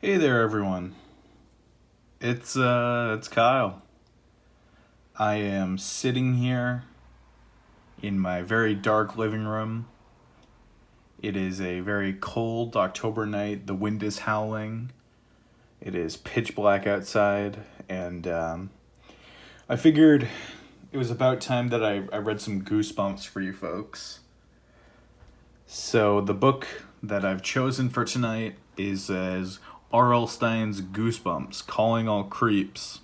Hey there, everyone. It's Kyle. I am sitting here in my very dark living room. It is a very cold October night. The wind is howling. It is pitch black outside, and I figured it was about time that I read some Goosebumps for you folks. So the book that I've chosen for tonight is as R.L. Stein's Goosebumps, Calling All Creeps.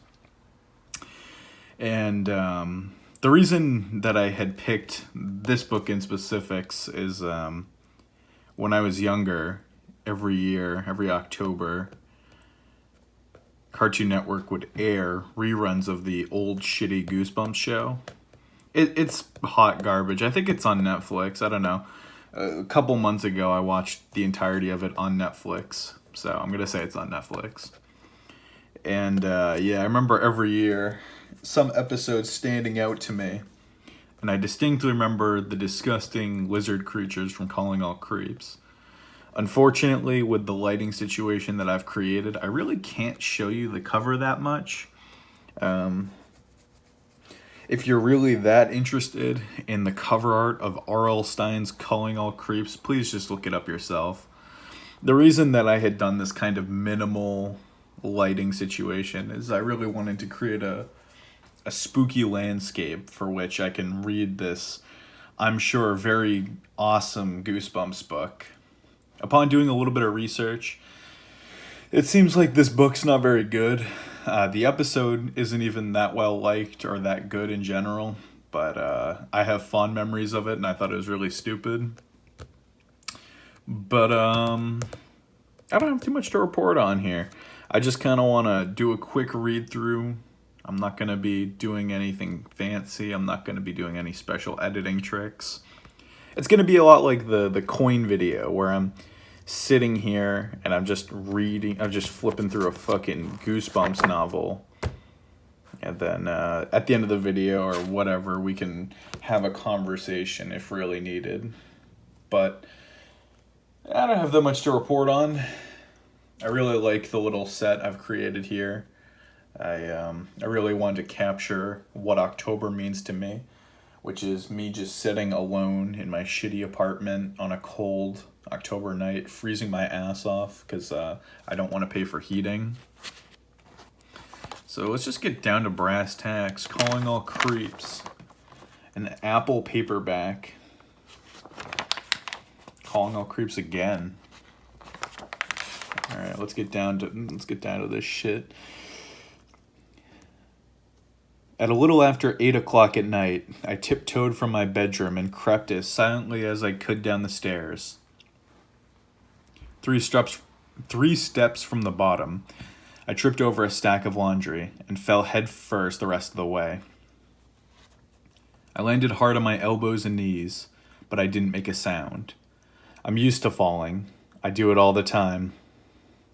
And the reason that I had picked this book in specifics is when I was younger, every year, every October, Cartoon Network would air reruns of the old shitty Goosebumps show. It's hot garbage. I think it's on Netflix. I don't know. A couple months ago, I watched the entirety of it on Netflix. So I'm going to say it's on Netflix. And yeah, I remember every year some episodes standing out to me. And I distinctly remember the disgusting lizard creatures from Calling All Creeps. Unfortunately, with the lighting situation that I've created, I really can't show you the cover that much. If you're really that interested in the cover art of R.L. Stein's Calling All Creeps, please just look it up yourself. The reason that I had done this kind of minimal lighting situation is I really wanted to create a spooky landscape for which I can read this, I'm sure, very awesome Goosebumps book. Upon doing a little bit of research, it seems like this book's not very good. The episode isn't even that well liked or that good in general, but I have fond memories of it, and I thought it was really stupid. But I don't have too much to report on here. I just kind of want to do a quick read through. I'm not going to be doing anything fancy. I'm not going to be doing any special editing tricks. It's going to be a lot like the coin video where I'm sitting here and I'm just flipping through a fucking Goosebumps novel. And then at the end of the video or whatever, we can have a conversation if really needed. But I don't have that much to report on. I really like the little set I've created here. I really wanted to capture what October means to me, which is me just sitting alone in my shitty apartment on a cold October night, freezing my ass off because I don't want to pay for heating. So let's just get down to brass tacks. Calling All Creeps. An Apple paperback. Calling All Creeps again. All right, let's get down to this shit. At a little after 8 o'clock at night, I tiptoed from my bedroom and crept as silently as I could down the stairs. Three steps from the bottom, I tripped over a stack of laundry and fell head first the rest of the way. I landed hard on my elbows and knees, but I didn't make a sound. I'm used to falling. I do it all the time.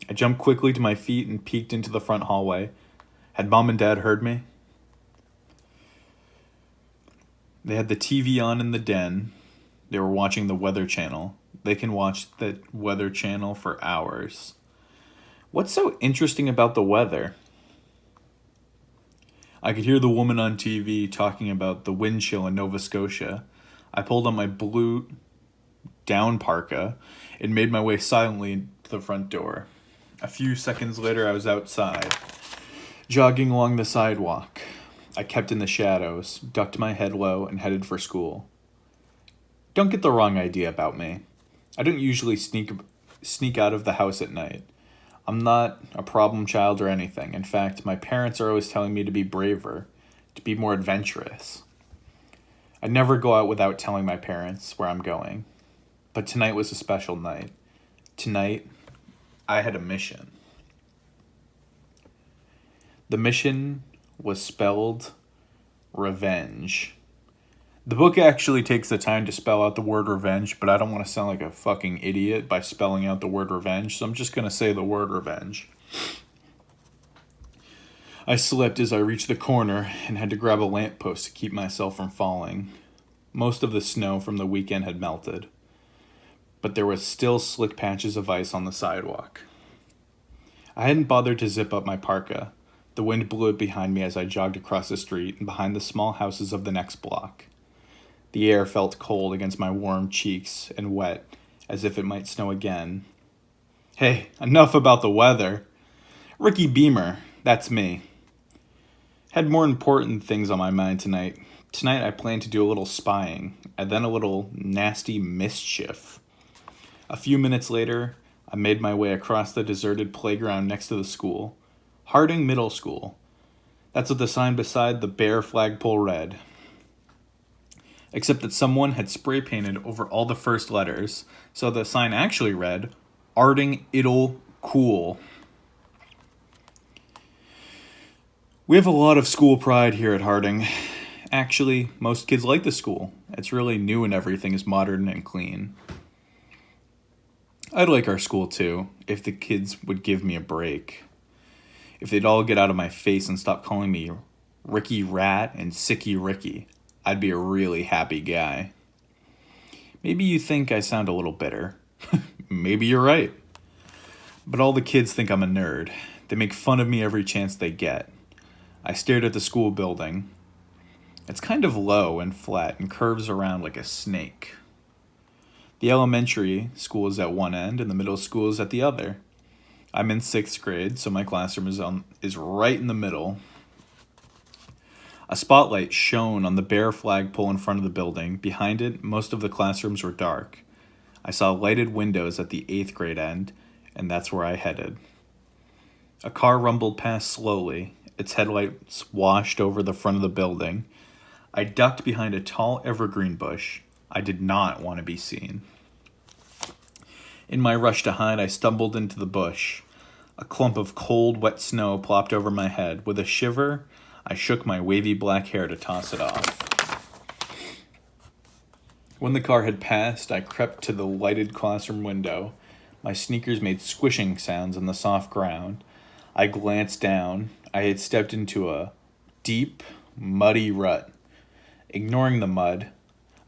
I jumped quickly to my feet and peeked into the front hallway. Had Mom and Dad heard me? They had the TV on in the den. They were watching the Weather Channel. They can watch the Weather Channel for hours. What's so interesting about the weather? I could hear the woman on TV talking about the wind chill in Nova Scotia. I pulled on my blue down parka and made my way silently to the front door. A few seconds later, I was outside, jogging along the sidewalk. I kept in the shadows, ducked my head low, and headed for school. Don't get the wrong idea about me. I don't usually sneak out of the house at night. I'm not a problem child or anything. In fact, my parents are always telling me to be braver, to be more adventurous. I never go out without telling my parents where I'm going. But tonight was a special night. Tonight, I had a mission. The mission was spelled revenge. The book actually takes the time to spell out the word revenge, but I don't want to sound like a fucking idiot by spelling out the word revenge, so I'm just going to say the word revenge. I slipped as I reached the corner and had to grab a lamppost to keep myself from falling. Most of the snow from the weekend had melted, but there was still slick patches of ice on the sidewalk. I hadn't bothered to zip up my parka. The wind blew it behind me as I jogged across the street and behind the small houses of the next block. The air felt cold against my warm cheeks and wet, as if it might snow again. Hey, enough about the weather. Ricky Beamer, that's me. Had more important things on my mind tonight. Tonight I plan to do a little spying, and then a little nasty mischief. A few minutes later, I made my way across the deserted playground next to the school. Harding Middle School. That's what the sign beside the bare flagpole read. Except that someone had spray painted over all the first letters, so the sign actually read, Arding It'll Cool. We have a lot of school pride here at Harding. Actually, most kids like the school. It's really new and everything is modern and clean. I'd like our school too, if the kids would give me a break. If they'd all get out of my face and stop calling me Ricky Rat and Sicky Ricky, I'd be a really happy guy. Maybe you think I sound a little bitter. Maybe you're right. But all the kids think I'm a nerd. They make fun of me every chance they get. I stared at the school building. It's kind of low and flat and curves around like a snake. The elementary school is at one end and the middle school is at the other. I'm in 6th grade, so my classroom is right in the middle. A spotlight shone on the bare flagpole in front of the building. Behind it, most of the classrooms were dark. I saw lighted windows at the 8th grade end, and that's where I headed. A car rumbled past slowly. Its headlights washed over the front of the building. I ducked behind a tall evergreen bush. I did not want to be seen. In my rush to hide, I stumbled into the bush. A clump of cold, wet snow plopped over my head. With a shiver, I shook my wavy black hair to toss it off. When the car had passed, I crept to the lighted classroom window. My sneakers made squishing sounds on the soft ground. I glanced down. I had stepped into a deep, muddy rut. Ignoring the mud,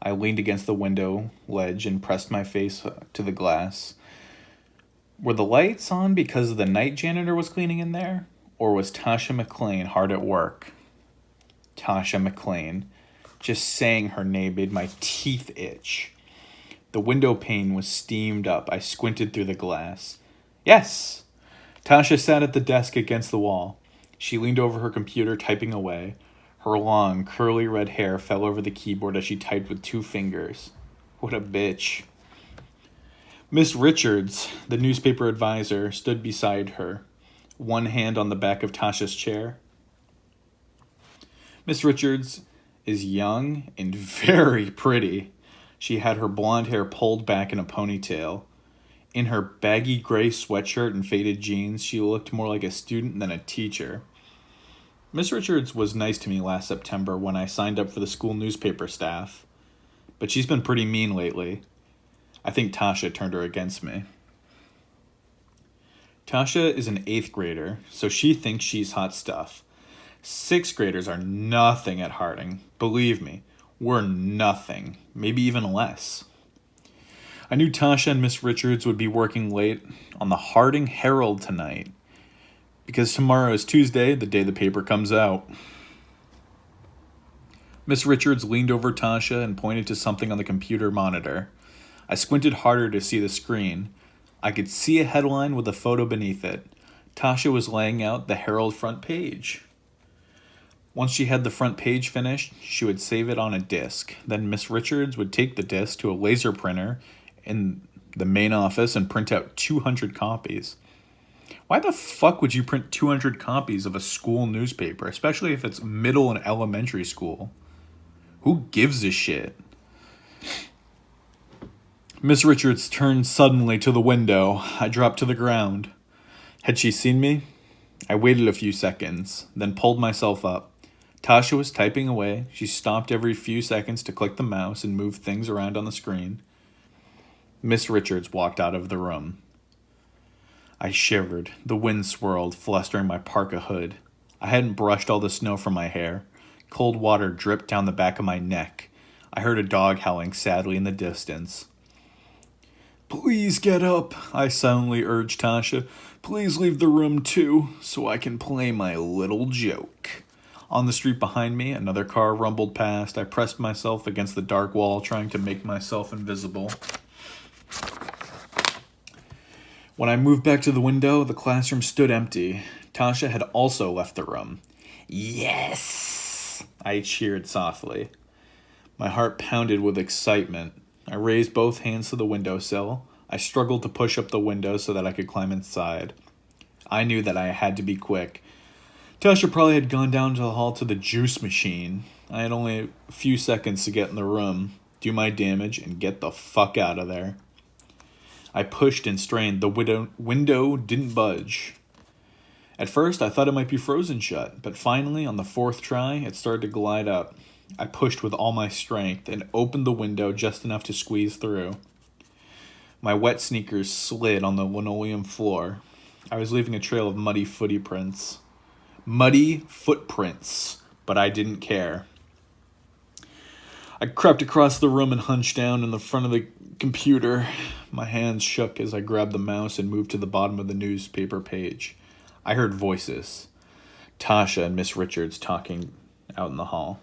I leaned against the window ledge and pressed my face to the glass. Were the lights on because the night janitor was cleaning in there? Or was Tasha McLean hard at work? Tasha McLean. Just saying her name made my teeth itch. The window pane was steamed up. I squinted through the glass. Yes! Tasha sat at the desk against the wall. She leaned over her computer, typing away. Her long, curly red hair fell over the keyboard as she typed with 2 fingers. What a bitch. Miss Richards, the newspaper advisor, stood beside her, one hand on the back of Tasha's chair. Miss Richards is young and very pretty. She had her blonde hair pulled back in a ponytail. In her baggy gray sweatshirt and faded jeans, she looked more like a student than a teacher. Miss Richards was nice to me last September when I signed up for the school newspaper staff, but she's been pretty mean lately. I think Tasha turned her against me. Tasha is an 8th grader, so she thinks she's hot stuff. 6th graders are nothing at Harding. Believe me, we're nothing, maybe even less. I knew Tasha and Miss Richards would be working late on the Harding Herald tonight, because tomorrow is Tuesday, the day the paper comes out. Miss Richards leaned over Tasha and pointed to something on the computer monitor. I squinted harder to see the screen. I could see a headline with a photo beneath it. Tasha was laying out the Herald front page. Once she had the front page finished, she would save it on a disc. Then Miss Richards would take the disc to a laser printer in the main office and print out 200 copies. Why the fuck would you print 200 copies of a school newspaper, especially if it's middle and elementary school? Who gives a shit? Miss Richards turned suddenly to the window. I dropped to the ground. Had she seen me? I waited a few seconds, then pulled myself up. Tasha was typing away. She stopped every few seconds to click the mouse and move things around on the screen. Miss Richards walked out of the room. I shivered. The wind swirled, flustering my parka hood. I hadn't brushed all the snow from my hair. Cold water dripped down the back of my neck. I heard a dog howling sadly in the distance. Please get up, I silently urged Tasha. Please leave the room too, so I can play my little joke. On the street behind me, another car rumbled past. I pressed myself against the dark wall, trying to make myself invisible. When I moved back to the window, the classroom stood empty. Tasha had also left the room. Yes! I cheered softly. My heart pounded with excitement. I raised both hands to the windowsill. I struggled to push up the window so that I could climb inside. I knew that I had to be quick. Tasha probably had gone down to the hall to the juice machine. I had only a few seconds to get in the room, do my damage, and get the fuck out of there. I pushed and strained. The window didn't budge. At first, I thought it might be frozen shut, but finally, on the fourth try, it started to glide up. I pushed with all my strength and opened the window just enough to squeeze through. My wet sneakers slid on the linoleum floor. I was leaving a trail of muddy footprints. Muddy footprints, but I didn't care. I crept across the room and hunched down in the front of the computer. My hands shook as I grabbed the mouse and moved to the bottom of the newspaper page. I heard voices. Tasha and Miss Richards talking out in the hall.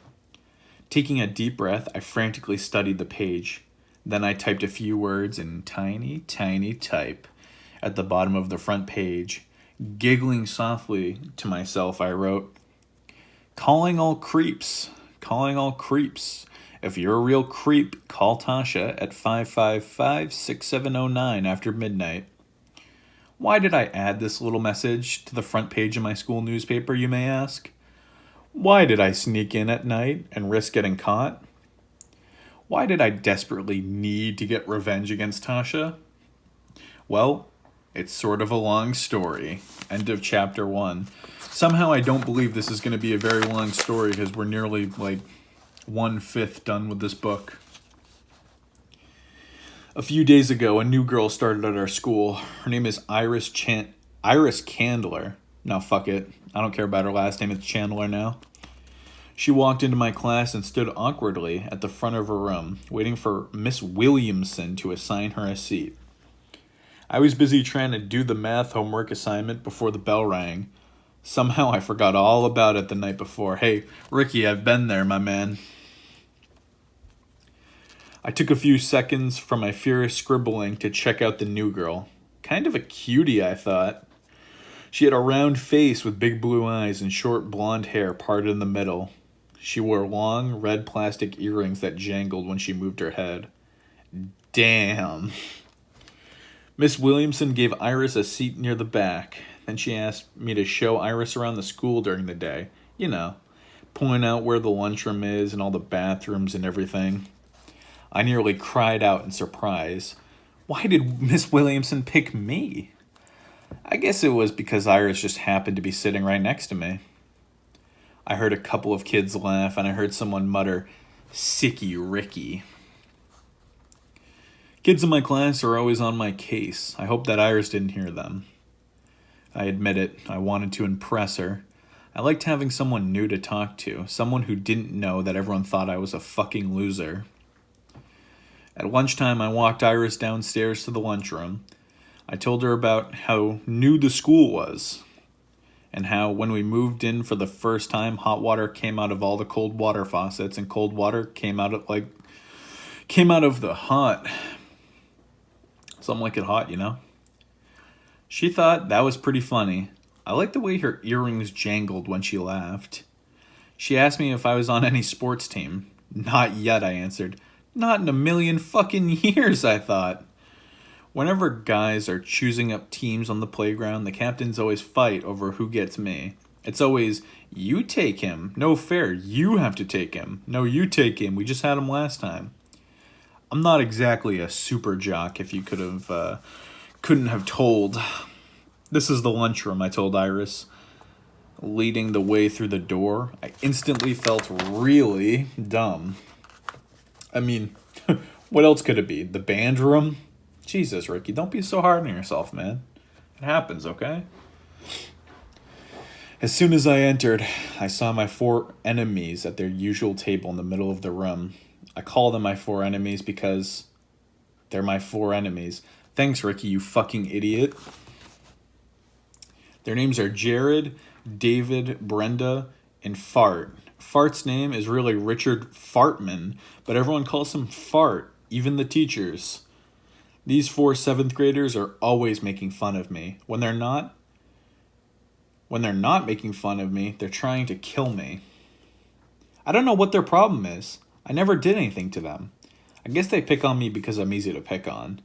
Taking a deep breath, I frantically studied the page. Then I typed a few words in tiny, tiny type at the bottom of the front page. Giggling softly to myself, I wrote, "Calling all creeps, calling all creeps. If you're a real creep, call Tasha at 555-6709 after midnight." Why did I add this little message to the front page of my school newspaper, you may ask? Why did I sneak in at night and risk getting caught? Why did I desperately need to get revenge against Tasha? Well, it's sort of a long story. End of chapter 1. Somehow I don't believe this is going to be a very long story because we're nearly 1/5 done with this book. A few days ago, a new girl started at our school. Her name is Iris Candler. Now fuck it. I don't care about her last name. It's Chandler now. She walked into my class and stood awkwardly at the front of her room, waiting for Miss Williamson to assign her a seat. I was busy trying to do the math homework assignment before the bell rang. Somehow I forgot all about it the night before. Hey, Ricky, I've been there, my man. I took a few seconds from my furious scribbling to check out the new girl. Kind of a cutie, I thought. She had a round face with big blue eyes and short blonde hair parted in the middle. She wore long, red plastic earrings that jangled when she moved her head. Damn. Miss Williamson gave Iris a seat near the back. Then she asked me to show Iris around the school during the day. You know, point out where the lunchroom is and all the bathrooms and everything. I nearly cried out in surprise. Why did Miss Williamson pick me? I guess it was because Iris just happened to be sitting right next to me. I heard a couple of kids laugh, and I heard someone mutter, "Sicky Ricky." Kids in my class are always on my case. I hope that Iris didn't hear them. I admit it, I wanted to impress her. I liked having someone new to talk to, someone who didn't know that everyone thought I was a fucking loser. At lunchtime, I walked Iris downstairs to the lunchroom. I told her about how new the school was, and how when we moved in for the first time, hot water came out of all the cold water faucets, and cold water came out of the hot. Something like it hot, you know? She thought that was pretty funny. I liked the way her earrings jangled when she laughed. She asked me if I was on any sports team. Not yet, I answered. Not in a million fucking years, I thought. Whenever guys are choosing up teams on the playground, the captains always fight over who gets me. It's always, you take him. No fair, you have to take him. No, you take him. We just had him last time. I'm not exactly a super jock, if you couldn't have told. This is the lunchroom, I told Iris. Leading the way through the door, I instantly felt really dumb. I mean, what else could it be? The band room? Jesus, Ricky, don't be so hard on yourself, man. It happens, okay? As soon as I entered, I saw my 4 enemies at their usual table in the middle of the room. I call them my 4 enemies because They're my 4 enemies. Thanks, Ricky, you fucking idiot. Their names are Jared, David, Brenda, and Fart. Fart's name is really Richard Fartman, but everyone calls him Fart, even the teachers. These 4 7th graders are always making fun of me. When they're not making fun of me, they're trying to kill me. I don't know what their problem is. I never did anything to them. I guess they pick on me because I'm easy to pick on.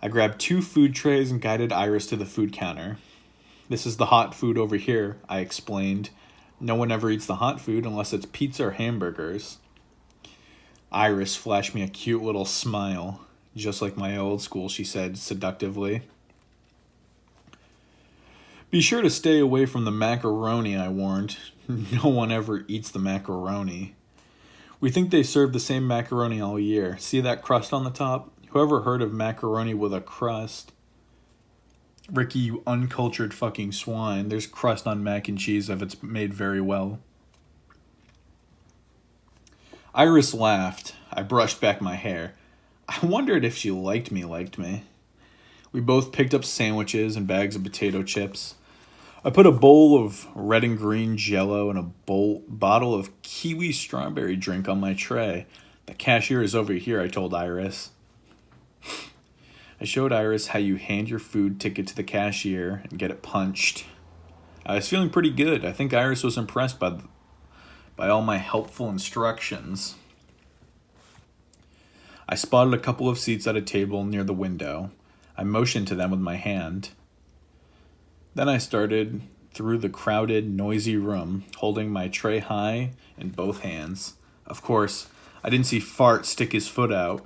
I grabbed 2 food trays and guided Iris to the food counter. This is the hot food over here, I explained. No one ever eats the hot food unless it's pizza or hamburgers. Iris flashed me a cute little smile. Just like my old school, she said seductively. Be sure to stay away from the macaroni, I warned. No one ever eats the macaroni. We think they serve the same macaroni all year. See that crust on the top? Whoever heard of macaroni with a crust? Ricky, you uncultured fucking swine. There's crust on mac and cheese if it's made very well. Iris laughed. I brushed back my hair. I wondered if she liked me. We both picked up sandwiches and bags of potato chips. I put a bowl of red and green Jell-O and a bottle of kiwi strawberry drink on my tray. The cashier is over here, I told Iris. I showed Iris how you hand your food ticket to the cashier and get it punched. I was feeling pretty good. I think Iris was impressed by all my helpful instructions. I spotted a couple of seats at a table near the window. I motioned to them with my hand. Then I started through the crowded, noisy room, holding my tray high in both hands. Of course, I didn't see Fart stick his foot out.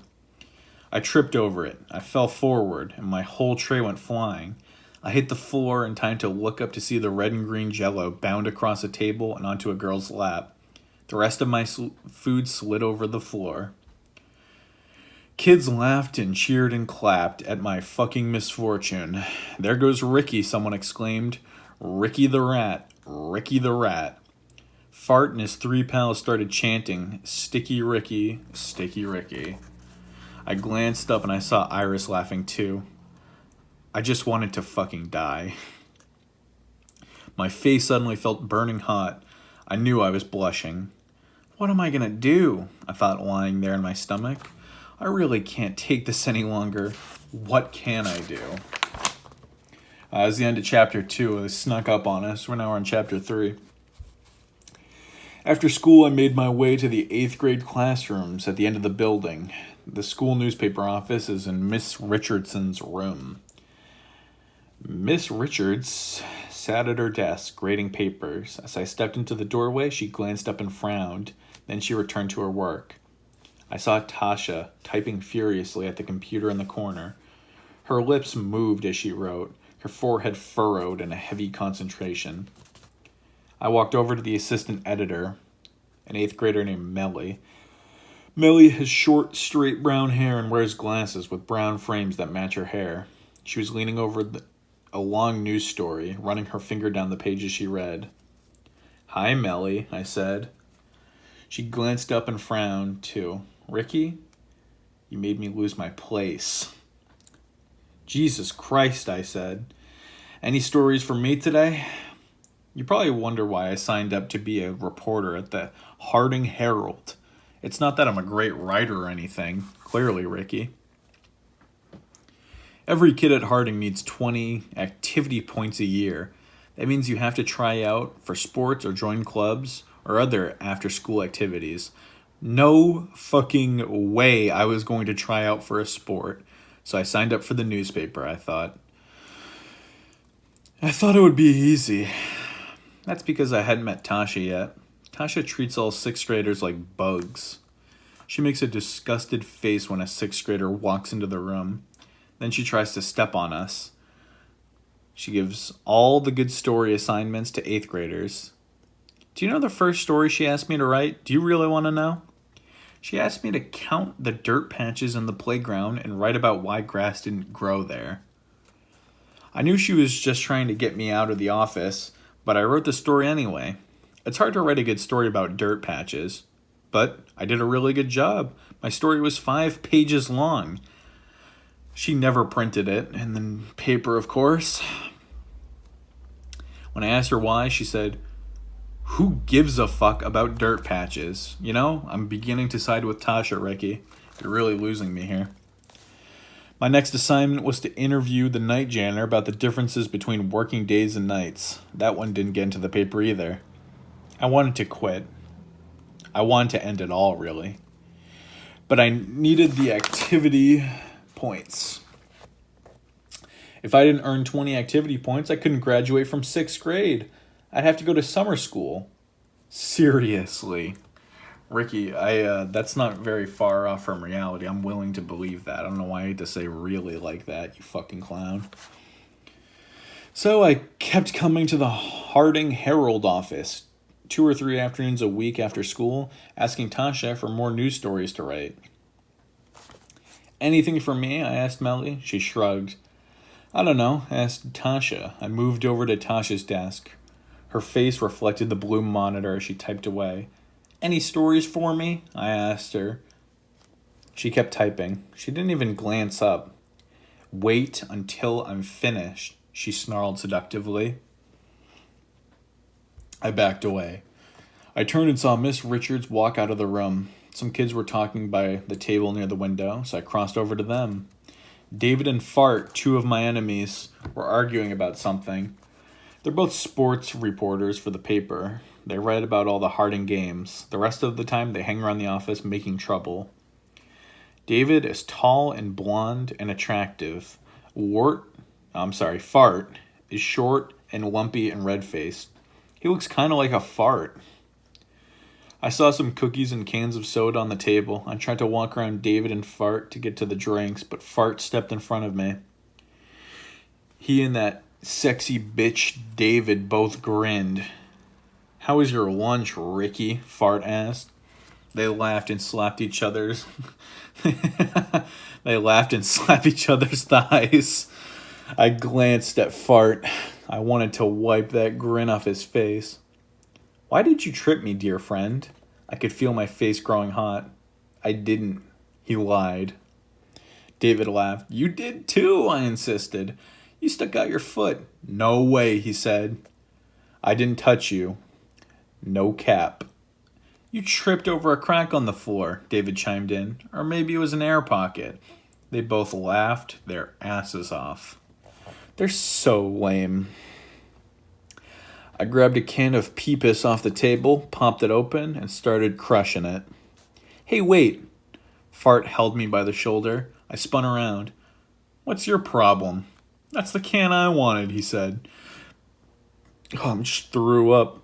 I tripped over it. I fell forward, and my whole tray went flying. I hit the floor in time to look up to see the red and green Jell-O bound across a table and onto a girl's lap. The rest of my food slid over the floor. Kids laughed and cheered and clapped at my fucking misfortune. There goes Ricky, someone exclaimed. Ricky the rat, Ricky the rat. Fart and his 3 pals started chanting, Sticky Ricky, Sticky Ricky. I glanced up and I saw Iris laughing too. I just wanted to fucking die. My face suddenly felt burning hot. I knew I was blushing. What am I gonna do? I thought, lying there in my stomach. I really can't take this any longer. What can I do? It was the end of chapter 2. They snuck up on us. We're now on chapter 3. After school, I made my way to the 8th grade classrooms at the end of the building. The school newspaper office is in Miss Richardson's room. Miss Richards sat at her desk, grading papers. As I stepped into the doorway, she glanced up and frowned. Then she returned to her work. I saw Tasha typing furiously at the computer in the corner. Her lips moved as she wrote, her forehead furrowed in a heavy concentration. I walked over to the assistant editor, an 8th grader named Melly. Melly has short, straight brown hair and wears glasses with brown frames that match her hair. She was leaning over a long news story, running her finger down the pages she read. Hi, Melly, I said. She glanced up and frowned, too. Ricky, you made me lose my place. Jesus Christ, I said. Any stories for me today? You probably wonder why I signed up to be a reporter at the Harding Herald. It's not that I'm a great writer or anything. Clearly, Ricky. Every kid at Harding needs 20 activity points a year. That means you have to try out for sports or join clubs or other after-school activities. No fucking way I was going to try out for a sport. So I signed up for the newspaper, I thought. I thought it would be easy. That's because I hadn't met Tasha yet. Tasha treats all 6th graders like bugs. She makes a disgusted face when a 6th grader walks into the room. Then she tries to step on us. She gives all the good story assignments to 8th graders. Do you know the first story she asked me to write? Do you really want to know? She asked me to count the dirt patches in the playground and write about why grass didn't grow there. I knew she was just trying to get me out of the office, but I wrote the story anyway. It's hard to write a good story about dirt patches, but I did a really good job. My story was 5 pages long. She never printed it, and then paper, of course. When I asked her why, she said, "Who gives a fuck about dirt patches?" You know, I'm beginning to side with Tasha, Ricky. You're really losing me here. My next assignment was to interview the night janitor about the differences between working days and nights. That one didn't get into the paper either. I wanted to quit. I wanted to end it all, really. But I needed the activity points. If I didn't earn 20 activity points, I couldn't graduate from 6th grade. I'd have to go to summer school. Seriously. Ricky, that's not very far off from reality. I'm willing to believe that. I don't know why I hate to say really like that, you fucking clown. So I kept coming to the Harding Herald office 2 or 3 afternoons a week after school, asking Tasha for more news stories to write. "Anything for me?" I asked Melly. She shrugged. "I don't know," I asked Tasha. I moved over to Tasha's desk. Her face reflected the blue monitor as she typed away. "Any stories for me?" I asked her. She kept typing. She didn't even glance up. "Wait until I'm finished," she snarled seductively. I backed away. I turned and saw Miss Richards walk out of the room. Some kids were talking by the table near the window, so I crossed over to them. David and Fart, 2 of my enemies, were arguing about something. They're both sports reporters for the paper. They write about all the Harding games. The rest of the time, they hang around the office making trouble. David is tall and blonde and attractive. Fart is short and lumpy and red-faced. He looks kind of like a fart. I saw some cookies and cans of soda on the table. I tried to walk around David and Fart to get to the drinks, but Fart stepped in front of me. He and that sexy bitch David both grinned. "How was your lunch, Ricky?" Fart asked. They laughed and slapped each other's thighs. I glanced at Fart. I wanted to wipe that grin off his face. "Why did you trip me, dear friend?" I could feel my face growing hot. "I didn't." He lied. David laughed. "You did too," I insisted. "You stuck out your foot." "No way," he said. "I didn't touch you." "No cap." "You tripped over a crack on the floor," David chimed in. "Or maybe it was an air pocket." They both laughed their asses off. They're so lame. I grabbed a can of pee-piss off the table, popped it open, and started crushing it. "Hey, wait." Fart held me by the shoulder. I spun around. "What's your problem?" "That's the can I wanted," he said. I just threw up.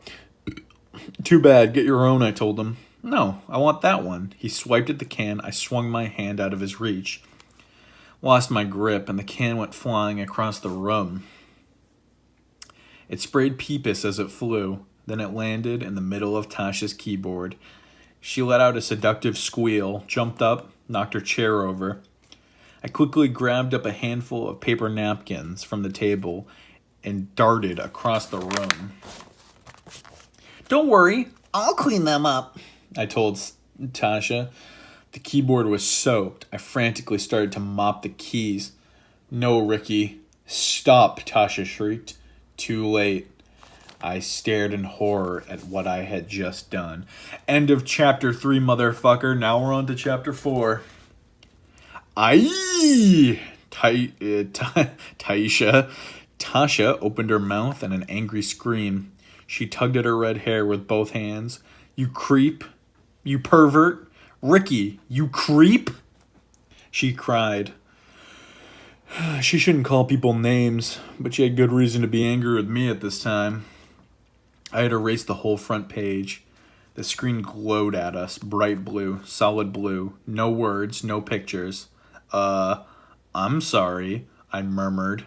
"Too bad, get your own," I told him. "No, I want that one." He swiped at the can. I swung my hand out of his reach. Lost my grip, and the can went flying across the room. It sprayed pee-piss as it flew. Then it landed in the middle of Tasha's keyboard. She let out a seductive squeal, jumped up, knocked her chair over. I quickly grabbed up a handful of paper napkins from the table and darted across the room. "Don't worry, I'll clean them up," I told Tasha. The keyboard was soaked. I frantically started to mop the keys. "No, Ricky." "Stop," Tasha shrieked. Too late. I stared in horror at what I had just done. End of chapter 3, motherfucker. Now we're on to chapter 4. Aye! Tasha opened her mouth in an angry scream. She tugged at her red hair with both hands. "You creep! You pervert! Ricky, you creep!" she cried. She shouldn't call people names, but she had good reason to be angry with me at this time. I had erased the whole front page. The screen glowed at us, bright blue, solid blue, no words, no pictures. I'm sorry," I murmured.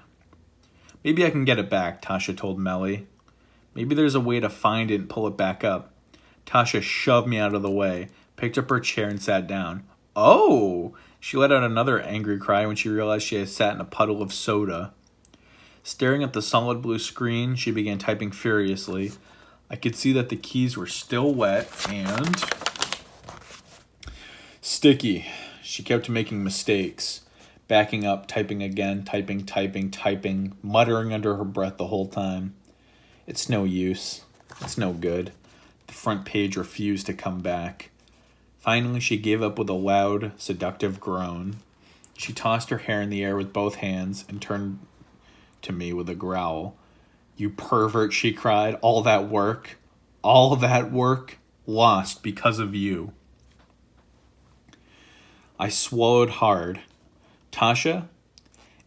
"Maybe I can get it back," Tasha told Melly. "Maybe there's a way to find it and pull it back up." Tasha shoved me out of the way, picked up her chair and sat down. "Oh!" She let out another angry cry when she realized she had sat in a puddle of soda. Staring at the solid blue screen, she began typing furiously. I could see that the keys were still wet and sticky. She kept making mistakes. backing up, typing again, typing, muttering under her breath the whole time. It's no use. It's no good. The front page refused to come back. Finally, she gave up with a loud, seductive groan. She tossed her hair in the air with both hands and turned to me with a growl. "You pervert," she cried. All that work, lost because of you." I swallowed hard. "Tasha,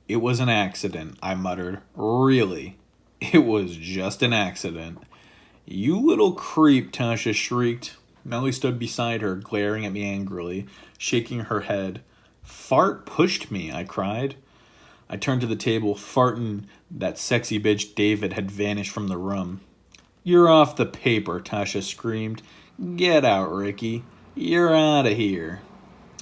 it was an accident," I muttered. "Really, it was just an accident." "You little creep," Tasha shrieked. Melly stood beside her, glaring at me angrily, shaking her head. "Fart pushed me," I cried. I turned to the table, farting that sexy bitch David had vanished from the room. "You're off the paper," Tasha screamed. "Get out, Ricky. You're out of here."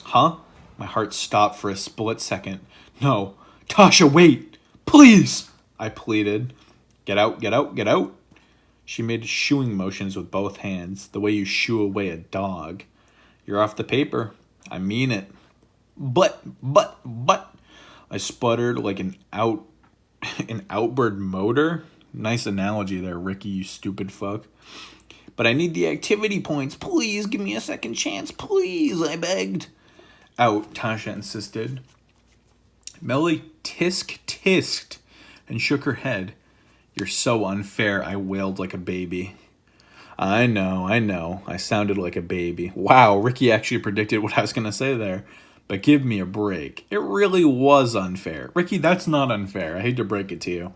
"Huh?" My heart stopped for a split second. "No. Tasha, wait! Please!" I pleaded. Get out, get out, get out." She made shooing motions with both hands, the way you shoo away a dog. "You're off the paper. I mean it." But, I sputtered like an outboard motor. Nice analogy there, Ricky, you stupid fuck. "But I need the activity points. Please give me a second chance. Please," I begged. "Out," Tasha insisted. Melly tisked and shook her head. "You're so unfair," I wailed like a baby. I know. I sounded like a baby. Wow, Ricky actually predicted what I was going to say there. But give me a break. It really was unfair. Ricky, that's not unfair. I hate to break it to you.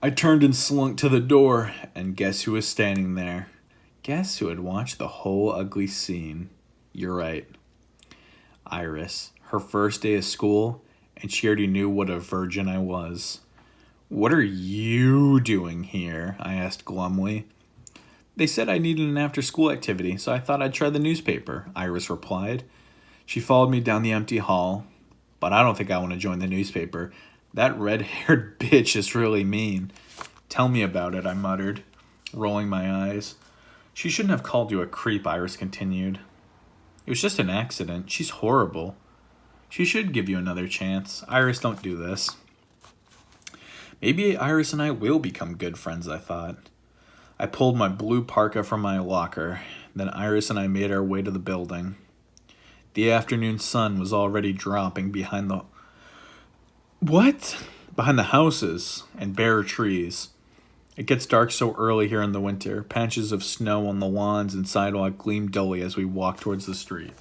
I turned and slunk to the door, and guess who was standing there? Guess who had watched the whole ugly scene? You're right. Iris. Her first day of school, and she already knew what a virgin I was. "What are you doing here?" I asked glumly. "They said I needed an after-school activity, so I thought I'd try the newspaper," Iris replied. She followed me down the empty hall. "But I don't think I want to join the newspaper. That red-haired bitch is really mean." "Tell me about it," I muttered, rolling my eyes. "She shouldn't have called you a creep," Iris continued. "It was just an accident. She's horrible. She should give you another chance. Iris, don't do this." Maybe Iris and I will become good friends, I thought. I pulled my blue parka from my locker. Then Iris and I made our way to the building. The afternoon sun was already dropping behind the houses and bare trees. It gets dark so early here in the winter. Patches of snow on the lawns and sidewalk gleam dully as we walk towards the street.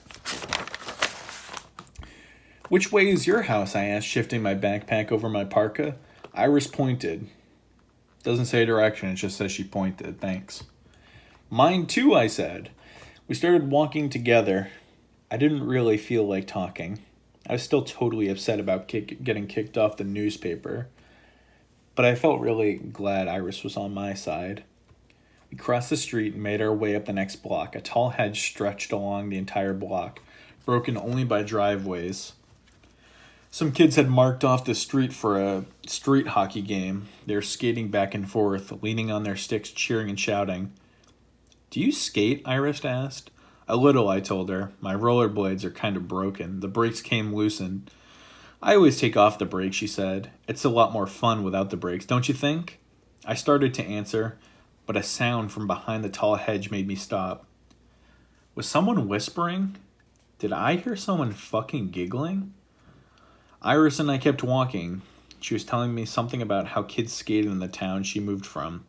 "Which way is your house?" I asked, shifting my backpack over my parka. Iris pointed. Doesn't say direction, it just says she pointed. Thanks. "Mine too," I said. We started walking together. I didn't really feel like talking. I was still totally upset about getting kicked off the newspaper. But I felt really glad Iris was on my side. We crossed the street and made our way up the next block. A tall hedge stretched along the entire block, broken only by driveways. Some kids had marked off the street for a street hockey game. They were skating back and forth, leaning on their sticks, cheering and shouting. "Do you skate?" Iris asked. "A little," I told her. "My rollerblades are kind of broken. The brakes came loosened." "I always take off the brakes," she said. "It's a lot more fun without the brakes, don't you think?" I started to answer, but a sound from behind the tall hedge made me stop. Was someone whispering? Did I hear someone fucking giggling? Iris and I kept walking. She was telling me something about how kids skated in the town she moved from.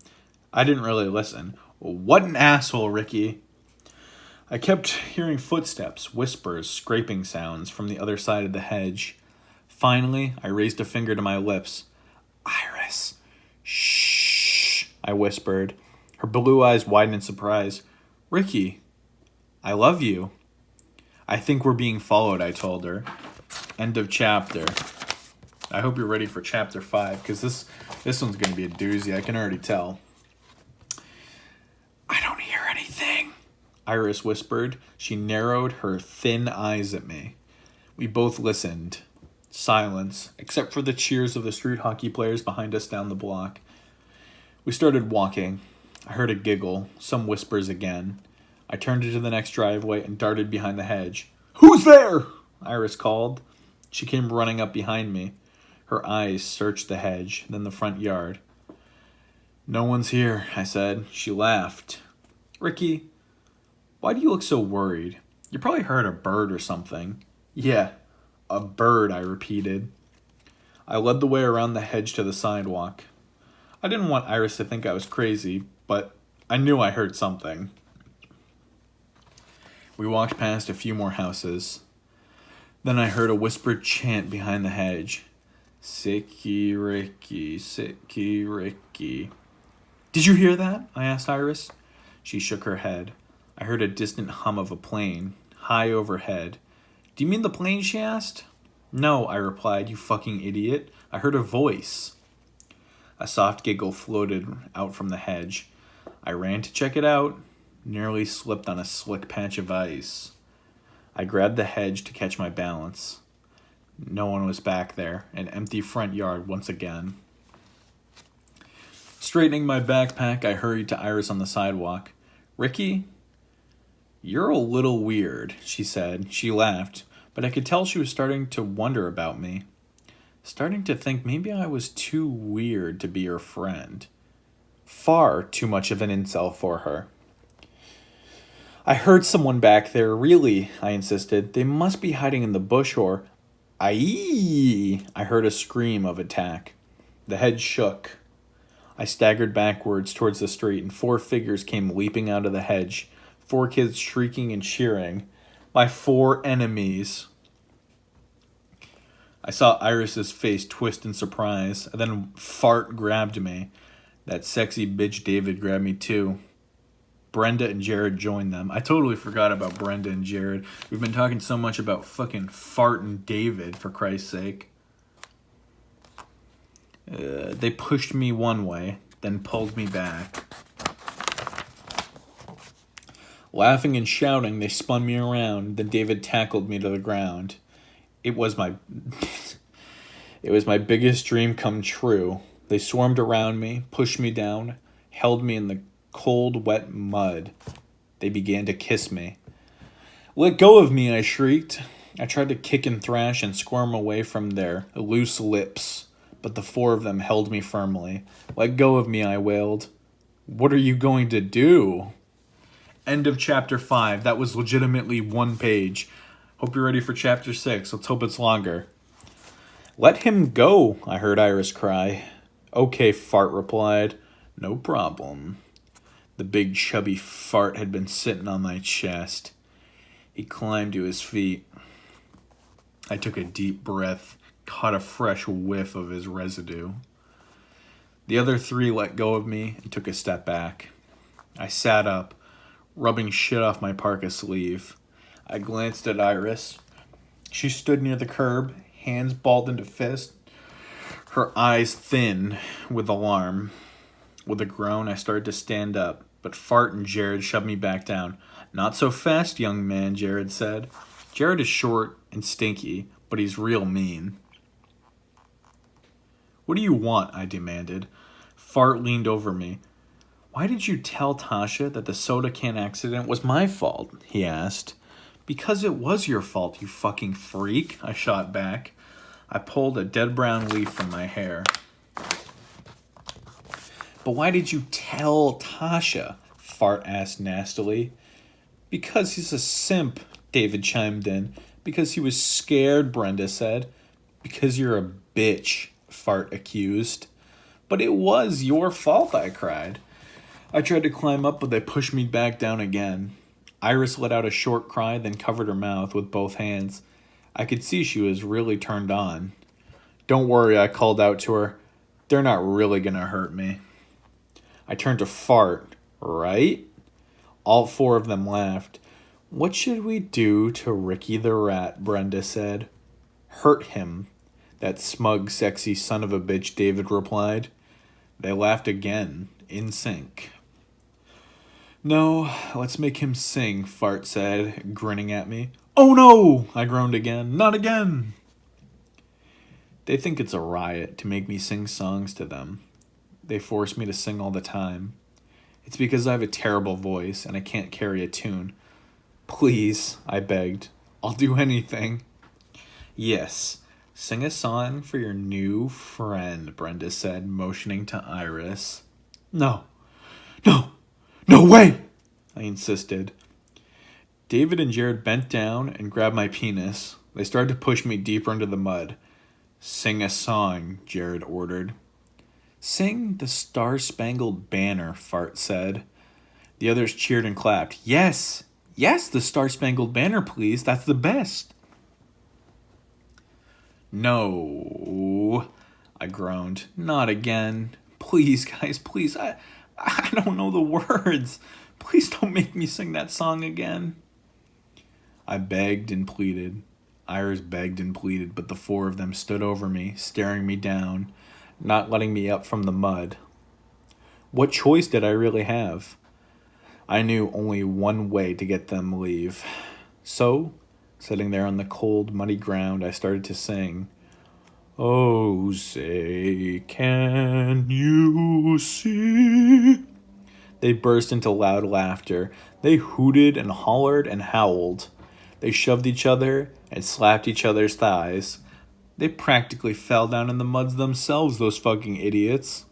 I didn't really listen. What an asshole, Ricky. I kept hearing footsteps, whispers, scraping sounds from the other side of the hedge. Finally, I raised a finger to my lips. "Iris, shh," I whispered. Her blue eyes widened in surprise. "Ricky, I love you." "I think we're being followed," I told her. End of chapter. I hope you're ready for chapter 5, because this one's going to be a doozy, I can already tell. "I don't hear anything," Iris whispered. She narrowed her thin eyes at me. We both listened. Silence, except for the cheers of the street hockey players behind us down the block. We started walking. I heard a giggle, some whispers again. I turned into the next driveway and darted behind the hedge. "Who's there?" Iris called. She came running up behind me. Her eyes searched the hedge, then the front yard. "No one's here," I said. She laughed. "Ricky, why do you look so worried? You probably heard a bird or something." "Yeah, a bird," I repeated. I led the way around the hedge to the sidewalk. I didn't want Iris to think I was crazy, but I knew I heard something. We walked past a few more houses. Then I heard a whispered chant behind the hedge. "Sicky Ricky, Sicky Ricky." "Did you hear that?" I asked Iris. She shook her head. I heard a distant hum of a plane, high overhead. "Do you mean the plane?" she asked. "No," I replied, "you fucking idiot. I heard a voice." A soft giggle floated out from the hedge. I ran to check it out, nearly slipped on a slick patch of ice. I grabbed the hedge to catch my balance. No one was back there, an empty front yard once again. Straightening my backpack, I hurried to Iris on the sidewalk. "Ricky, you're a little weird," she said. She laughed, but I could tell she was starting to wonder about me. Starting to think maybe I was too weird to be her friend. Far too much of an incel for her. "I heard someone back there, really," I insisted. "They must be hiding in the bush or..." "Aye!" I heard a scream of attack. The hedge shook. I staggered backwards towards the street, and 4 figures came leaping out of the hedge, 4 kids shrieking and cheering. My 4 enemies. I saw Iris's face twist in surprise, and then Fart grabbed me. That sexy bitch David grabbed me too. Brenda and Jared joined them. I totally forgot about Brenda and Jared. We've been talking so much about fucking Fart and David, for Christ's sake. They pushed me one way, then pulled me back. Laughing and shouting, they spun me around, then David tackled me to the ground. It was my biggest dream come true. They swarmed around me, pushed me down, held me in the cold, wet mud. They began to kiss me. "Let go of me," I shrieked. I tried to kick and thrash and squirm away from their loose lips, but the 4 of them held me firmly. "Let go of me," I wailed. "What are you going to do?" End of chapter 5. That was legitimately 1 page. Hope you're ready for chapter 6. Let's hope it's longer. "Let him go," I heard Iris cry. "Okay," Fart replied. "No problem." The big chubby Fart had been sitting on my chest. He climbed to his feet. I took a deep breath, caught a fresh whiff of his residue. The other 3 let go of me and took a step back. I sat up, rubbing shit off my parka sleeve. I glanced at Iris. She stood near the curb, hands balled into fists, her eyes thin with alarm. With a groan, I started to stand up, but Fart and Jared shoved me back down. "Not so fast, young man," Jared said. Jared is short and stinky, but he's real mean. "What do you want?" I demanded. Fart leaned over me. "Why did you tell Tasha that the soda can accident was my fault?" he asked. "Because it was your fault, you fucking freak," I shot back. I pulled a dead brown leaf from my hair. "But why did you tell Tasha?" Fart asked nastily. "Because he's a simp," David chimed in. "Because he was scared," Brenda said. "Because you're a bitch," Fart accused. "But it was your fault," I cried. I tried to climb up, but they pushed me back down again. Iris let out a short cry, then covered her mouth with both hands. I could see she was really turned on. "Don't worry," I called out to her. "They're not really gonna hurt me." I turned to Fart. "Right?" All 4 of them laughed. "What should we do to Ricky the Rat?" Brenda said. "Hurt him," that smug, sexy son of a bitch David replied. They laughed again, in sync. "No, let's make him sing," Fart said, grinning at me. "Oh no!" I groaned again. "Not again!" They think it's a riot to make me sing songs to them. They force me to sing all the time. It's because I have a terrible voice and I can't carry a tune. "Please," I begged. "I'll do anything." Yes. Sing a song for your new friend, Brenda said, motioning to Iris. No. No. No way! I insisted. David and Jared bent down and grabbed my penis. They started to push me deeper into the mud. Sing a song, Jared ordered. Sing the Star-Spangled Banner, Fart said. The others cheered and clapped. Yes! Yes, the Star-Spangled Banner, please. That's the best. No, I groaned. Not again. Please, guys, please. I don't know the words. Please don't make me sing that song again. I begged and pleaded. Iris begged and pleaded, but the four of them stood over me, staring me down, not letting me up from the mud. What choice did I really have? I knew only one way to get them leave. So, sitting there on the cold, muddy ground, I started to sing. Oh, say, can you see? They burst into loud laughter. They hooted and hollered and howled. They shoved each other and slapped each other's thighs. They practically fell down in the muds themselves, those fucking idiots.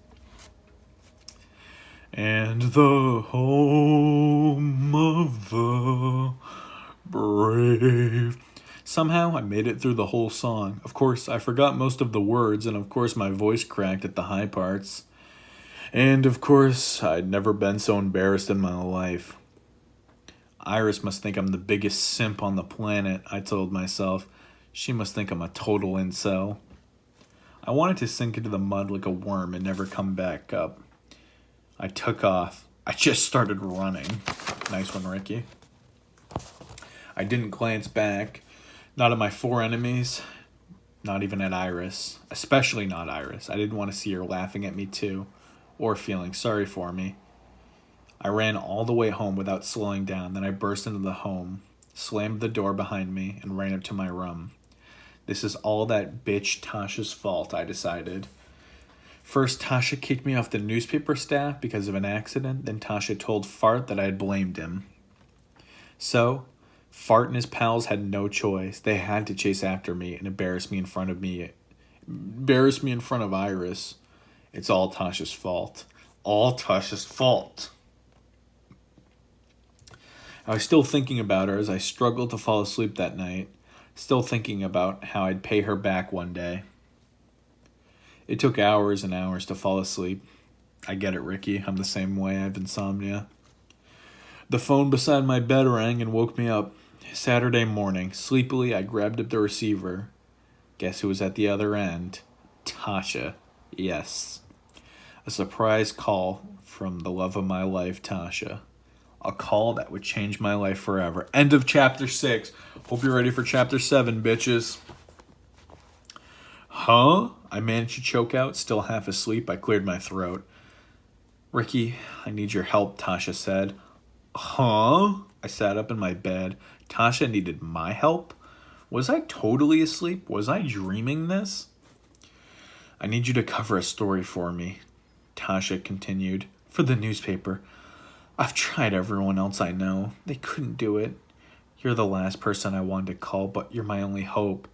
And the home of the brave. Somehow I made it through the whole song. Of course, I forgot most of the words, and of course my voice cracked at the high parts. And of course, I'd never been so embarrassed in my life. Iris must think I'm the biggest simp on the planet, I told myself. She must think I'm a total incel. I wanted to sink into the mud like a worm and never come back up. I took off. I just started running. Nice one, Ricky. I didn't glance back. Not at my four enemies. Not even at Iris. Especially not Iris. I didn't want to see her laughing at me too. Or feeling sorry for me. I ran all the way home without slowing down. Then I burst into the home, slammed the door behind me, and ran up to my room. This is all that bitch Tasha's fault, I decided. First, Tasha kicked me off the newspaper staff because of an accident. Then Tasha told Fart that I had blamed him. So, Fart and his pals had no choice. They had to chase after me and embarrass me in front of Iris. It's all Tasha's fault. All Tasha's fault. I was still thinking about her as I struggled to fall asleep that night. Still thinking about how I'd pay her back one day. It took hours and hours to fall asleep. I get it, Ricky. I'm the same way. I have insomnia. The phone beside my bed rang and woke me up. Saturday morning. Sleepily, I grabbed up the receiver. Guess who was at the other end? Tasha. Yes. A surprise call from the love of my life, Tasha. A call that would change my life forever. End of chapter 6. Hope you're ready for chapter 7, bitches. Huh? I managed to choke out, still half asleep. I cleared my throat. Ricky, I need your help, Tasha said. Huh? I sat up in my bed. Tasha needed my help? Was I totally asleep? Was I dreaming this? I need you to cover a story for me, Tasha continued. For the newspaper. I've tried everyone else I know. They couldn't do it. You're the last person I wanted to call, but you're my only hope.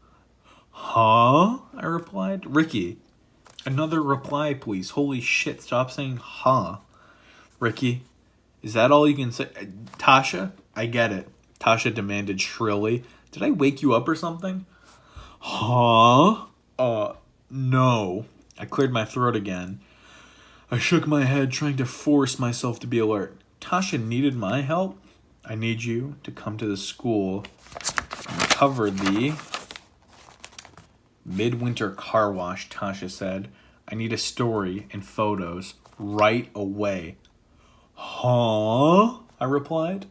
Huh? I replied. Ricky, another reply, please. Holy shit, stop saying huh. Ricky, is that all you can say? Tasha, I get it. Tasha demanded shrilly. Did I wake you up or something? Huh? No. I cleared my throat again. I shook my head, trying to force myself to be alert. Tasha needed my help? I need you to come to the school and cover the midwinter car wash, Tasha said. I need a story and photos right away. Huh? I replied.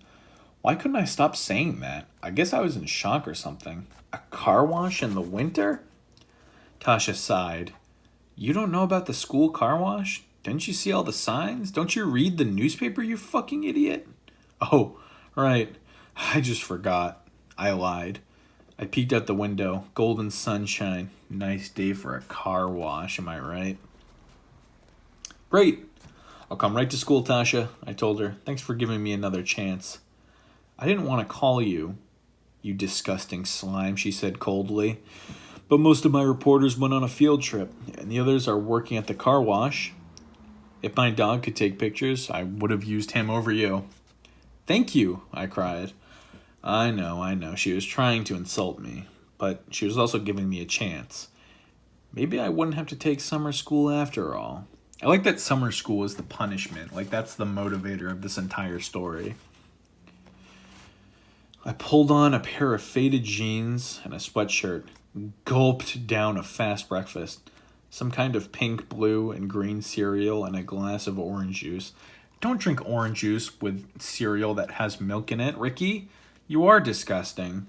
Why couldn't I stop saying that? I guess I was in shock or something. A car wash in the winter? Tasha sighed. You don't know about the school car wash? Didn't you see all the signs? Don't you read the newspaper, you fucking idiot? Oh, right. I just forgot. I lied. I peeked out the window. Golden sunshine. Nice day for a car wash, am I right? Great. I'll come right to school, Tasha, I told her. Thanks for giving me another chance. I didn't want to call you. "You disgusting slime," she said coldly. "But most of my reporters went on a field trip, and the others are working at the car wash. If my dog could take pictures, I would have used him over you." "Thank you," I cried. I know. She was trying to insult me, but she was also giving me a chance. Maybe I wouldn't have to take summer school after all. I like that summer school is the punishment. Like, that's the motivator of this entire story. I pulled on a pair of faded jeans and a sweatshirt, gulped down a fast breakfast, some kind of pink, blue, and green cereal, and a glass of orange juice. Don't drink orange juice with cereal that has milk in it, Ricky. You are disgusting.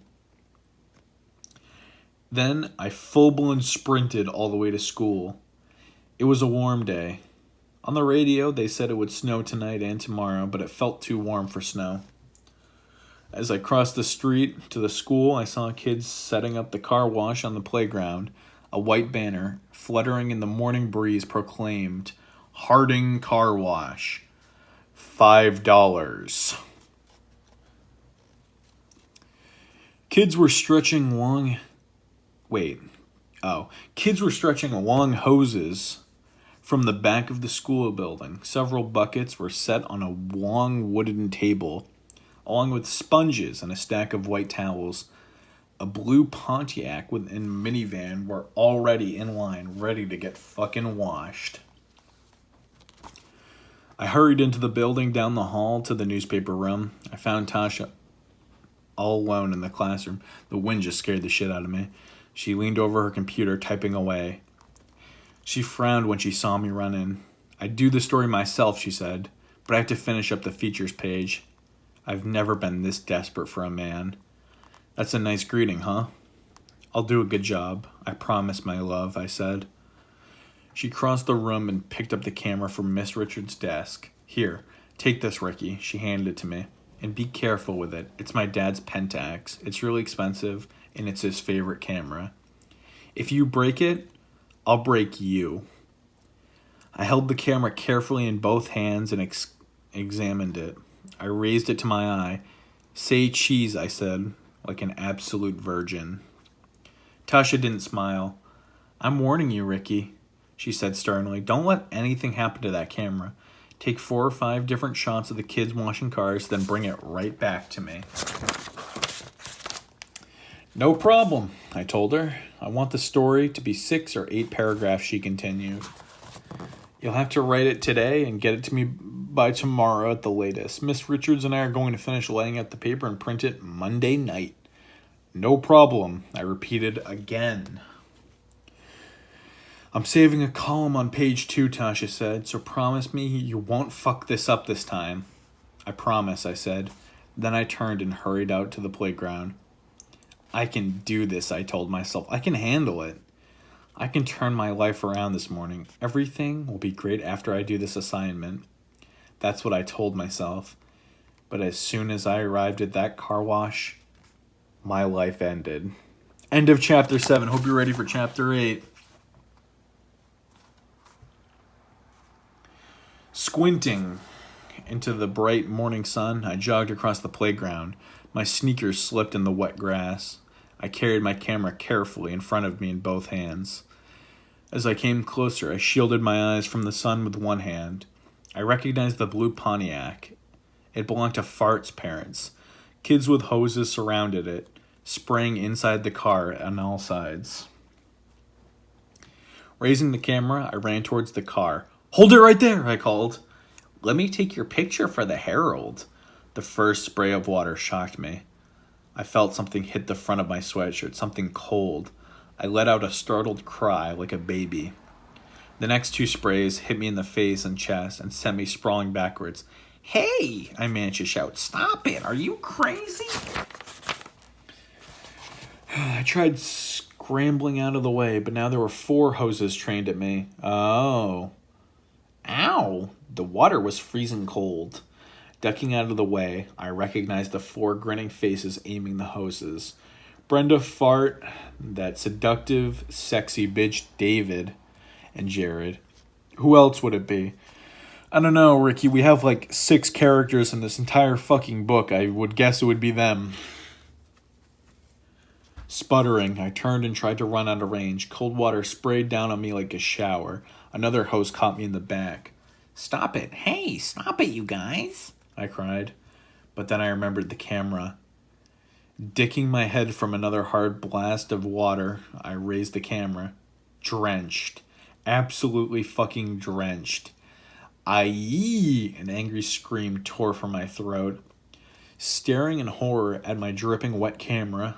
Then I full-blown sprinted all the way to school. It was a warm day. On the radio, they said it would snow tonight and tomorrow, but it felt too warm for snow. As I crossed the street to the school, I saw kids setting up the car wash on the playground. A white banner, fluttering in the morning breeze, proclaimed, "Harding Car Wash, $5." Kids were stretching long hoses from the back of the school building. Several buckets were set on a long wooden table, along with sponges and a stack of white towels. A blue Pontiac and minivan were already in line, ready to get fucking washed. I hurried into the building, down the hall to the newspaper room. I found Tasha all alone in the classroom. The wind just scared the shit out of me. She leaned over her computer, typing away. She frowned when she saw me run in. "I'd do the story myself," she said, "but I have to finish up the features page. I've never been this desperate for a man." "That's a nice greeting, huh?" "I'll do a good job. I promise, my love," I said. She crossed the room and picked up the camera from Miss Richards' desk. "Here, take this, Ricky." She handed it to me. "And be careful with it. It's my dad's Pentax. It's really expensive, and it's his favorite camera. If you break it, I'll break you." I held the camera carefully in both hands and examined it. I raised it to my eye. "Say cheese," I said, like an absolute virgin. Tasha didn't smile. "I'm warning you, Ricky," she said sternly. "Don't let anything happen to that camera. Take 4 or 5 different shots of the kids washing cars, then bring it right back to me." "No problem," I told her. "I want the story to be 6 or 8 paragraphs," she continued. "You'll have to write it today and get it to me by tomorrow at the latest. Miss Richards and I are going to finish laying out the paper and print it Monday night." "No problem," I repeated again. "I'm saving a column on page 2, Tasha said, "so promise me you won't fuck this up this time." "I promise," I said. Then I turned and hurried out to the playground. I can do this, I told myself. I can handle it. I can turn my life around this morning. Everything will be great after I do this assignment. That's what I told myself. But as soon as I arrived at that car wash, my life ended. End of chapter 7. Hope you're ready for chapter 8. Squinting into the bright morning sun, I jogged across the playground. My sneakers slipped in the wet grass. I carried my camera carefully in front of me in both hands. As I came closer, I shielded my eyes from the sun with one hand. I recognized the blue Pontiac. It belonged to Fart's parents. Kids with hoses surrounded it, spraying inside the car on all sides. Raising the camera, I ran towards the car. "Hold it right there," I called. "Let me take your picture for the Herald." The first spray of water shocked me. I felt something hit the front of my sweatshirt, something cold. I let out a startled cry like a baby. The next 2 sprays hit me in the face and chest and sent me sprawling backwards. "Hey!" I managed to shout. "Stop it! Are you crazy?" I tried scrambling out of the way, but now there were 4 hoses trained at me. Oh. Ow! The water was freezing cold. Ducking out of the way, I recognized the 4 grinning faces aiming the hoses. Brenda, Fart, that seductive, sexy bitch David, and Jared. Who else would it be? I don't know, Ricky. We have like 6 characters in this entire fucking book. I would guess it would be them. Sputtering, I turned and tried to run out of range. Cold water sprayed down on me like a shower. Another hose caught me in the back. "Stop it. Hey, stop it, you guys," I cried. But then I remembered the camera. Dicking my head from another hard blast of water, I raised the camera. Drenched. Absolutely fucking drenched. Aye! An angry scream tore from my throat. Staring in horror at my dripping wet camera,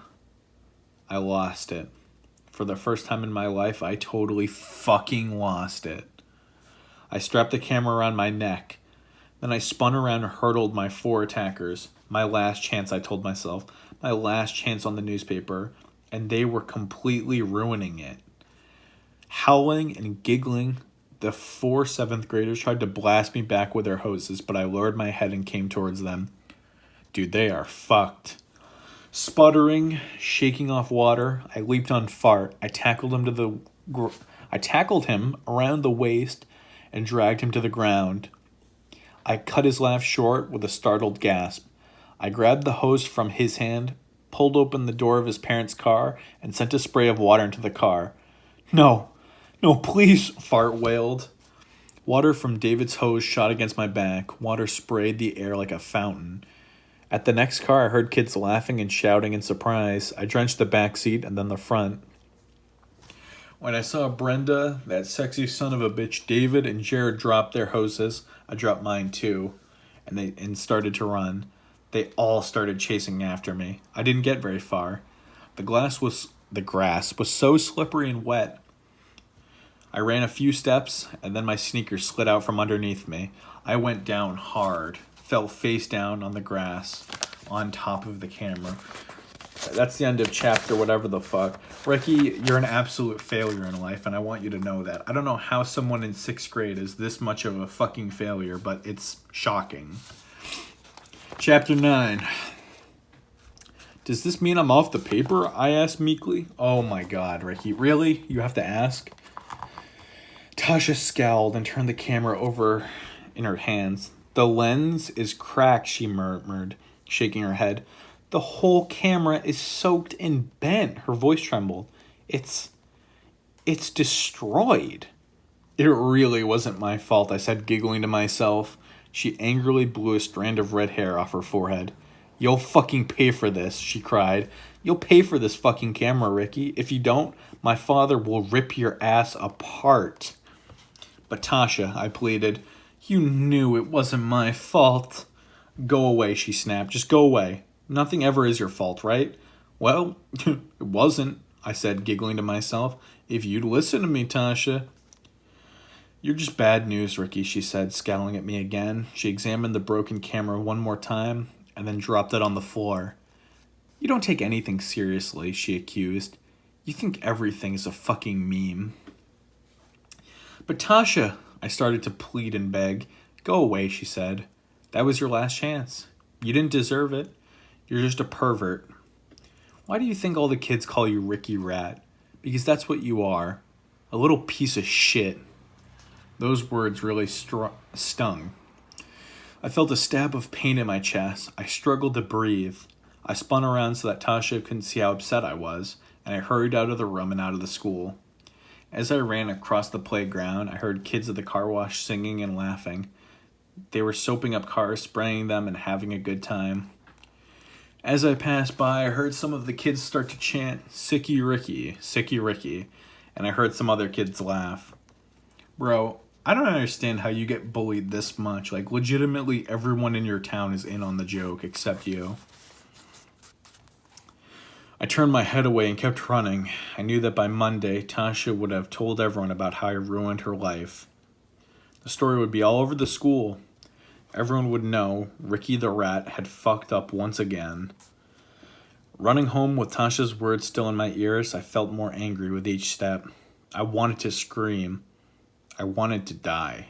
I lost it. For the first time in my life, I totally fucking lost it. I strapped the camera around my neck. Then I spun around and hurdled my 4 attackers. My last chance, I told myself. My last chance on the newspaper. And they were completely ruining it. Howling and giggling, the 4 7th graders tried to blast me back with their hoses, but I lowered my head and came towards them. Dude, they are fucked. Sputtering, shaking off water, I leaped on Fart. I tackled him around the waist and dragged him to the ground. I cut his laugh short with a startled gasp. I grabbed the hose from his hand, pulled open the door of his parents' car, and sent a spray of water into the car. "No, no, please," Fart wailed. Water from David's hose shot against my back. Water sprayed the air like a fountain. At the next car, I heard kids laughing and shouting in surprise. I drenched the back seat and then the front. When I saw Brenda, that sexy son of a bitch, David, and Jared drop their hoses, I dropped mine too, and started to run. They all started chasing after me. I didn't get very far. The grass was so slippery and wet. I ran a few steps, and then my sneakers slid out from underneath me. I went down hard, fell face down on the grass, on top of the camera. That's the end of chapter whatever the fuck. Ricky, you're an absolute failure in life, and I want you to know that. I don't know how someone in 6th grade is this much of a fucking failure, but it's shocking. Chapter 9. "Does this mean I'm off the paper?" I asked meekly. "Oh my god, Ricky. Really? You have to ask?" Tasha scowled and turned the camera over in her hands. "The lens is cracked," she murmured, shaking her head. "The whole camera is soaked and bent." Her voice trembled. It's destroyed." "It really wasn't my fault," I said, giggling to myself. She angrily blew a strand of red hair off her forehead. "You'll fucking pay for this," she cried. "You'll pay for this fucking camera, Ricky. If you don't, my father will rip your ass apart." "But Tasha," I pleaded, "you knew it wasn't my fault." "Go away," she snapped. "Just go away. Nothing ever is your fault, right?" "Well, it wasn't," I said, giggling to myself. "If you'd listen to me, Tasha." "You're just bad news, Ricky," she said, scowling at me again. She examined the broken camera one more time, and then dropped it on the floor. "You don't take anything seriously," she accused. "You think everything is a fucking meme." "But Tasha," I started to plead and beg. "Go away," she said. "That was your last chance. You didn't deserve it. You're just a pervert." "Why do you think all the kids call you Ricky Rat?" "Because that's what you are. A little piece of shit." Those words really stung. I felt a stab of pain in my chest. I struggled to breathe. I spun around so that Tasha couldn't see how upset I was, and I hurried out of the room and out of the school. As I ran across the playground, I heard kids at the car wash singing and laughing. They were soaping up cars, spraying them, and having a good time. As I passed by, I heard some of the kids start to chant, "Sicky Ricky, Sicky Ricky," and I heard some other kids laugh. Bro, I don't understand how you get bullied this much. Like, legitimately, everyone in your town is in on the joke except you. I turned my head away and kept running. I knew that by Monday, Tasha would have told everyone about how I ruined her life. The story would be all over the school. Everyone would know Ricky the Rat had fucked up once again. Running home with Tasha's words still in my ears, I felt more angry with each step. I wanted to scream. I wanted to die.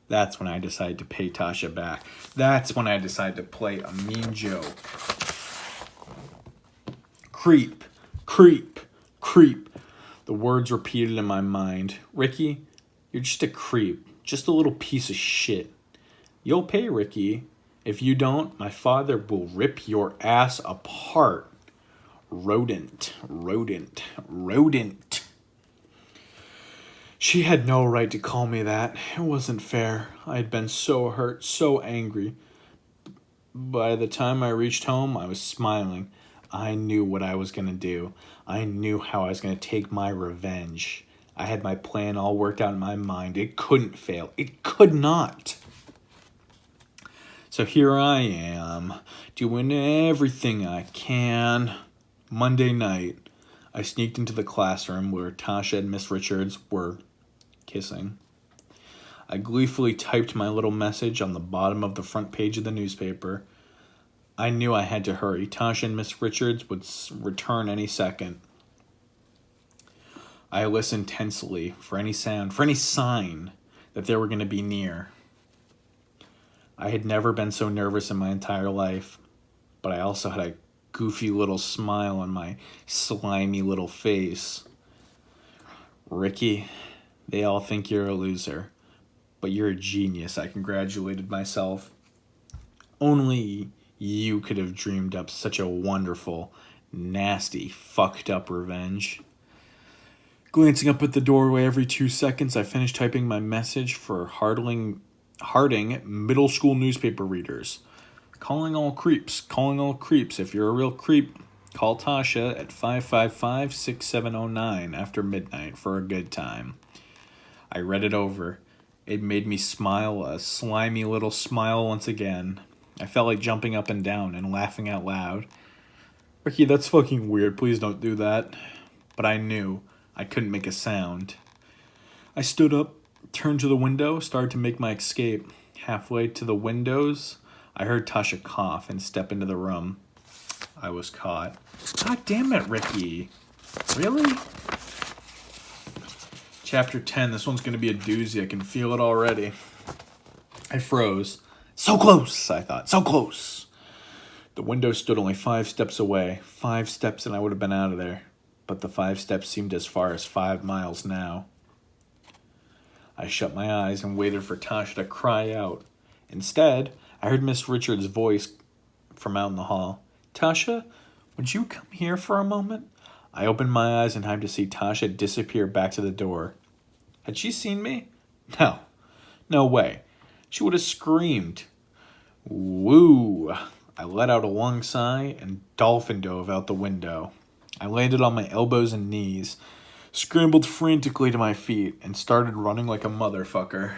That's when I decided to pay Tasha back. That's when I decided to play a mean joke. "Creep, creep, creep." The words repeated in my mind. "Ricky, you're just a creep. Just a little piece of shit. You'll pay, Ricky. If you don't, my father will rip your ass apart." Rodent. She had no right to call me that. It wasn't fair. I had been so hurt, so angry. By the time I reached home, I was smiling. I knew what I was going to do. I knew how I was going to take my revenge. I had my plan all worked out in my mind. It couldn't fail. It could not. So here I am, doing everything I can. Monday night, I sneaked into the classroom where Tasha and Miss Richards were kissing. I gleefully typed my little message on the bottom of the front page of the newspaper. I knew I had to hurry. Tasha and Miss Richards would return any second. I listened tensely for any sound, for any sign that they were going to be near. I had never been so nervous in my entire life, but I also had a goofy little smile on my slimy little face. Ricky, they all think you're a loser, but you're a genius, I congratulated myself. Only you could have dreamed up such a wonderful, nasty, fucked up revenge. Glancing up at the doorway every 2 seconds, I finished typing my message for Harding middle school newspaper readers. Calling all creeps. If you're a real creep, call Tasha at 555-6709 after midnight for a good time. I read it over. It made me smile, a slimy little smile once again. I felt like jumping up and down and laughing out loud. Ricky, that's fucking weird. Please don't do that. But I knew I couldn't make a sound. I stood up, turned to the window, started to make my escape. Halfway to the windows, I heard Tasha cough and step into the room. I was caught. God damn it, Ricky. Really? Chapter 10. This one's going to be a doozy. I can feel it already. I froze. So close, I thought. So close. The window stood only 5 steps away. 5 steps and I would have been out of there. But the 5 steps seemed as far as 5 miles now. I shut my eyes and waited for Tasha to cry out. Instead, I heard Miss Richards' voice from out in the hall. Tasha, would you come here for a moment? I opened my eyes in time to see Tasha disappear back to the door. Had she seen me? No. No way. She would have screamed. Woo! I let out a long sigh and dolphin dove out the window. I landed on my elbows and knees, scrambled frantically to my feet, and started running like a motherfucker.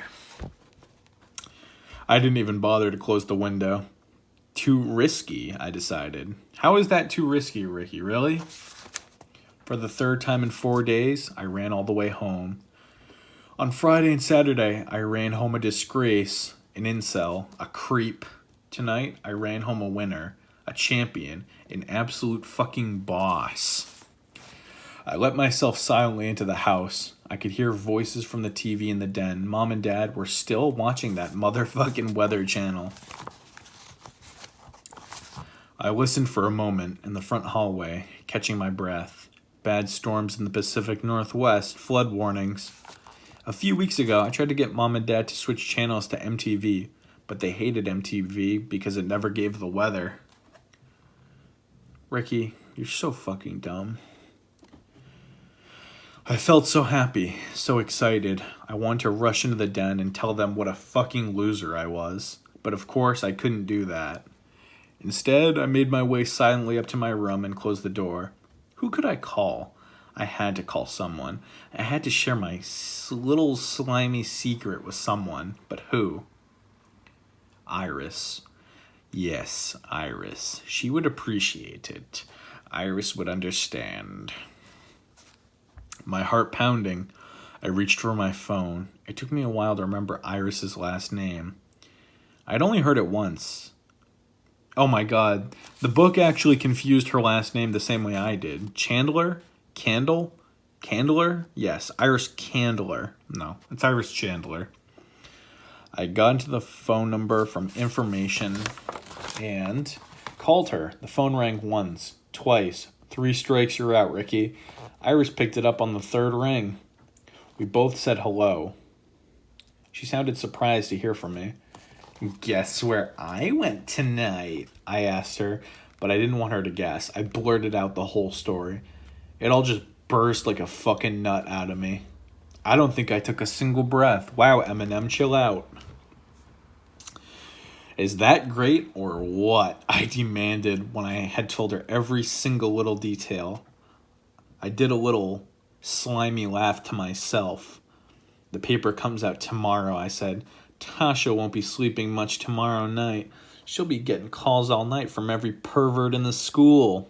I didn't even bother to close the window. Too risky, I decided. How is that too risky, Ricky? Really? For the 3rd time in 4 days, I ran all the way home. On Friday and Saturday, I ran home a disgrace, an incel, a creep. Tonight, I ran home a winner, a champion, an absolute fucking boss. I let myself silently into the house. I could hear voices from the TV in the den. Mom and Dad were still watching that motherfucking Weather Channel. I listened for a moment in the front hallway, catching my breath. Bad storms in the Pacific Northwest, flood warnings. A few weeks ago, I tried to get Mom and Dad to switch channels to MTV, but they hated MTV because it never gave the weather. Ricky, you're so fucking dumb. I felt so happy, so excited. I wanted to rush into the den and tell them what a fucking loser I was. But of course, I couldn't do that. Instead, I made my way silently up to my room and closed the door. Who could I call? I had to call someone. I had to share my little slimy secret with someone. But who? Iris. Yes, Iris. She would appreciate it. Iris would understand. My heart pounding, I reached for my phone. It took me a while to remember Iris's last name. I'd only heard it once. Oh my god, the book actually confused her last name the same way I did. Chandler? Candle? Candler? Yes, Iris Candler. No, it's Iris Chandler. I got into the phone number from information and called her. The phone rang once, twice. 3 strikes, you're out, Ricky. Iris picked it up on the 3rd ring. We both said hello. She sounded surprised to hear from me. Guess where I went tonight? I asked her, but I didn't want her to guess. I blurted out the whole story. It all just burst like a fucking nut out of me. I don't think I took a single breath. Wow, Eminem, chill out. Is that great or what? I demanded when I had told her every single little detail. I did a little slimy laugh to myself. The paper comes out tomorrow, I said. Tasha won't be sleeping much tomorrow night. She'll be getting calls all night from every pervert in the school.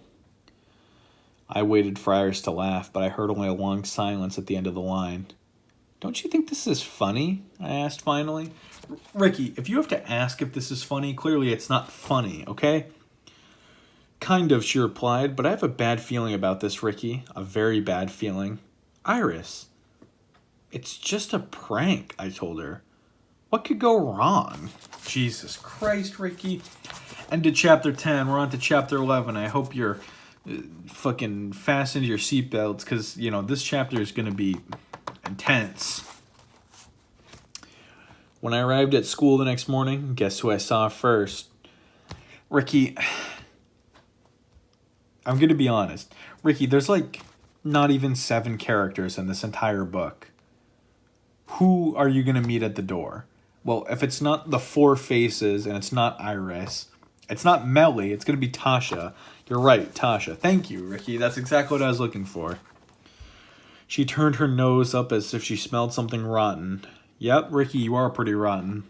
I waited for Iris to laugh, but I heard only a long silence at the end of the line. Don't you think this is funny? I asked finally. Ricky, if you have to ask if this is funny, clearly it's not funny, okay? Kind of, she replied, but I have a bad feeling about this, Ricky. A very bad feeling. Iris, it's just a prank, I told her. What could go wrong? Jesus Christ, Ricky. End of chapter 10. We're on to chapter 11. I hope you're fucking fastened your seatbelts because, this chapter is going to be intense. When I arrived at school the next morning, guess who I saw first? Ricky, I'm going to be honest. Ricky, there's not even 7 characters in this entire book. Who are you going to meet at the door? Well, if it's not the 4 faces and it's not Iris, it's not Melly, it's going to be Tasha. You're right, Tasha. Thank you, Ricky. That's exactly what I was looking for. She turned her nose up as if she smelled something rotten. Yep, Ricky, you are pretty rotten.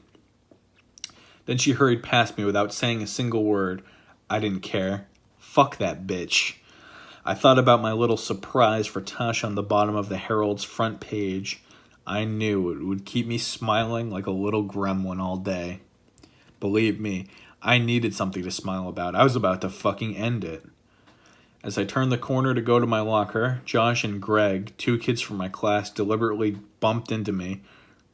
Then she hurried past me without saying a single word. I didn't care. Fuck that bitch. I thought about my little surprise for Tasha on the bottom of the Herald's front page. I knew it would keep me smiling like a little gremlin all day. Believe me, I needed something to smile about. I was about to fucking end it. As I turned the corner to go to my locker, Josh and Greg, 2 kids from my class, deliberately bumped into me.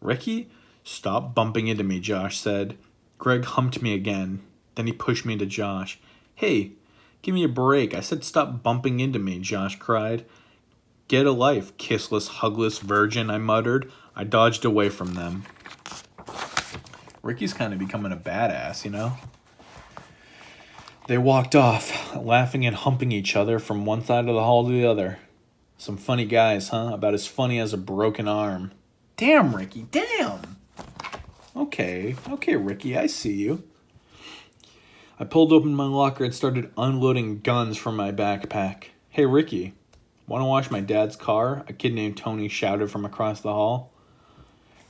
Ricky? Stop bumping into me, Josh said. Greg humped me again. Then he pushed me into Josh. Hey, give me a break. I said stop bumping into me, Josh cried. Get a life, kissless, hugless virgin, I muttered. I dodged away from them. Ricky's kind of becoming a badass, They walked off, laughing and humping each other from one side of the hall to the other. Some funny guys, huh? About as funny as a broken arm. Damn, Ricky, damn! Okay, Ricky, I see you. I pulled open my locker and started unloading guns from my backpack. Hey, Ricky, want to wash my dad's car? A kid named Tony shouted from across the hall.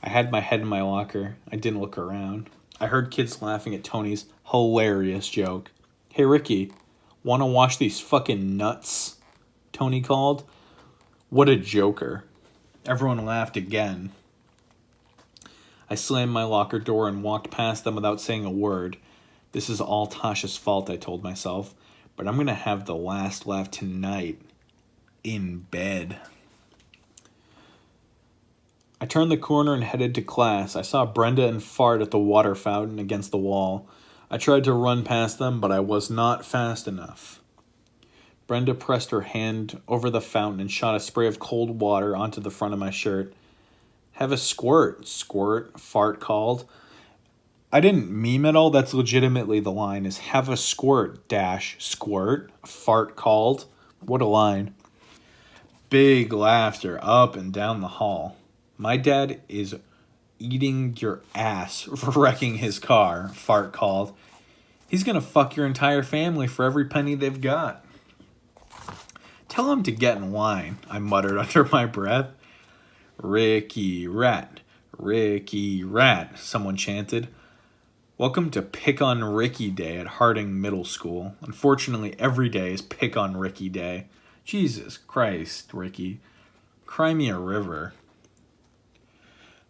I had my head in my locker. I didn't look around. I heard kids laughing at Tony's hilarious joke. Hey, Ricky, want to wash these fucking nuts? Tony called. What a joker. Everyone laughed again. I slammed my locker door and walked past them without saying a word. This is all Tasha's fault, I told myself, but I'm going to have the last laugh tonight in bed. I turned the corner and headed to class. I saw Brenda and Fart at the water fountain against the wall. I tried to run past them, but I was not fast enough. Brenda pressed her hand over the fountain and shot a spray of cold water onto the front of my shirt. Have a squirt, Fart called. I didn't meme at all. That's legitimately the line, is have a squirt, squirt, Fart called. What a line. Big laughter up and down the hall. My dad is eating your ass for wrecking his car, Fart called. He's gonna fuck your entire family for every penny they've got. Tell him to get in line, I muttered under my breath. Ricky Rat, someone chanted. Welcome to Pick on Ricky Day at Harding Middle School. Unfortunately, every day is Pick on Ricky Day. Jesus Christ, Ricky. Cry me a river.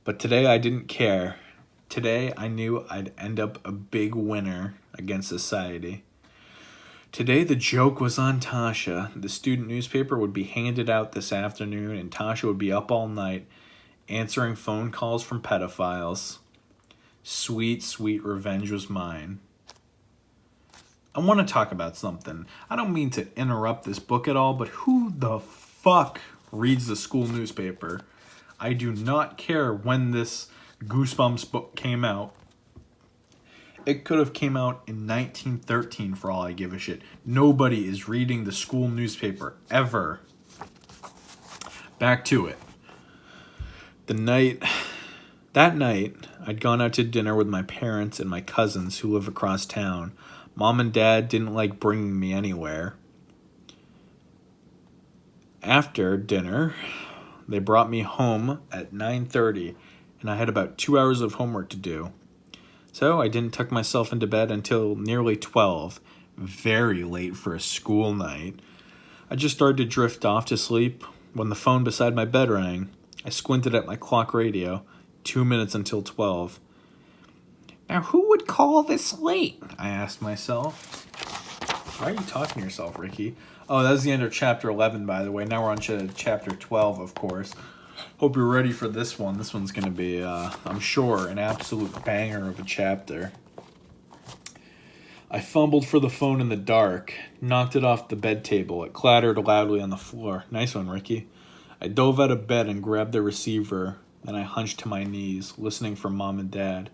But today I didn't care. Today I knew I'd end up a big winner against society. Today the joke was on Tasha. The student newspaper would be handed out this afternoon and Tasha would be up all night answering phone calls from pedophiles. Sweet, sweet revenge was mine. I want to talk about something. I don't mean to interrupt this book at all, but who the fuck reads the school newspaper? I do not care when this Goosebumps book came out. It could have came out in 1913 for all I give a shit. Nobody is reading the school newspaper ever. Back to it. That night, I'd gone out to dinner with my parents and my cousins who live across town. Mom and Dad didn't like bringing me anywhere. After dinner, they brought me home at 9:30, and I had about 2 hours of homework to do. So I didn't tuck myself into bed until nearly 12, very late for a school night. I just started to drift off to sleep when the phone beside my bed rang. I squinted at my clock radio, 2 minutes until 12. Now who would call this late? I asked myself. Why are you talking to yourself, Ricky? Oh, that's the end of chapter 11, by the way. Now we're on to chapter 12, of course. Hope you're ready for this one. This one's going to be, I'm sure, an absolute banger of a chapter. I fumbled for the phone in the dark, knocked it off the bed table. It clattered loudly on the floor. Nice one, Ricky. I dove out of bed and grabbed the receiver. Then I hunched to my knees, listening for Mom and Dad.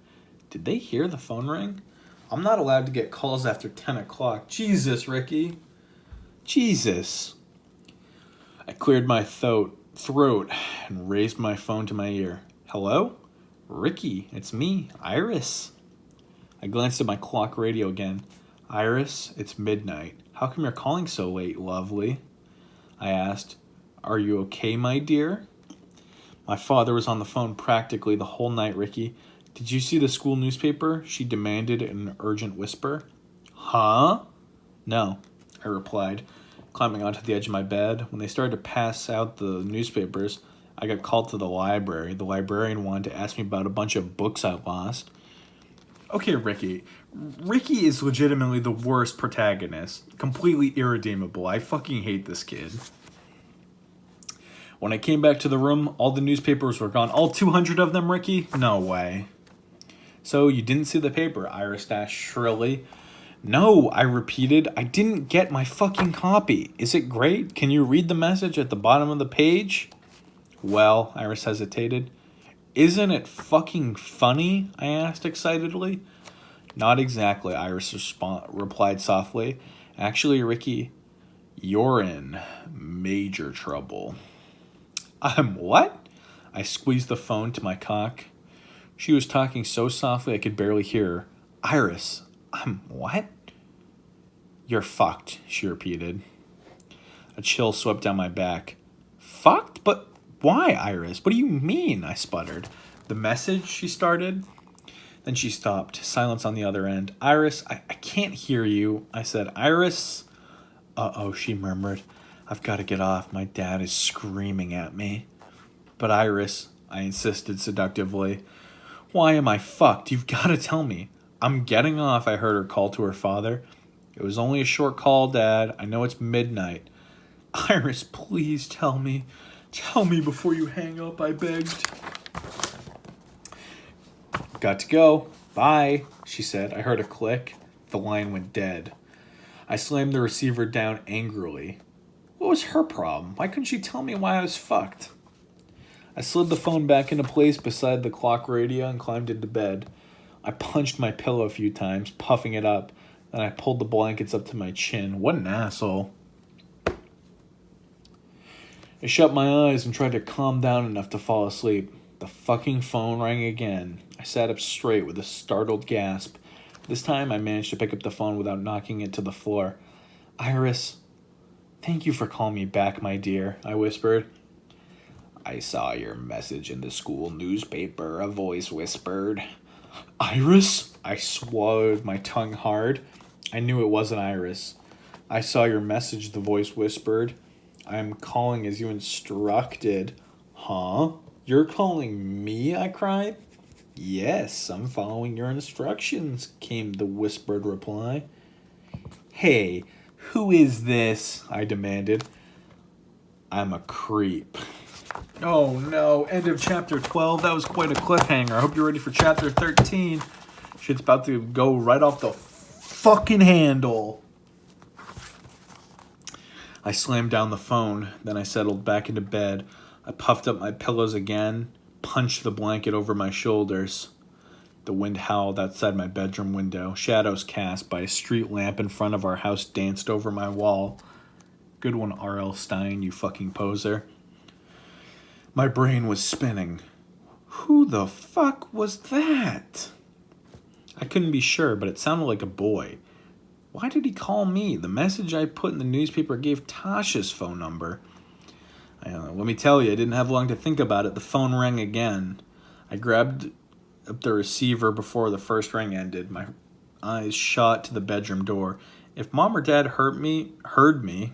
Did they hear the phone ring? I'm not allowed to get calls after 10 o'clock. Jesus, Ricky. Jesus. I cleared my throat and raised my phone to my ear. Hello? Ricky, it's me, Iris. I glanced at my clock radio again. Iris, it's midnight. How come you're calling so late, lovely? I asked. Are you okay, my dear? My father was on the phone practically the whole night, Ricky. Did you see the school newspaper? She demanded in an urgent whisper. Huh? No, I replied, climbing onto the edge of my bed. When they started to pass out the newspapers, I got called to the library. The librarian wanted to ask me about a bunch of books I lost. Okay, Ricky. Ricky is legitimately the worst protagonist. Completely irredeemable. I fucking hate this kid. When I came back to the room, all the newspapers were gone. All 200 of them, Ricky? No way. So you didn't see the paper, Iris asked shrilly. No, I repeated. I didn't get my fucking copy. Is it great? Can you read the message at the bottom of the page? Well, Iris hesitated. Isn't it fucking funny? I asked excitedly. Not exactly, Iris replied softly. Actually, Ricky, you're in major trouble. I'm what? I squeezed the phone to my cock. She was talking so softly I could barely hear her. Iris, I'm what? You're fucked, she repeated. A chill swept down my back. Fucked? But why, Iris? What do you mean? I sputtered. The message, she started. Then she stopped. Silence on the other end. Iris, I can't hear you. I said, Iris. Uh-oh, she murmured. I've got to get off. My dad is screaming at me. But Iris, I insisted seductively. Why am I fucked? You've got to tell me. I'm getting off, I heard her call to her father. It was only a short call, Dad. I know it's midnight. Iris, please tell me. Tell me before you hang up, I begged. Got to go. Bye, she said. I heard a click. The line went dead. I slammed the receiver down angrily. What was her problem? Why couldn't she tell me why I was fucked? I slid the phone back into place beside the clock radio and climbed into bed. I punched my pillow a few times, puffing it up. Then I pulled the blankets up to my chin. What an asshole. I shut my eyes and tried to calm down enough to fall asleep. The fucking phone rang again. I sat up straight with a startled gasp. This time I managed to pick up the phone without knocking it to the floor. Iris, thank you for calling me back, my dear, I whispered. I saw your message in the school newspaper, a voice whispered. Iris? I swallowed my tongue hard. I knew it wasn't Iris. I saw your message, the voice whispered. I am calling as you instructed. Huh? You're calling me? I cried. Yes, I'm following your instructions, came the whispered reply. Hey, who is this? I demanded. I'm a creep. Oh no, end of chapter 12. That was quite a cliffhanger. I hope you're ready for chapter 13. Shit's about to go right off the fucking handle. I slammed down the phone, then I settled back into bed. I puffed up my pillows again, punched the blanket over my shoulders. The wind howled outside my bedroom window. Shadows cast by a street lamp in front of our house danced over my wall. Good one, R.L. Stein, you fucking poser. My brain was spinning. Who the fuck was that? I couldn't be sure, but it sounded like a boy. Why did he call me? The message I put in the newspaper gave Tasha's phone number. Let me tell you, I didn't have long to think about it. The phone rang again. I grabbed up the receiver before the first ring ended. My eyes shot to the bedroom door. If Mom or Dad heard me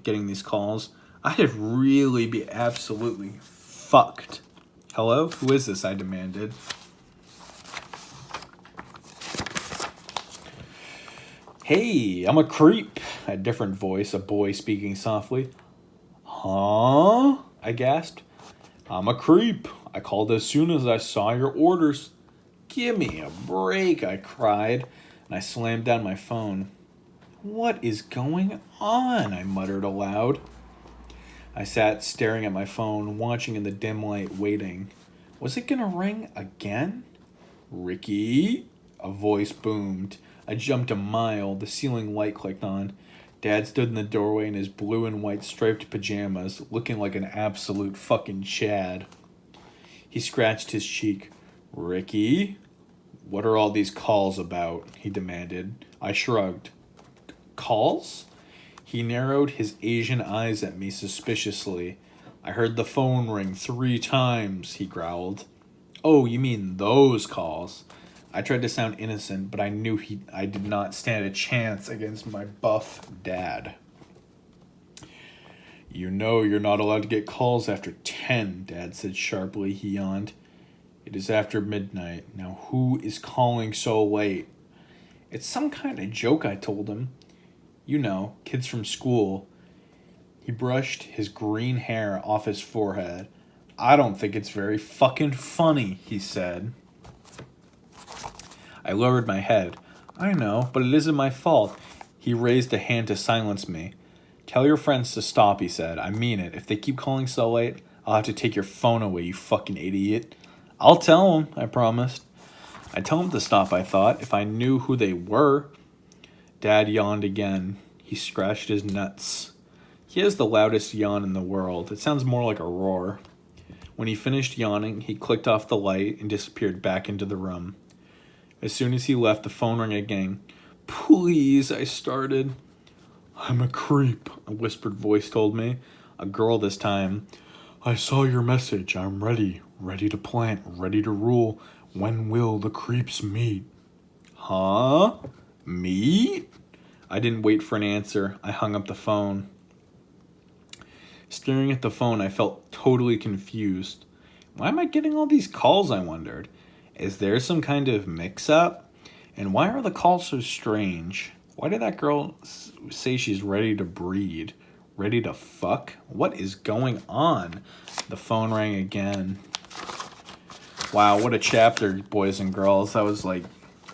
getting these calls, I'd really be absolutely fucked. Hello? Who is this? I demanded. Hey, I'm a creep. A different voice, a boy speaking softly. Huh? I gasped. I'm a creep. I called as soon as I saw your orders. Give me a break, I cried, and I slammed down my phone. What is going on? I muttered aloud. I sat staring at my phone, watching in the dim light, waiting. Was it gonna ring again? Ricky? A voice boomed. I jumped a mile. The ceiling light clicked on. Dad stood in the doorway in his blue and white striped pajamas, looking like an absolute fucking Chad. He scratched his cheek. Ricky? What are all these calls about? He demanded. I shrugged. Calls? He narrowed his Asian eyes at me suspiciously. I heard the phone ring 3 times, he growled. Oh, you mean those calls? I tried to sound innocent, but I knew I did not stand a chance against my buff dad. You know you're not allowed to get calls after 10, Dad said sharply. He yawned. It is after midnight. Now who is calling so late? It's some kind of joke, I told him. You know, kids from school. He brushed his green hair off his forehead. I don't think it's very fucking funny, he said. I lowered my head. I know, but it isn't my fault. He raised a hand to silence me. Tell your friends to stop, he said. I mean it. If they keep calling so late, I'll have to take your phone away, you fucking idiot. I'll tell them, I promised. I'd tell them to stop, I thought, if I knew who they were. Dad yawned again. He scratched his nuts. He has the loudest yawn in the world. It sounds more like a roar. When he finished yawning, he clicked off the light and disappeared back into the room. As soon as he left, the phone rang again. Please, I started. I'm a creep, a whispered voice told me. A girl this time. I saw your message. I'm ready. Ready to plant. Ready to rule. When will the creeps meet? Huh? Meet? I didn't wait for an answer. I hung up the phone. Staring at the phone, I felt totally confused. Why am I getting all these calls, I wondered? Is there some kind of mix-up? And why are the calls so strange? Why did that girl say she's ready to breed? Ready to fuck? What is going on? The phone rang again. Wow, what a chapter, boys and girls. That was like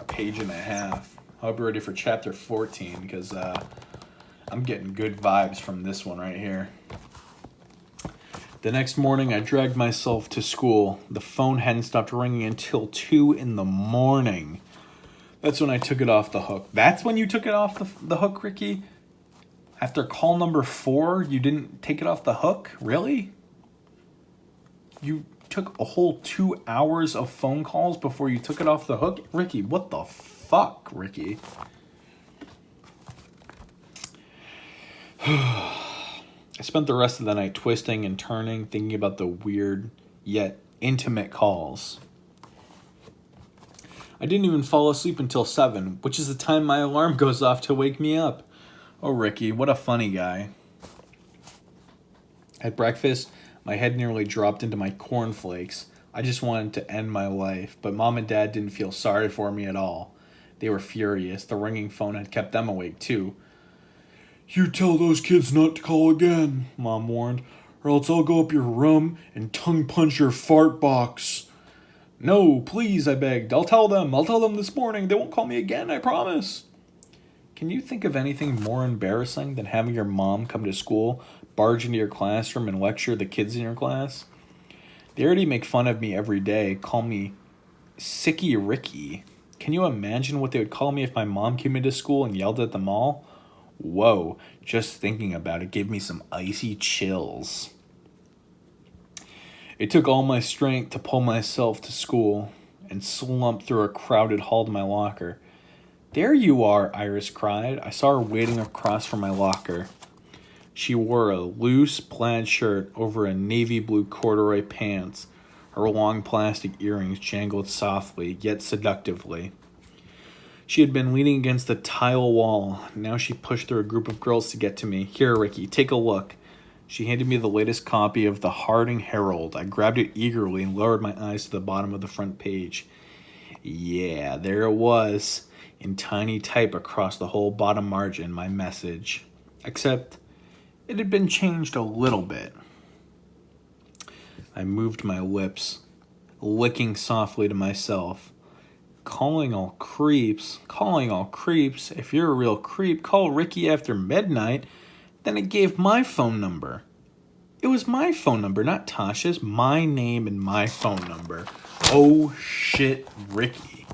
a page and a half. I'll be ready for chapter 14 because I'm getting good vibes from this one right here. The next morning, I dragged myself to school. The phone hadn't stopped ringing until 2 in the morning. That's when I took it off the hook. That's when you took it off the hook, Ricky? After call number 4, you didn't take it off the hook? Really? You took a whole 2 hours of phone calls before you took it off the hook? Ricky, what the fuck, Ricky? I spent the rest of the night twisting and turning, thinking about the weird yet intimate calls. I didn't even fall asleep until 7, which is the time my alarm goes off to wake me up. Oh, Ricky, what a funny guy. At breakfast, my head nearly dropped into my cornflakes. I just wanted to end my life, but Mom and Dad didn't feel sorry for me at all. They were furious. The ringing phone had kept them awake, too. You tell those kids not to call again, Mom warned, or else I'll go up your room and tongue punch your fart box. No, please, I begged. I'll tell them this morning. They won't call me again, I promise. Can you think of anything more embarrassing than having your mom come to school, barge into your classroom, and lecture the kids in your class? They already make fun of me every day, call me Sicky Ricky. Can you imagine what they would call me if my mom came into school and yelled at them all? Whoa, just thinking about it gave me some icy chills. It took all my strength to pull myself to school and slump through a crowded hall to my locker. There you are, Iris cried. I saw her waiting across from my locker. She wore a loose plaid shirt over a navy blue corduroy pants. Her long plastic earrings jangled softly, yet seductively. She had been leaning against the tile wall. Now she pushed through a group of girls to get to me. Here, Ricky, take a look. She handed me the latest copy of the Harding Herald. I grabbed it eagerly and lowered my eyes to the bottom of the front page. Yeah, there it was, in tiny type across the whole bottom margin, my message. Except it had been changed a little bit. I moved my lips, licking softly to myself. Calling all creeps. If you're a real creep, call Ricky after midnight. Then it gave my phone number. It was my phone number, not Tasha's. My name and my phone number. Oh shit, Ricky.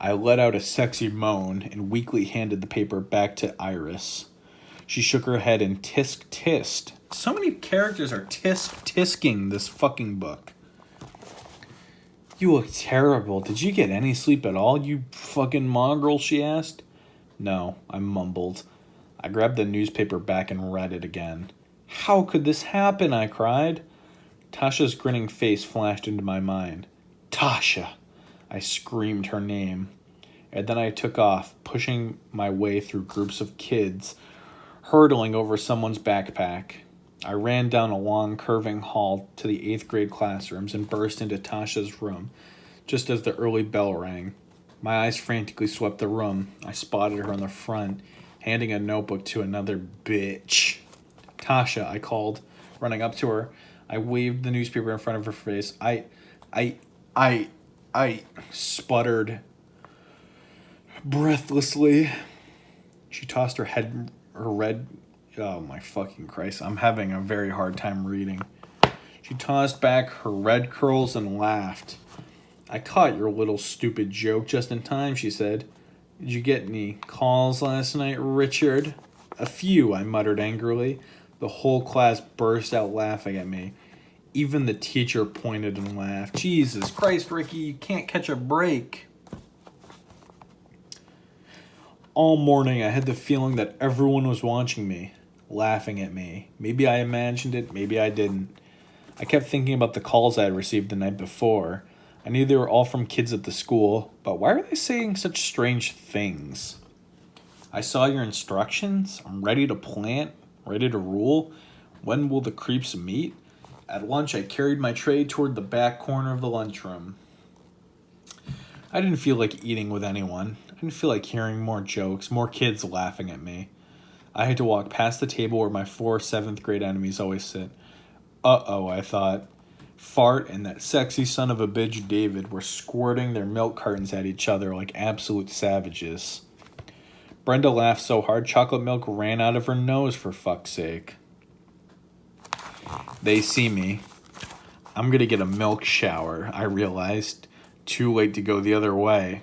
I let out a sexy moan and weakly handed the paper back to Iris. She shook her head and tisk-tissed. So many characters are tisk-tisking this fucking book. You look terrible. Did you get any sleep at all, you fucking mongrel, she asked. No, I mumbled. I grabbed the newspaper back and read it again. How could this happen? I cried. Tasha's grinning face flashed into my mind. Tasha! I screamed her name. And then I took off, pushing my way through groups of kids, hurtling over someone's backpack. I ran down a long, curving hall to the 8th grade classrooms and burst into Tasha's room, just as the early bell rang. My eyes frantically swept the room. I spotted her in the front, handing a notebook to another bitch. Tasha, I called, running up to her. I waved the newspaper in front of her face. I sputtered breathlessly. She tossed her red... Oh my fucking Christ, I'm having a very hard time reading. She tossed back her red curls and laughed. I caught your little stupid joke just in time, she said. Did you get any calls last night, Richard? A few, I muttered angrily. The whole class burst out laughing at me. Even the teacher pointed and laughed. Jesus Christ, Ricky, you can't catch a break. All morning I had the feeling that everyone was watching me, laughing at me. Maybe I imagined it, maybe I didn't. I kept thinking about the calls I had received the night before. I knew they were all from kids at the school, but why are they saying such strange things? I saw your instructions. I'm ready to plant, ready to rule. When will the creeps meet? At lunch, I carried my tray toward the back corner of the lunchroom. I didn't feel like eating with anyone. I didn't feel like hearing more jokes, more kids laughing at me. I had to walk past the table where my 4 7th grade enemies always sit. Uh-oh, I thought. Fart and that sexy son of a bitch David were squirting their milk cartons at each other like absolute savages. Brenda laughed so hard chocolate milk ran out of her nose, for fuck's sake. They see me. I'm gonna get a milk shower, I realized. Too late to go the other way.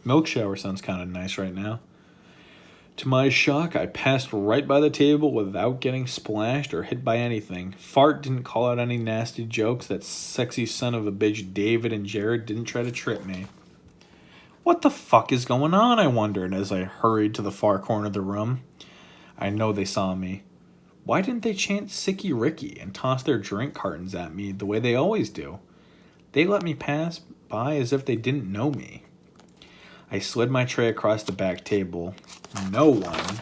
Milk shower sounds kind of nice right now. To my shock, I passed right by the table without getting splashed or hit by anything. Fart didn't call out any nasty jokes. That sexy son of a bitch David and Jared didn't try to trip me. What the fuck is going on, I wondered as I hurried to the far corner of the room. I know they saw me. Why didn't they chant Sicky Ricky and toss their drink cartons at me the way they always do? They let me pass by as if they didn't know me. I slid my tray across the back table. No one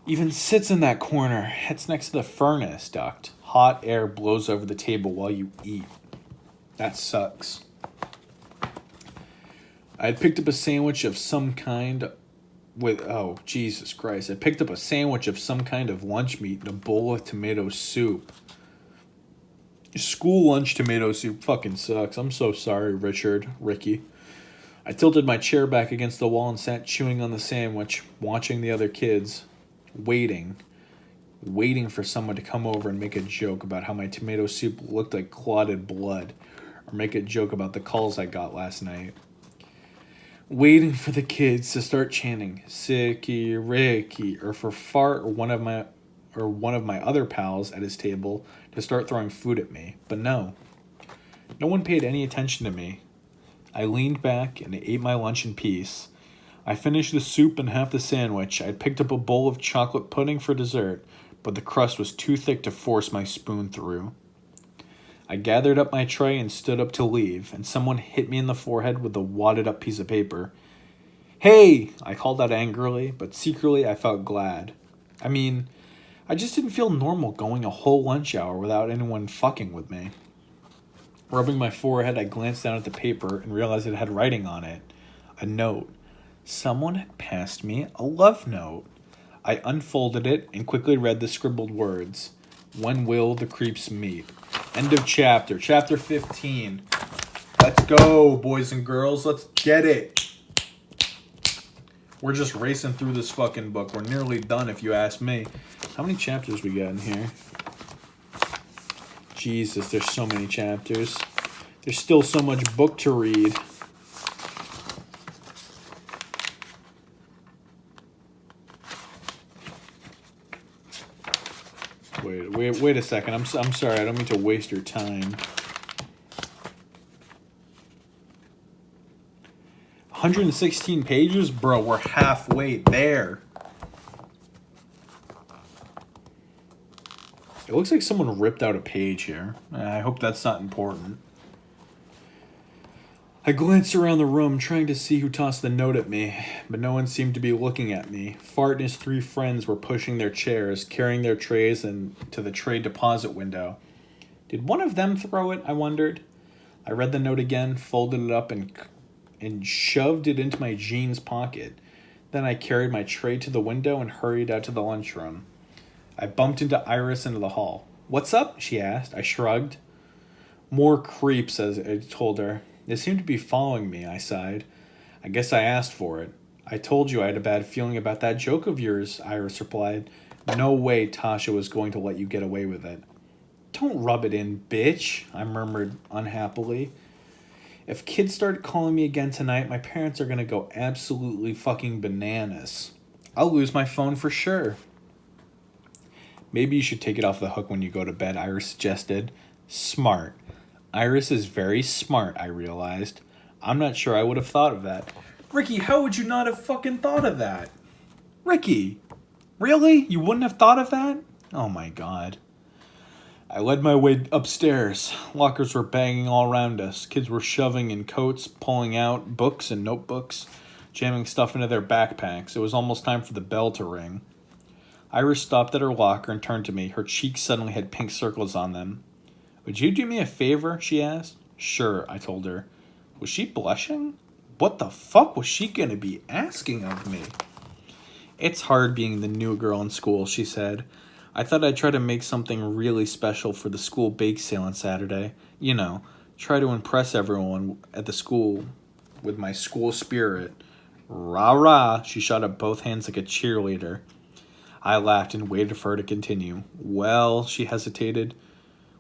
even sits in that corner. It's next to the furnace duct. Hot air blows over the table while you eat. That sucks. I had picked up a sandwich of some kind with... Oh, Jesus Christ. I picked up a sandwich of some kind of lunch meat and a bowl of tomato soup. School lunch tomato soup fucking sucks. I'm so sorry, Ricky. I tilted my chair back against the wall and sat chewing on the sandwich, watching the other kids, waiting for someone to come over and make a joke about how my tomato soup looked like clotted blood. or make a joke about the calls I got last night. Waiting for the kids to start chanting "Sicky Ricky" or for Fart or one of my other pals at his table to start throwing food at me. But no. No one paid any attention to me. I leaned back and ate my lunch in peace. I finished the soup and half the sandwich. I picked up a bowl of chocolate pudding for dessert, but the crust was too thick to force my spoon through. I gathered up my tray and stood up to leave, and someone hit me in the forehead with a wadded up piece of paper. "Hey!" I called out angrily, but secretly I felt glad. I mean, I just didn't feel normal going a whole lunch hour without anyone fucking with me. Rubbing my forehead, I glanced down at the paper and realized it had writing on it. A note. Someone had passed me a love note. I unfolded it and quickly read the scribbled words. When will the creeps meet? End of chapter. Chapter 15. Let's go, boys and girls. Let's get it. We're just racing through this fucking book. We're nearly done, if you ask me. How many chapters we got in here? Jesus, there's so many chapters. There's still so much book to read. Wait a second. I'm sorry. I don't mean to waste your time. 116 pages? Bro, we're halfway there. It looks like someone ripped out a page here. I hope that's not important. I glanced around the room, trying to see who tossed the note at me, but no one seemed to be looking at me. Fart and his 3 friends were pushing their chairs, carrying their trays to the tray deposit window. Did one of them throw it, I wondered? I read the note again, folded it up, and shoved it into my jeans pocket. Then I carried my tray to the window and hurried out to the lunchroom. I bumped into Iris into the hall. "What's up?" she asked. I shrugged. "More creeps," as I told her. "They seem to be following me," I sighed. "I guess I asked for it." "I told you I had a bad feeling about that joke of yours," Iris replied. "No way Tasha was going to let you get away with it." "Don't rub it in, bitch," I murmured unhappily. "If kids start calling me again tonight, my parents are going to go absolutely fucking bananas. I'll lose my phone for sure." "Maybe you should take it off the hook when you go to bed," Iris suggested. Smart. Iris is very smart, I realized. I'm not sure I would have thought of that. Ricky, how would you not have fucking thought of that? Ricky, really? You wouldn't have thought of that? Oh my god. I led my way upstairs. Lockers were banging all around us. Kids were shoving in coats, pulling out books and notebooks, jamming stuff into their backpacks. It was almost time for the bell to ring. Iris stopped at her locker and turned to me. Her cheeks suddenly had pink circles on them. "Would you do me a favor?" she asked. "Sure," I told her. Was she blushing? What the fuck was she going to be asking of me? "It's hard being the new girl in school," she said. "I thought I'd try to make something really special for the school bake sale on Saturday. You know, try to impress everyone at the school with my school spirit." "Rah, rah," she shot up both hands like a cheerleader. I laughed and waited for her to continue. "Well," she hesitated,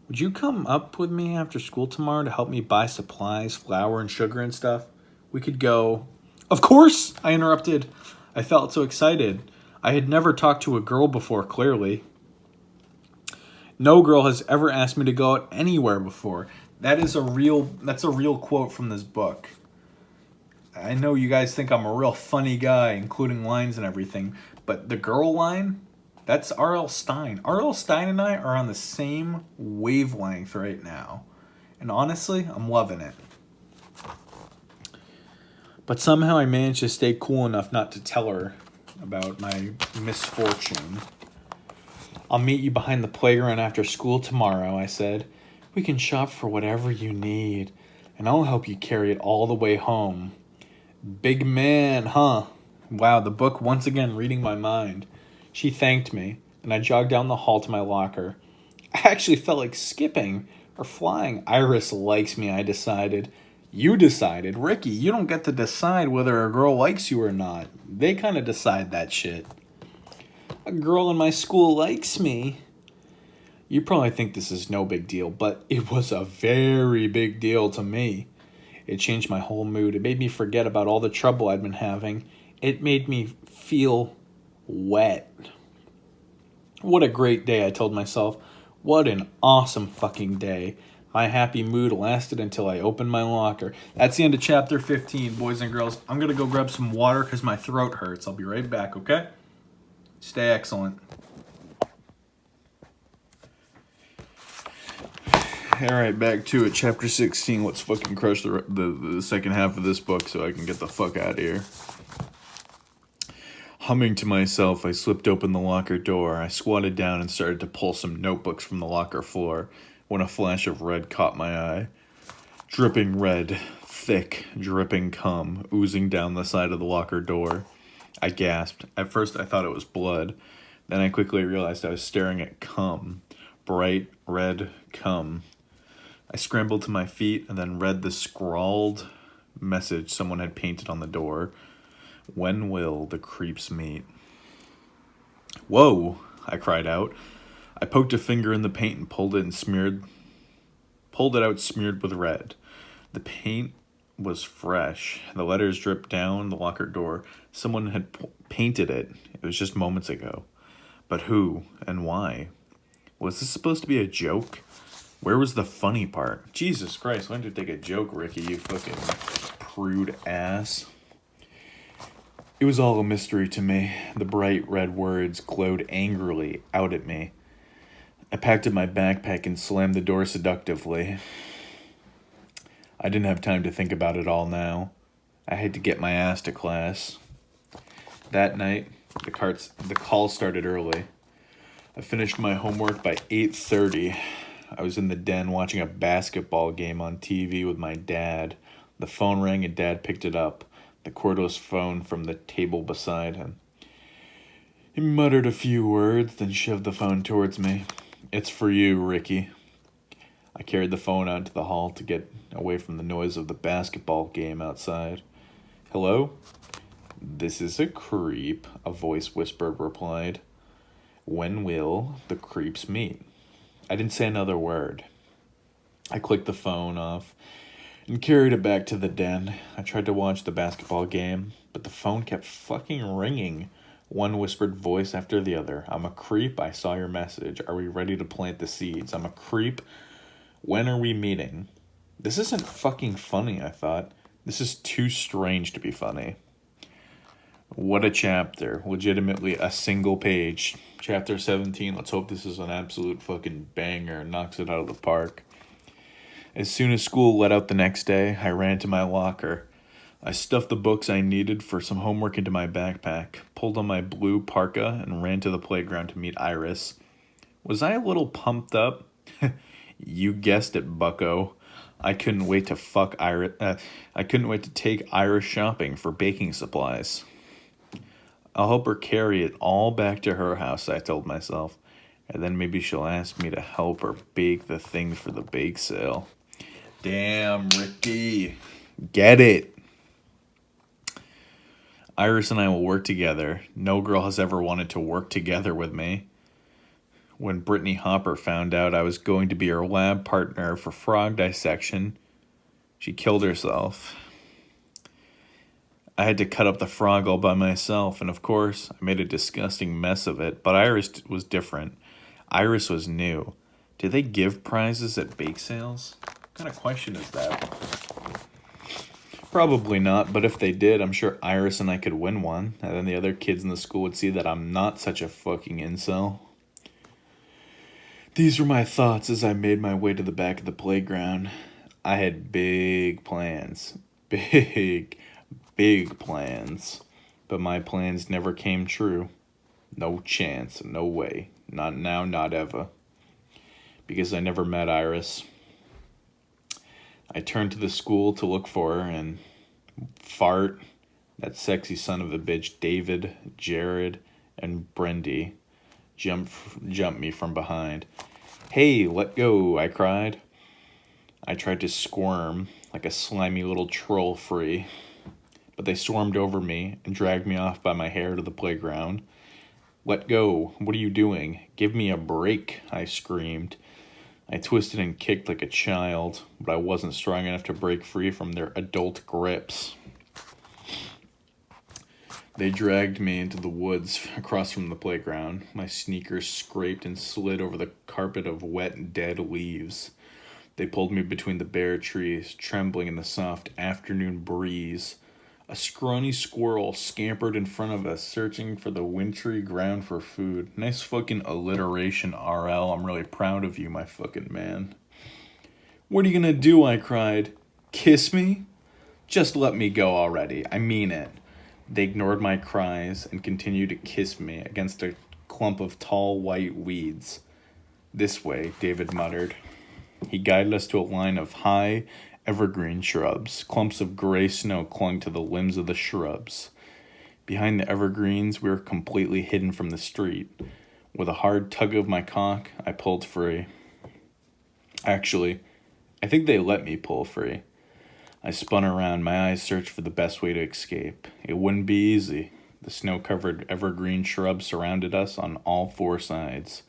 "would you come up with me after school tomorrow to help me buy supplies, flour and sugar and stuff? We could go..." "Of course," I interrupted. I felt so excited. I had never talked to a girl before, clearly. No girl has ever asked me to go out anywhere before. That's a real quote from this book. I know you guys think I'm a real funny guy, including lines and everything, but the girl line, that's R.L. Stine. R.L. Stine and I are on the same wavelength right now. And honestly, I'm loving it. But somehow I managed to stay cool enough not to tell her about my misfortune. "I'll meet you behind the playground after school tomorrow," I said. "We can shop for whatever you need, and I'll help you carry it all the way home." Big man, huh? Wow, the book once again reading my mind. She thanked me, and I jogged down the hall to my locker. I actually felt like skipping or flying. Iris likes me, I decided. You decided. Ricky, you don't get to decide whether a girl likes you or not. They kind of decide that shit. A girl in my school likes me. You probably think this is no big deal, but it was a very big deal to me. It changed my whole mood. It made me forget about all the trouble I'd been having. It made me feel wet. What a great day, I told myself. What an awesome fucking day. My happy mood lasted until I opened my locker. That's the end of chapter 15, boys and girls. I'm going to go grab some water because my throat hurts. I'll be right back, okay? Stay excellent. Alright, back to it. Chapter 16. Let's fucking crush the second half of this book so I can get the fuck out of here. Humming to myself, I slipped open the locker door. I squatted down and started to pull some notebooks from the locker floor when a flash of red caught my eye. Dripping red, thick, dripping cum oozing down the side of the locker door. I gasped. At first I thought it was blood. Then I quickly realized I was staring at cum. Bright red cum. I scrambled to my feet and then read the scrawled message someone had painted on the door. When will the creeps meet? Whoa, I cried out. I poked a finger in the paint and pulled it out smeared with red. The paint was fresh. The letters dripped down the locker door. Someone had painted it. It was just moments ago. But who and why? Was this supposed to be a joke? Where was the funny part? Jesus Christ, learn to take a joke, Ricky, you fucking prude ass. It was all a mystery to me. The bright red words glowed angrily out at me. I packed up my backpack and slammed the door seductively. I didn't have time to think about it all now. I had to get my ass to class. That night, the call started early. I finished my homework by 8:30. I was in the den watching a basketball game on TV with my dad. The phone rang and Dad picked it up. The cordless phone from the table beside him. He muttered a few words, then shoved the phone towards me. It's for you, Ricky. I carried the phone out to the hall to get away from the noise of the basketball game outside. Hello? This is a creep, a voice whispered replied. When will the creeps meet? I didn't say another word. I clicked the phone off and carried it back to the den. I tried to watch the basketball game, but the phone kept fucking ringing. One whispered voice after the other. I'm a creep. I saw your message. Are we ready to plant the seeds? I'm a creep. When are we meeting? This isn't fucking funny, I thought. This is too strange to be funny. What a chapter. Legitimately a single page. Chapter 17. Let's hope this is an absolute fucking banger and knocks it out of the park. As soon as school let out the next day, I ran to my locker. I stuffed the books I needed for some homework into my backpack, pulled on my blue parka, and ran to the playground to meet Iris. Was I a little pumped up? You guessed it, bucko. I couldn't wait to take Iris shopping for baking supplies. I'll help her carry it all back to her house, I told myself, and then maybe she'll ask me to help her bake the things for the bake sale. Damn, Ricky. Get it. Iris and I will work together. No girl has ever wanted to work together with me. When Brittany Hopper found out I was going to be her lab partner for frog dissection, she killed herself. I had to cut up the frog all by myself, and of course, I made a disgusting mess of it, but Iris was different. Iris was new. Do they give prizes at bake sales? What kind of question is that? Probably not, but if they did, I'm sure Iris and I could win one, and then the other kids in the school would see that I'm not such a fucking incel. These were my thoughts as I made my way to the back of the playground. I had big plans. Big plans. But my plans never came true. No chance, no way. Not now, not ever. Because I never met Iris. I turned to the school to look for her, and Fart, that sexy son of a bitch, David, Jared, and Brendy jumped me from behind. Hey, let go, I cried. I tried to squirm like a slimy little troll free, but they swarmed over me and dragged me off by my hair to the playground. Let go. What are you doing? Give me a break, I screamed. I twisted and kicked like a child, but I wasn't strong enough to break free from their adult grips. They dragged me into the woods across from the playground. My sneakers scraped and slid over the carpet of wet, dead leaves. They pulled me between the bare trees, trembling in the soft afternoon breeze. A scrawny squirrel scampered in front of us, searching for the wintry ground for food. Nice fucking alliteration, RL. I'm really proud of you, my fucking man. What are you gonna do? I cried. Kiss me? Just let me go already. I mean it. They ignored my cries and continued to kiss me against a clump of tall white weeds. This way, David muttered. He guided us to a line of high, evergreen shrubs. Clumps of gray snow clung to the limbs of the shrubs. Behind the evergreens, we were completely hidden from the street. With a hard tug of my cock, I pulled free. Actually, I think they let me pull free. I spun around, my eyes searched for the best way to escape. It wouldn't be easy. The snow-covered evergreen shrubs surrounded us on all four sides.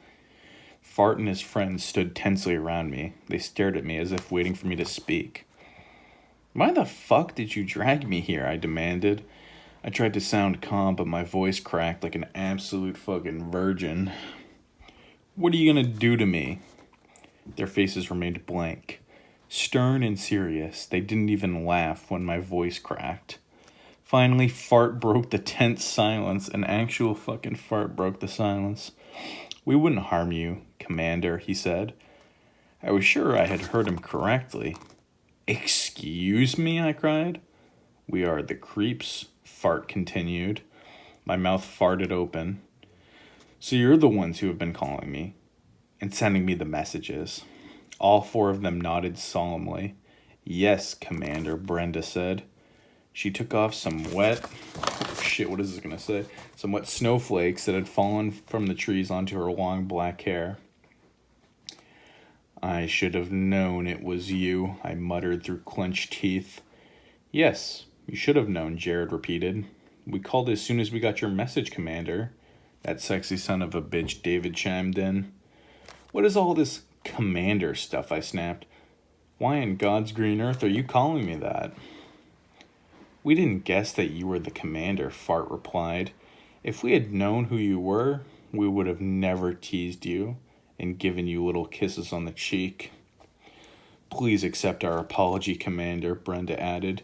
Fart and his friends stood tensely around me. They stared at me as if waiting for me to speak. Why the fuck did you drag me here? I demanded. I tried to sound calm, but my voice cracked like an absolute fucking virgin. What are you gonna do to me? Their faces remained blank. Stern and serious, they didn't even laugh when my voice cracked. Finally, Fart broke the tense silence. An actual fucking fart broke the silence. We wouldn't harm you, Commander, he said. I was sure I had heard him correctly. Excuse me, I cried. We are the creeps, Fart continued. My mouth farted open. So you're the ones who have been calling me and sending me the messages. All four of them nodded solemnly. Yes, Commander, Brenda said. She took off some wet... what is this going to say? Some wet snowflakes that had fallen from the trees onto her long black hair. I should have known it was you, I muttered through clenched teeth. Yes, you should have known, Jared repeated. We called as soon as we got your message, Commander. That sexy son of a bitch, David chimed in. What is all this Commander stuff? I snapped. Why in God's green earth are you calling me that? We didn't guess that you were the Commander, Fart replied. If we had known who you were, we would have never teased you and given you little kisses on the cheek. Please accept our apology, Commander, Brenda added.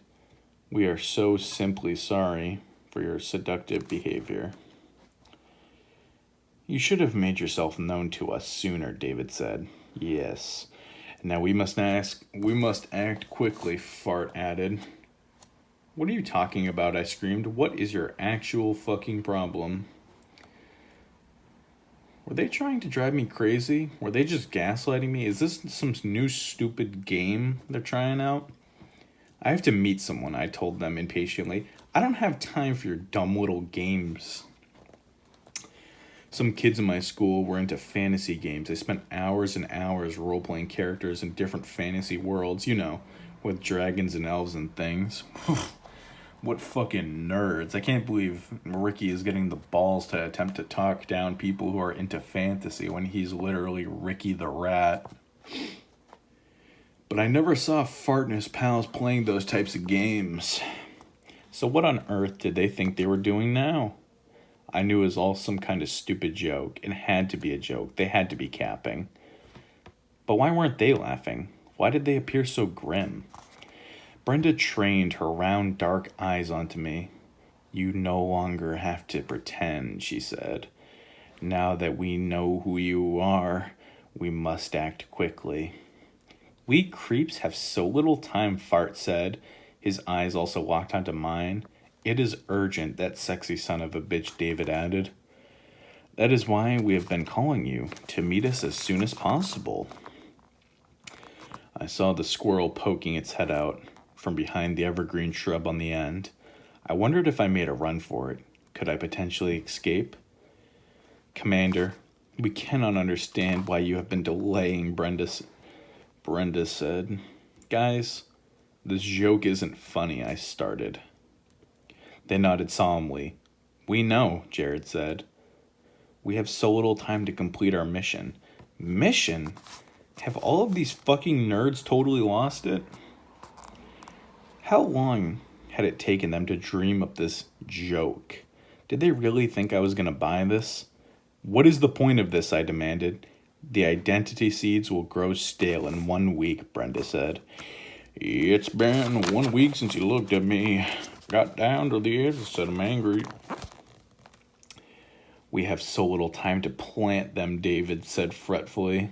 We are so simply sorry for your seductive behavior. You should have made yourself known to us sooner, David said. Yes. Now we must act quickly, Fart added. What are you talking about? I screamed. What is your actual fucking problem? Were they trying to drive me crazy? Were they just gaslighting me? Is this some new stupid game they're trying out? I have to meet someone, I told them impatiently. I don't have time for your dumb little games. Some kids in my school were into fantasy games. They spent hours and hours role-playing characters in different fantasy worlds, with dragons and elves and things. What fucking nerds. I can't believe Ricky is getting the balls to attempt to talk down people who are into fantasy when he's literally Ricky the Rat. But I never saw Fart and his pals playing those types of games. So what on earth did they think they were doing now? I knew it was all some kind of stupid joke. It had to be a joke. They had to be capping. But why weren't they laughing? Why did they appear so grim? Brenda trained her round, dark eyes onto me. You no longer have to pretend, she said. Now that we know who you are, we must act quickly. We creeps have so little time, Fart said. His eyes also locked onto mine. It is urgent, that sexy son of a bitch, David added. That is why we have been calling you, to meet us as soon as possible. I saw the squirrel poking its head out from behind the evergreen shrub on the end. I wondered if I made a run for it. Could I potentially escape? Commander, we cannot understand why you have been delaying, Brenda said. Guys, this joke isn't funny, I started. They nodded solemnly. We know, Jared said. We have so little time to complete our mission. Mission? Have all of these fucking nerds totally lost it? How long had it taken them to dream up this joke? Did they really think I was going to buy this? What is the point of this? I demanded. The identity seeds will grow stale in 1 week, Brenda said. It's been 1 week since you looked at me. Got down to the edge and said I'm angry. We have so little time to plant them, David said fretfully.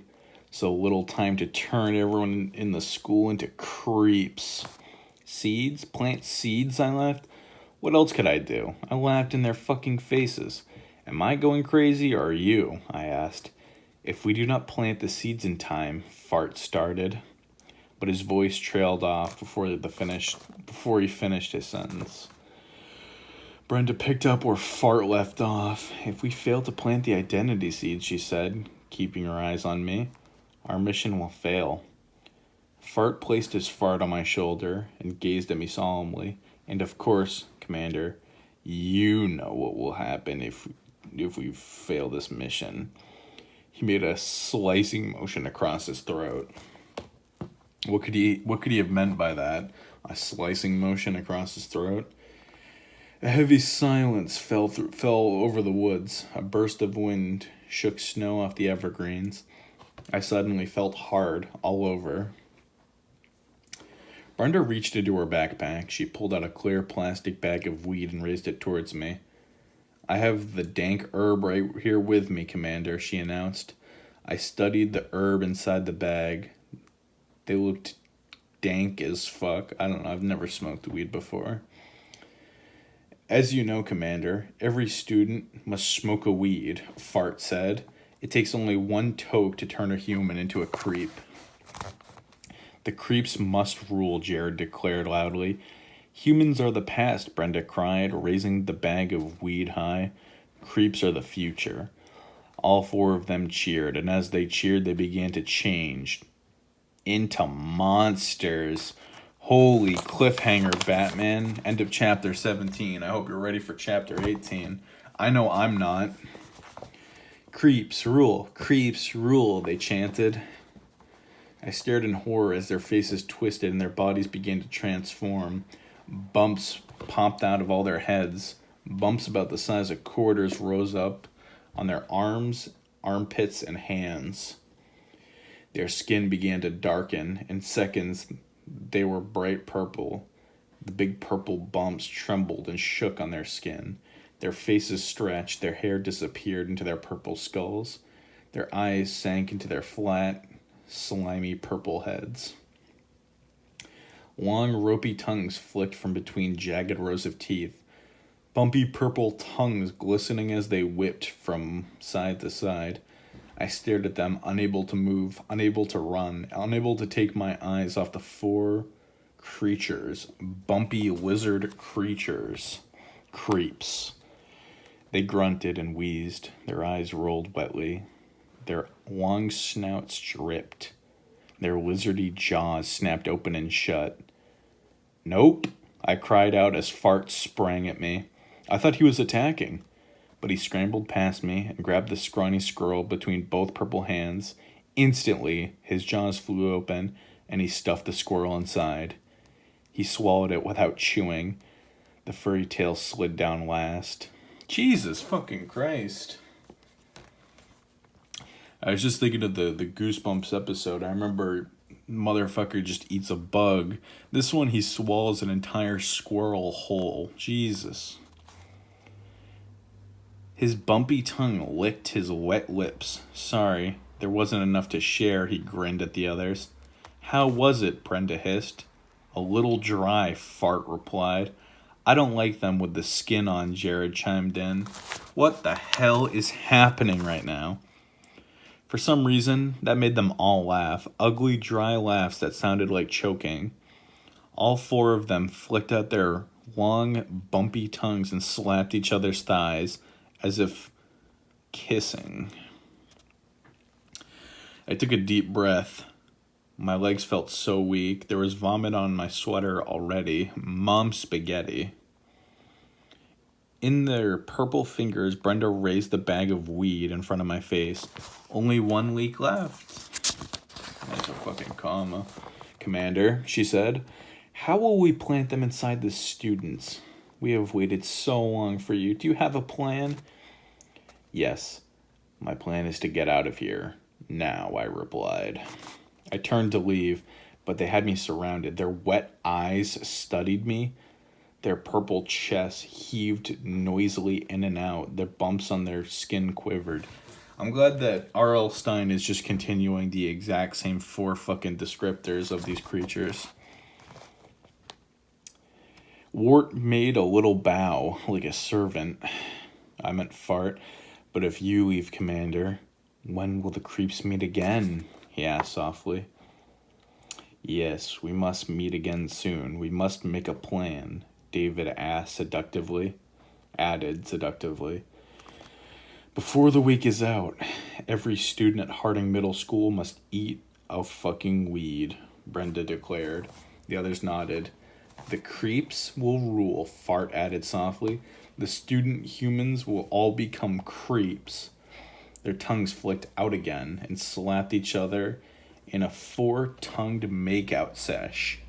So little time to turn everyone in the school into creeps. Seeds? Plant seeds, I laughed. What else could I do? I laughed in their fucking faces. Am I going crazy or are you? I asked. If we do not plant the seeds in time, Fart started. But his voice trailed off before he finished his sentence. Brenda picked up where Fart left off. If we fail to plant the identity seeds, she said, keeping her eyes on me, our mission will fail. Fart placed his fart on my shoulder and gazed at me solemnly. And of course, Commander, you know what will happen if we fail this mission. He made a slicing motion across his throat. What could he have meant by that? A slicing motion across his throat? A heavy silence fell over the woods. A burst of wind shook snow off the evergreens. I suddenly felt hard all over. Brenda reached into her backpack. She pulled out a clear plastic bag of weed and raised it towards me. I have the dank herb right here with me, Commander, she announced. I studied the herb inside the bag. They looked dank as fuck. I don't know, I've never smoked weed before. As you know, Commander, every student must smoke a weed, Fart said. It takes only one toke to turn a human into a creep. The creeps must rule, Jared declared loudly. Humans are the past, Brenda cried, raising the bag of weed high. Creeps are the future. All four of them cheered, and as they cheered, they began to change into monsters. Holy cliffhanger, Batman. End of chapter 17. I hope you're ready for chapter 18. I know I'm not. Creeps rule, they chanted. I stared in horror as their faces twisted and their bodies began to transform. Bumps popped out of all their heads. Bumps about the size of quarters rose up on their arms, armpits, and hands. Their skin began to darken. In seconds, they were bright purple. The big purple bumps trembled and shook on their skin. Their faces stretched, their hair disappeared into their purple skulls. Their eyes sank into their flat, slimy purple heads. Long, ropey tongues flicked from between jagged rows of teeth. Bumpy purple tongues glistening as they whipped from side to side. I stared at them, unable to move, unable to run, unable to take my eyes off the four creatures. Bumpy lizard creatures. Creeps. They grunted and wheezed. Their eyes rolled wetly. Their long snouts dripped. Their lizardy jaws snapped open and shut. Nope, I cried out as Fart sprang at me. I thought he was attacking. But he scrambled past me and grabbed the scrawny squirrel between both purple hands. Instantly, his jaws flew open, and he stuffed the squirrel inside. He swallowed it without chewing. The furry tail slid down last. Jesus fucking Christ. I was just thinking of the Goosebumps episode. I remember motherfucker just eats a bug. This one, he swallows an entire squirrel whole. Jesus. His bumpy tongue licked his wet lips. Sorry, there wasn't enough to share, he grinned at the others. How was it, Brenda hissed. A little dry, Fart replied. I don't like them with the skin on, Jared chimed in. What the hell is happening right now? For some reason, that made them all laugh. Ugly, dry laughs that sounded like choking. All four of them flicked out their long, bumpy tongues and slapped each other's thighs, as if kissing. I took a deep breath. My legs felt so weak. There was vomit on my sweater already. Mom spaghetti. In their purple fingers, Brenda raised the bag of weed in front of my face. Only 1 week left. That's a fucking comma. Commander, she said, how will we plant them inside the students? We have waited so long for you. Do you have a plan? Yes, my plan is to get out of here. Now, I replied. I turned to leave, but they had me surrounded. Their wet eyes studied me. Their purple chests heaved noisily in and out. Their bumps on their skin quivered. I'm glad that R.L. Stine is just continuing the exact same 4 fucking descriptors of these creatures. Wart made a little bow, like a servant. I meant fart. But if you leave, Commander, when will the creeps meet again? He asked softly. Yes, we must meet again soon. We must make a plan, David added seductively. Before the week is out, every student at Harding Middle School must eat a fucking weed, Brenda declared. The others nodded. The creeps will rule, Fart added softly. The student humans will all become creeps. Their tongues flicked out again and slapped each other in a 4-tongued makeout sesh.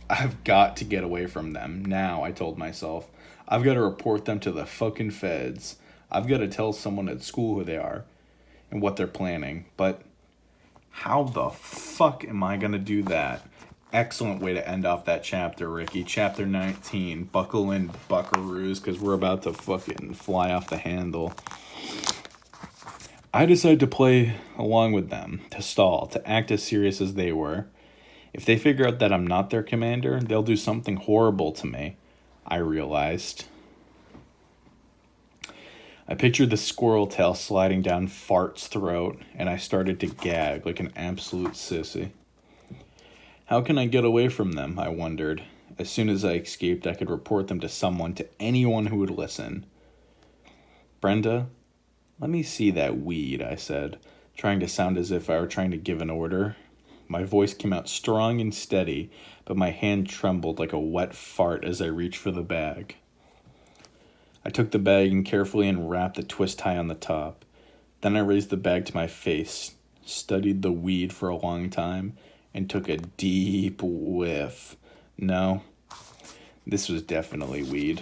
I've got to get away from them now, I told myself. I've got to report them to the fucking feds. I've got to tell someone at school who they are and what they're planning. But how the fuck am I going to do that? Excellent way to end off that chapter, Ricky. Chapter 19. Buckle in, buckaroos, because we're about to fucking fly off the handle. I decided to play along with them, to stall, to act as serious as they were. If they figure out that I'm not their commander, they'll do something horrible to me, I realized. I pictured the squirrel tail sliding down Fart's throat, and I started to gag like an absolute sissy. How can I get away from them, I wondered. As soon as I escaped, I could report them to someone, to anyone who would listen. Brenda, let me see that weed, I said, trying to sound as if I were trying to give an order. My voice came out strong and steady, but my hand trembled like a wet fart as I reached for the bag. I took the bag and carefully unwrapped the twist tie on the top. Then I raised the bag to my face, studied the weed for a long time, and took a deep whiff. No, this was definitely weed.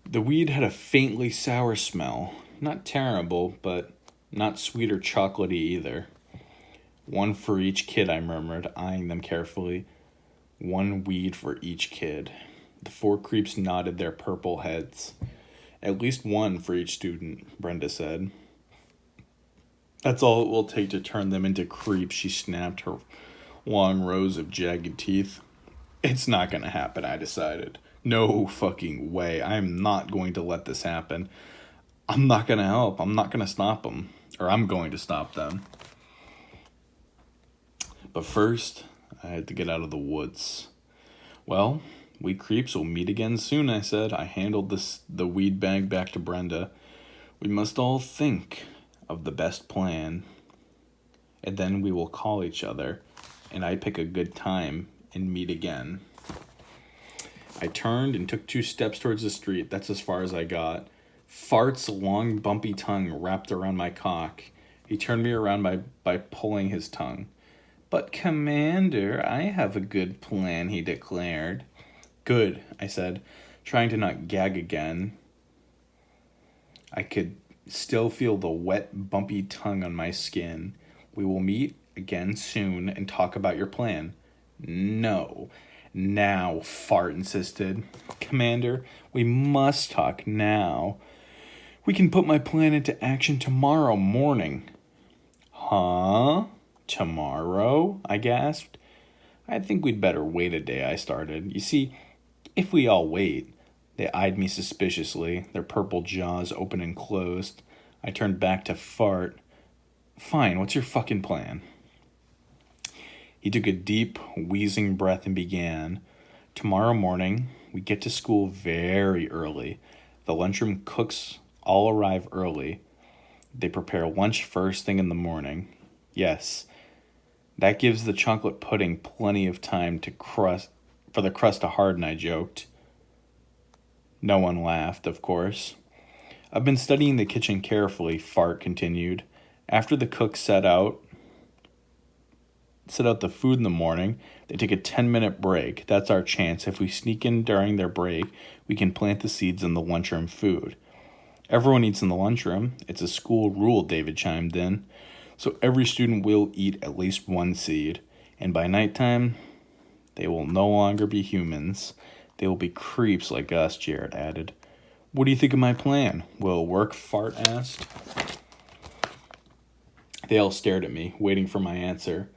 The weed had a faintly sour smell. Not terrible, but not sweet or chocolatey either. 1 for each kid, I murmured, eyeing them carefully. 1 weed for each kid. The 4 creeps nodded their purple heads. At least 1 for each student, Brenda said. That's all it will take to turn them into creeps, she snapped, her long rows of jagged teeth. It's not going to happen, I decided. No fucking way. I am not going to let this happen. I'm not going to help. I'm not going to stop them. Or I'm going to stop them. But first, I had to get out of the woods. Well, we creeps will meet again soon, I said. I handed the weed bag back to Brenda. We must all think of the best plan. And then we will call each other. And I pick a good time and meet again. I turned and took 2 steps towards the street. That's as far as I got. Fart's long, bumpy tongue wrapped around my cock. He turned me around by pulling his tongue. But, Commander, I have a good plan, he declared. Good, I said, trying to not gag again. I could still feel the wet, bumpy tongue on my skin. We will meet again soon and talk about your plan. No. Now, Fart insisted. Commander, we must talk now. We can put my plan into action tomorrow morning. Huh? Tomorrow? I gasped. I think we'd better wait a day, I started. You see, if we all wait. They eyed me suspiciously, their purple jaws open and closed. I turned back to Fart. Fine, what's your fucking plan? He took a deep, wheezing breath and began. Tomorrow morning, we get to school very early. The lunchroom cooks all arrive early. They prepare lunch first thing in the morning. Yes, that gives the chocolate pudding plenty of time for the crust to harden, I joked. No one laughed, of course. I've been studying the kitchen carefully, Fart continued. After the cook set out the food in the morning, they take a 10-minute break. That's our chance. If we sneak in during their break, we can plant the seeds in the lunchroom food. Everyone eats in the lunchroom. It's a school rule, David chimed in. So every student will eat at least one seed. And by nighttime, they will no longer be humans. They will be creeps like us, Jared added. What do you think of my plan? Will it work? Fart asked. They all stared at me, waiting for my answer.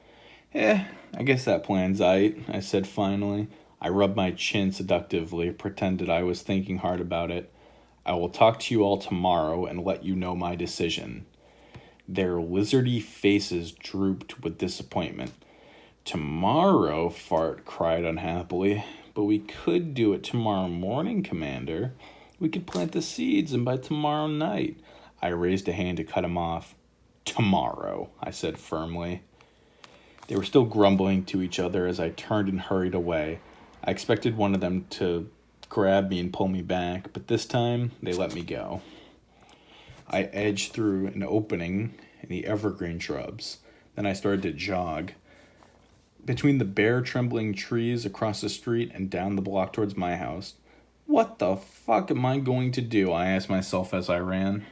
I guess that plan's aight, I said finally. I rubbed my chin seductively, pretended I was thinking hard about it. I will talk to you all tomorrow and let you know my decision. Their lizardy faces drooped with disappointment. Tomorrow, Fart cried unhappily. But we could do it tomorrow morning, Commander. We could plant the seeds, and by tomorrow night. I raised a hand to cut him off. Tomorrow, I said firmly. They were still grumbling to each other as I turned and hurried away. I expected one of them to grab me and pull me back, but this time they let me go. I edged through an opening in the evergreen shrubs. Then I started to jog. Between the bare, trembling trees across the street and down the block towards my house. What the fuck am I going to do? I asked myself as I ran.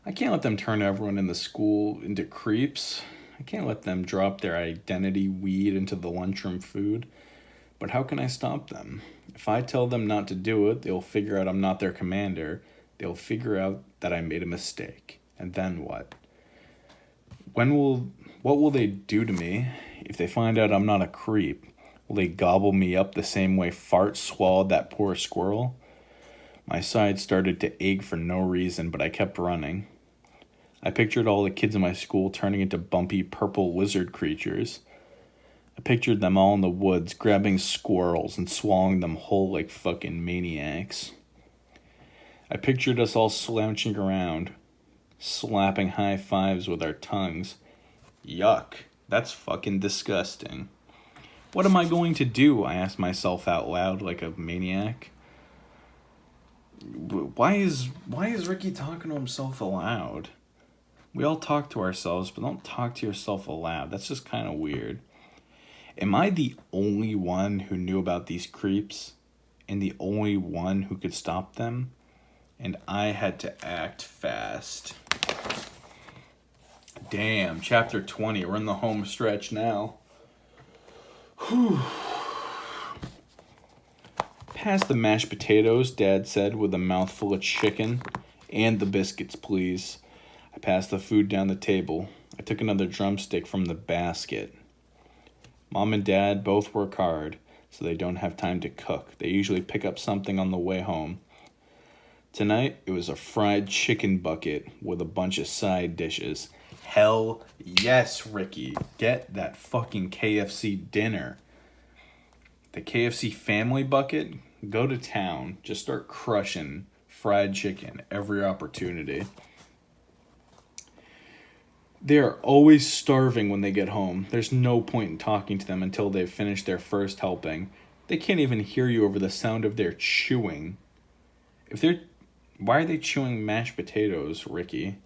I can't let them turn everyone in the school into creeps. I can't let them drop their identity weed into the lunchroom food. But how can I stop them? If I tell them not to do it, they'll figure out I'm not their commander. They'll figure out that I made a mistake. And then what? What will they do to me if they find out I'm not a creep? Will they gobble me up the same way Fart swallowed that poor squirrel? My side started to ache for no reason, but I kept running. I pictured all the kids in my school turning into bumpy purple lizard creatures. I pictured them all in the woods grabbing squirrels and swallowing them whole like fucking maniacs. I pictured us all slouching around, slapping high fives with our tongues. Yuck, that's fucking disgusting. What am I going to do? I asked myself out loud like a maniac. Why is Ricky talking to himself aloud? We all talk to ourselves, but don't talk to yourself aloud. That's just kind of weird. Am I the only one who knew about these creeps? And the only one who could stop them? And I had to act fast. Damn, chapter 20. We're in the home stretch now. Whew. Pass the mashed potatoes, Dad said with a mouthful of chicken. And the biscuits, please. I passed the food down the table. I took another drumstick from the basket. Mom and Dad both work hard, so they don't have time to cook. They usually pick up something on the way home. Tonight, it was a fried chicken bucket with a bunch of side dishes. Hell yes, Ricky. Get that fucking KFC dinner. The KFC family bucket, go to town. Just start crushing fried chicken every opportunity. They are always starving when they get home. There's no point in talking to them until they've finished their first helping. They can't even hear you over the sound of their chewing. Why are they chewing mashed potatoes, Ricky?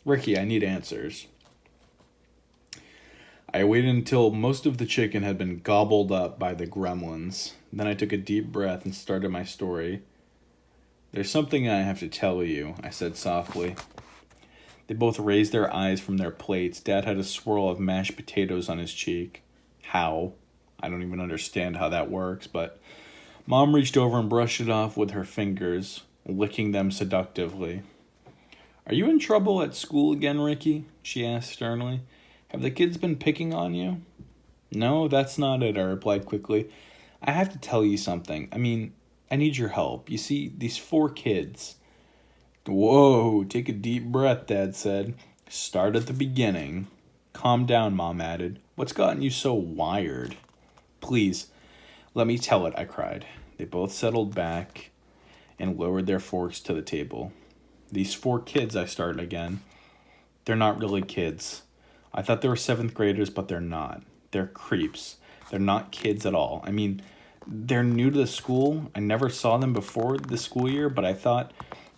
Ricky, I need answers. I waited until most of the chicken had been gobbled up by the gremlins. Then I took a deep breath and started my story. There's something I have to tell you, I said softly. They both raised their eyes from their plates. Dad had a swirl of mashed potatoes on his cheek. How? I don't even understand how that works, but Mom reached over and brushed it off with her fingers, licking them seductively. Are you in trouble at school again, Ricky? She asked sternly. Have the kids been picking on you? No, that's not it, I replied quickly. I have to tell you something. I need your help. You see, these 4 kids... Whoa, take a deep breath, Dad said. Start at the beginning. Calm down, Mom added. What's gotten you so wired? Please, let me tell it, I cried. They both settled back and lowered their forks to the table. These 4 kids, I started again. They're not really kids. I thought they were 7th graders, but they're not. They're creeps. They're not kids at all. They're new to the school. I never saw them before the school year, but I thought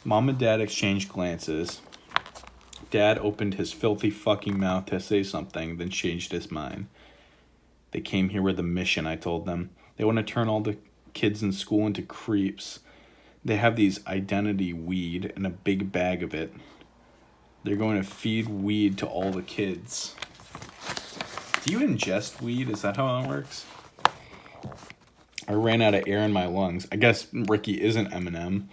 Mom and Dad exchanged glances. Dad opened his filthy fucking mouth to say something, then changed his mind. They came here with a mission, I told them. They want to turn all the kids in school into creeps. They have these identity weed and a big bag of it. They're going to feed weed to all the kids. Do you ingest weed? Is that how it works? I ran out of air in my lungs. I guess Ricky isn't Eminem.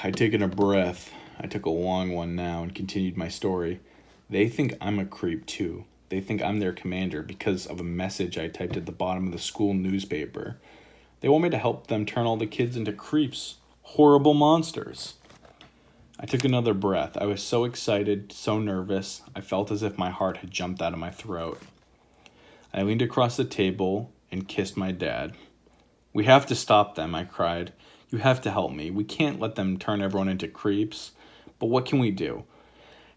I'd taken a breath. I took a long one now and continued my story. They think I'm a creep too. They think I'm their commander because of a message I typed at the bottom of the school newspaper. They want me to help them turn all the kids into creeps. Horrible monsters. I took another breath. I was so excited, so nervous. I felt as if my heart had jumped out of my throat. I leaned across the table and kissed my dad. We have to stop them, I cried. You have to help me. We can't let them turn everyone into creeps. But what can we do?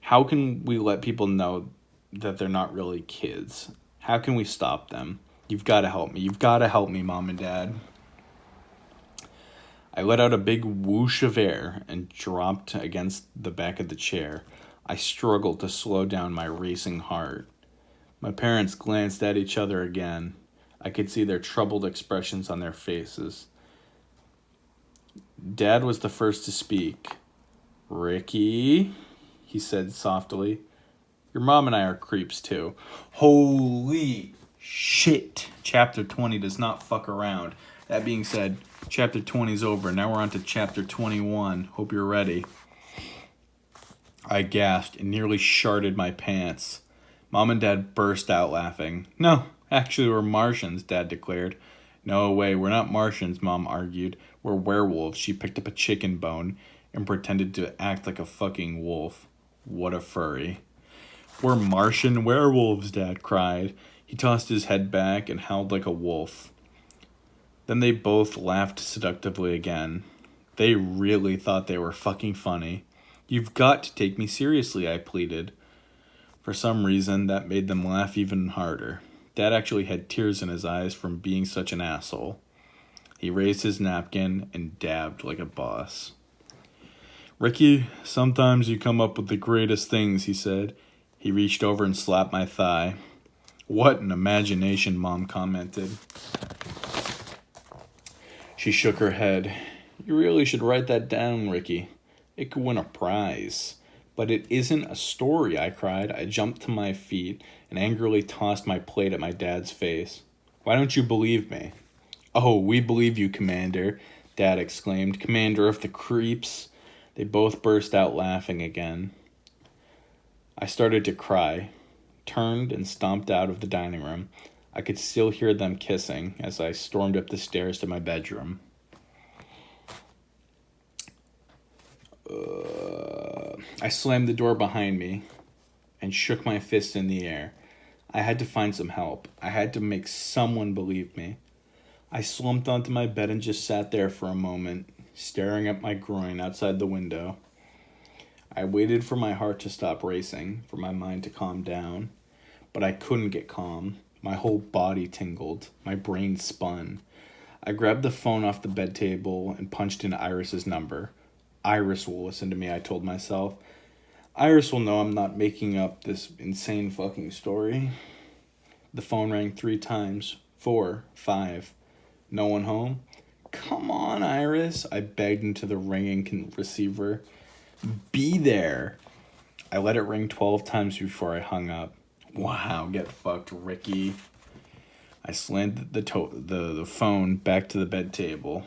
How can we let people know that they're not really kids? How can we stop them? You've got to help me. You've got to help me, Mom and Dad. I let out a big whoosh of air and dropped against the back of the chair. I struggled to slow down my racing heart. My parents glanced at each other again. I could see their troubled expressions on their faces. Dad was the first to speak. Ricky, he said softly, your mom and I are creeps too. Holy shit. Chapter 20 does not fuck around. That being said, chapter 20 is over. Now we're on to chapter 21. Hope you're ready. I gasped and nearly sharted my pants. Mom and Dad burst out laughing. No, actually we're Martians, Dad declared. No way, we're not Martians, Mom argued. We're werewolves. She picked up a chicken bone and pretended to act like a fucking wolf. What a furry. We're Martian werewolves, Dad cried. He tossed his head back and howled like a wolf. Then they both laughed seductively again. They really thought they were fucking funny. You've got to take me seriously, I pleaded. For some reason, that made them laugh even harder. Dad actually had tears in his eyes from being such an asshole. He raised his napkin and dabbed like a boss. Ricky, sometimes you come up with the greatest things, he said. He reached over and slapped my thigh. What an imagination, Mom commented. She shook her head. You really should write that down, Ricky. It could win a prize. But it isn't a story, I cried. I jumped to my feet and angrily tossed my plate at my dad's face. Why don't you believe me? Oh, we believe you, Commander, Dad exclaimed. Commander of the creeps. They both burst out laughing again. I started to cry, turned and stomped out of the dining room. I could still hear them kissing as I stormed up the stairs to my bedroom. I slammed the door behind me and shook my fist in the air. I had to find some help. I had to make someone believe me. I slumped onto my bed and just sat there for a moment, staring at my groin outside the window. I waited for my heart to stop racing, for my mind to calm down. But I couldn't get calm. My whole body tingled. My brain spun. I grabbed the phone off the bed table and punched in Iris's number. Iris will listen to me, I told myself. Iris will know I'm not making up this insane fucking story. The phone rang 3 times. 4, 5. No one home? Come on, Iris, I begged into the ringing receiver. Be there. I let it ring 12 times before I hung up. Wow, get fucked, Ricky. I slammed the phone back to the bed table.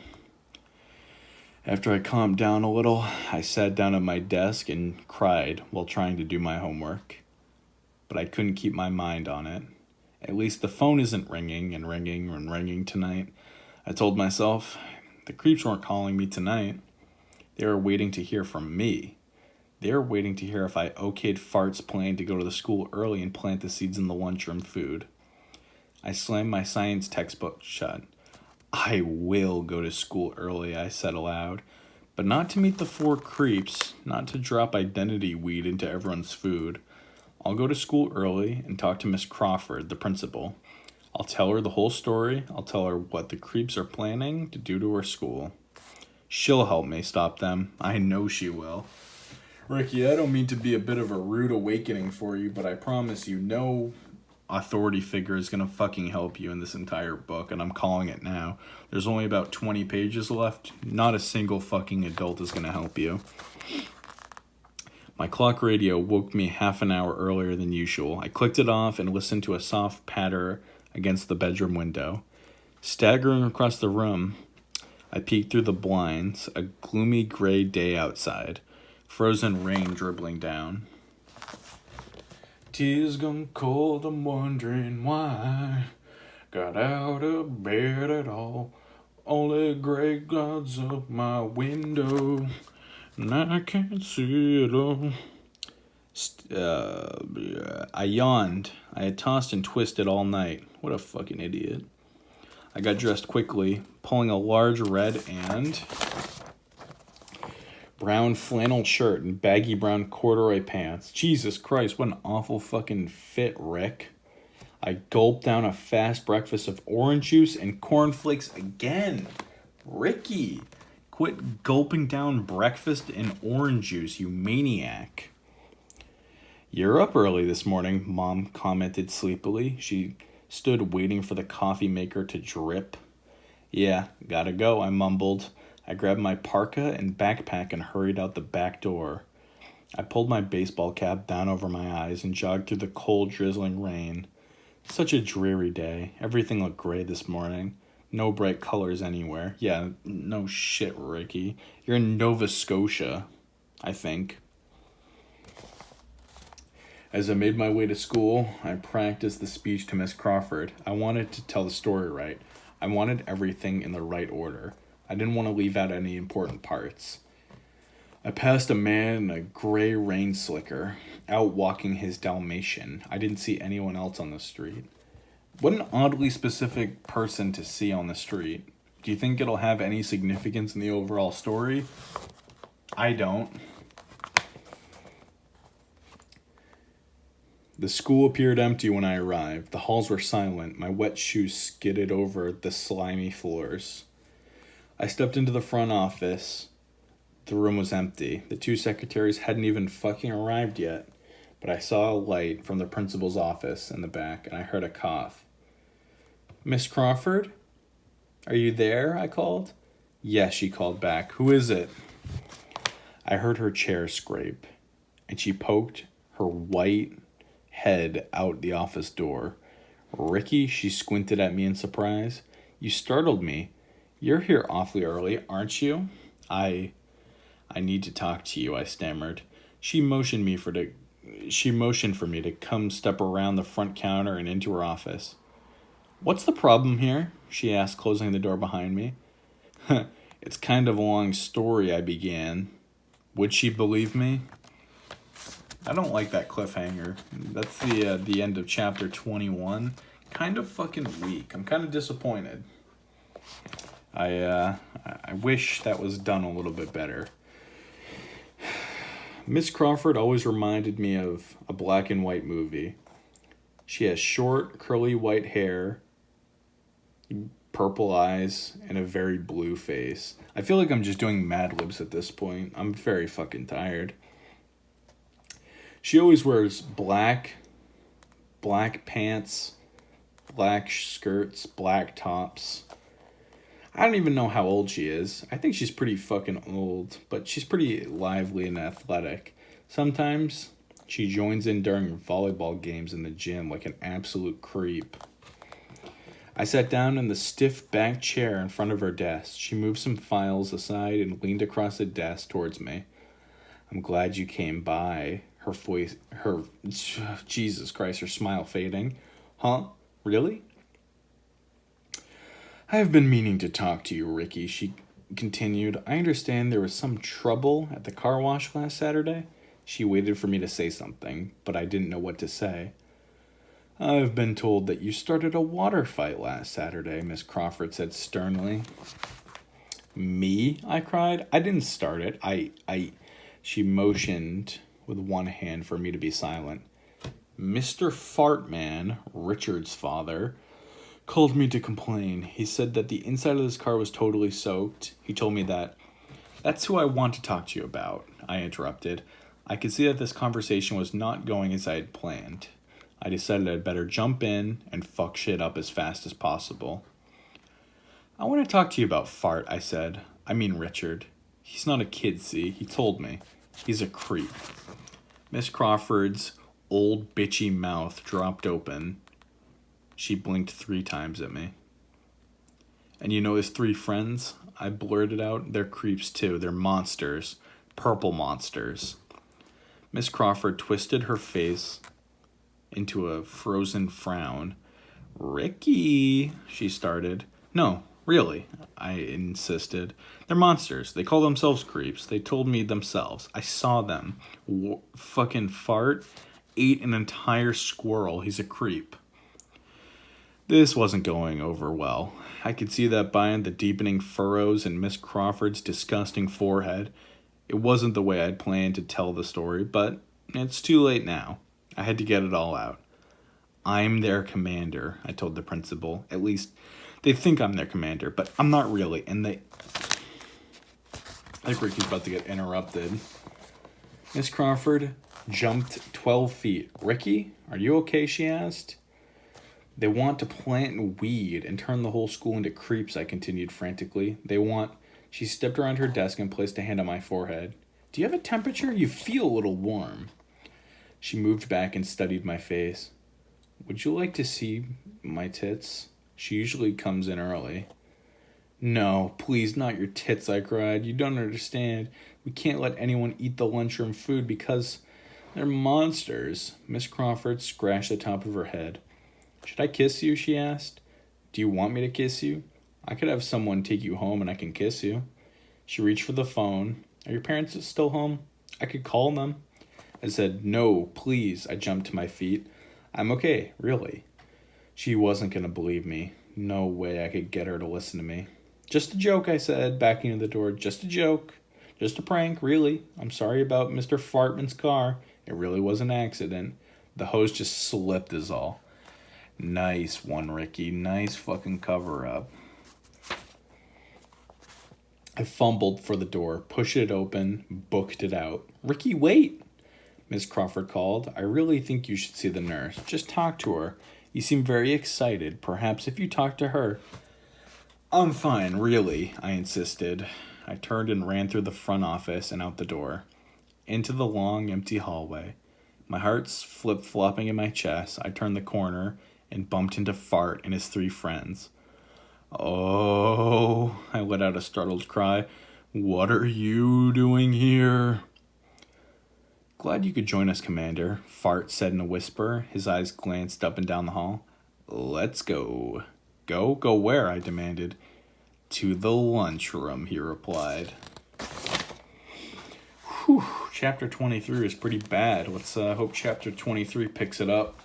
After I calmed down a little, I sat down at my desk and cried while trying to do my homework. But I couldn't keep my mind on it. At least the phone isn't ringing and ringing and ringing tonight. I told myself, the creeps weren't calling me tonight. They were waiting to hear from me. They were waiting to hear if I okayed Fart's plan to go to the school early and plant the seeds in the lunchroom food. I slammed my science textbook shut. I will go to school early, I said aloud, but not to meet the 4 creeps, not to drop identity weed into everyone's food. I'll go to school early and talk to Miss Crawford, the principal. I'll tell her the whole story. I'll tell her what the creeps are planning to do to her school. She'll help me stop them. I know she will. Ricky, I don't mean to be a bit of a rude awakening for you, but I promise you no authority figure is going to fucking help you in this entire book, and I'm calling it now. There's only about 20 pages left. Not a single fucking adult is going to help you. My clock radio woke me half an hour earlier than usual. I clicked it off and listened to a soft patter against the bedroom window. Staggering across the room, I peeked through the blinds, a gloomy gray day outside. Frozen rain dribbling down. 'Tis gone cold, I'm wondering why. Got out of bed at all. Only gray clouds up my window, and I can't see it all. I yawned. I had tossed and twisted all night. What a fucking idiot. I got dressed quickly, pulling a large red and brown flannel shirt and baggy brown corduroy pants. Jesus Christ, what an awful fucking fit, Rick. I gulped down a fast breakfast of orange juice and cornflakes again. Ricky, quit gulping down breakfast and orange juice, you maniac. You're up early this morning, Mom commented sleepily. She stood waiting for the coffee maker to drip. Yeah, gotta go, I mumbled. I grabbed my parka and backpack and hurried out the back door. I pulled my baseball cap down over my eyes and jogged through the cold, drizzling rain. Such a dreary day. Everything looked gray this morning. No bright colors anywhere. Yeah, no shit, Ricky. You're in Nova Scotia, I think. As I made my way to school, I practiced the speech to Miss Crawford. I wanted to tell the story right. I wanted everything in the right order. I didn't want to leave out any important parts. I passed a man in a gray rain slicker, out walking his Dalmatian. I didn't see anyone else on the street. What an oddly specific person to see on the street. Do you think it'll have any significance in the overall story? I don't. The school appeared empty when I arrived. The halls were silent. My wet shoes skidded over the slimy floors. I stepped into the front office. The room was empty. The two secretaries hadn't even fucking arrived yet. But I saw a light from the principal's office in the back, and I heard a cough. Miss Crawford? Are you there? I called. Yes, she called back. Who is it? I heard her chair scrape, and she poked her white head out the office door. Ricky, she squinted at me in surprise. You startled me. You're here awfully early, aren't you? I need to talk to you, I stammered. She motioned for me to come step around the front counter and into her office. What's the problem here? She asked, closing the door behind me. It's kind of a long story, I began. Would she believe me? I don't like that cliffhanger. That's the end of chapter 21. Kind of fucking weak. I'm kind of disappointed. I wish that was done a little bit better. Miss Crawford always reminded me of a black and white movie. She has short, curly white hair, purple eyes, and a very blue face. I feel like I'm just doing Mad Libs at this point. I'm very fucking tired. She always wears black pants, black skirts, black tops. I don't even know how old she is. I think she's pretty fucking old, but she's pretty lively and athletic. Sometimes she joins in during volleyball games in the gym like an absolute creep. I sat down in the stiff back chair in front of her desk. She moved some files aside and leaned across the desk towards me. I'm glad you came by. Jesus Christ, her smile fading. Huh? Really? I have been meaning to talk to you, Ricky, she continued. I understand there was some trouble at the car wash last Saturday. She waited for me to say something, but I didn't know what to say. I've been told that you started a water fight last Saturday, Miss Crawford said sternly. Me? I cried. I didn't start it. She motioned with one hand for me to be silent. Mr. Fartman, Richard's father, called me to complain. He said that the inside of this car was totally soaked. He told me that. That's who I want to talk to you about, I interrupted. I could see that this conversation was not going as I had planned. I decided I'd better jump in and fuck shit up as fast as possible. I want to talk to you about Fart, I said. I mean Richard. He's not a kid, see? He told me. He's a creep. Miss Crawford's old bitchy mouth dropped open. She blinked 3 times at me. And you know his 3 friends? I blurted out. They're creeps too. They're monsters. Purple monsters. Miss Crawford twisted her face into a frozen frown. Ricky, she started. No, really, I insisted. They're monsters. They call themselves creeps. They told me themselves. I saw them. Fucking Fart ate an entire squirrel. He's a creep. This wasn't going over well. I could see that behind the deepening furrows in Miss Crawford's disgusting forehead. It wasn't the way I'd planned to tell the story, but it's too late now. I had to get it all out. I'm their commander, I told the principal. At least, they think I'm their commander, but I'm not really, and I think Ricky's about to get interrupted. Miss Crawford jumped 12 feet. Ricky, are you okay, she asked. They want to plant weed and turn the whole school into creeps, I continued frantically. She stepped around her desk and placed a hand on my forehead. Do you have a temperature? You feel a little warm. She moved back and studied my face. Would you like to see my tits? She usually comes in early. No, please, not your tits, I cried. You don't understand. We can't let anyone eat the lunchroom food because they're monsters. Miss Crawford scratched the top of her head. Should I kiss you? She asked. Do you want me to kiss you? I could have someone take you home and I can kiss you. She reached for the phone. Are your parents still home? I could call them. I said, no, please. I jumped to my feet. I'm okay, really. She wasn't going to believe me. No way I could get her to listen to me. Just a joke, I said, backing into the door. Just a joke. Just a prank, really. I'm sorry about Mr. Fartman's car. It really was an accident. The hose just slipped is all. Nice one, Ricky. Nice fucking cover-up. I fumbled for the door, pushed it open, booked it out. Ricky, wait! Miss Crawford called. I really think you should see the nurse. Just talk to her. You seem very excited. Perhaps if you talk to her. I'm fine, really, I insisted. I turned and ran through the front office and out the door. Into the long, empty hallway. My heart's flip-flopping in my chest. I turned the corner and bumped into Fart and his 3 friends. Oh, I let out a startled cry. What are you doing here? Glad you could join us, Commander, Fart said in a whisper. His eyes glanced up and down the hall. Let's go. Go? Go where? I demanded. To the lunchroom, he replied. Whew, chapter 23 is pretty bad. Let's hope chapter 23 picks it up.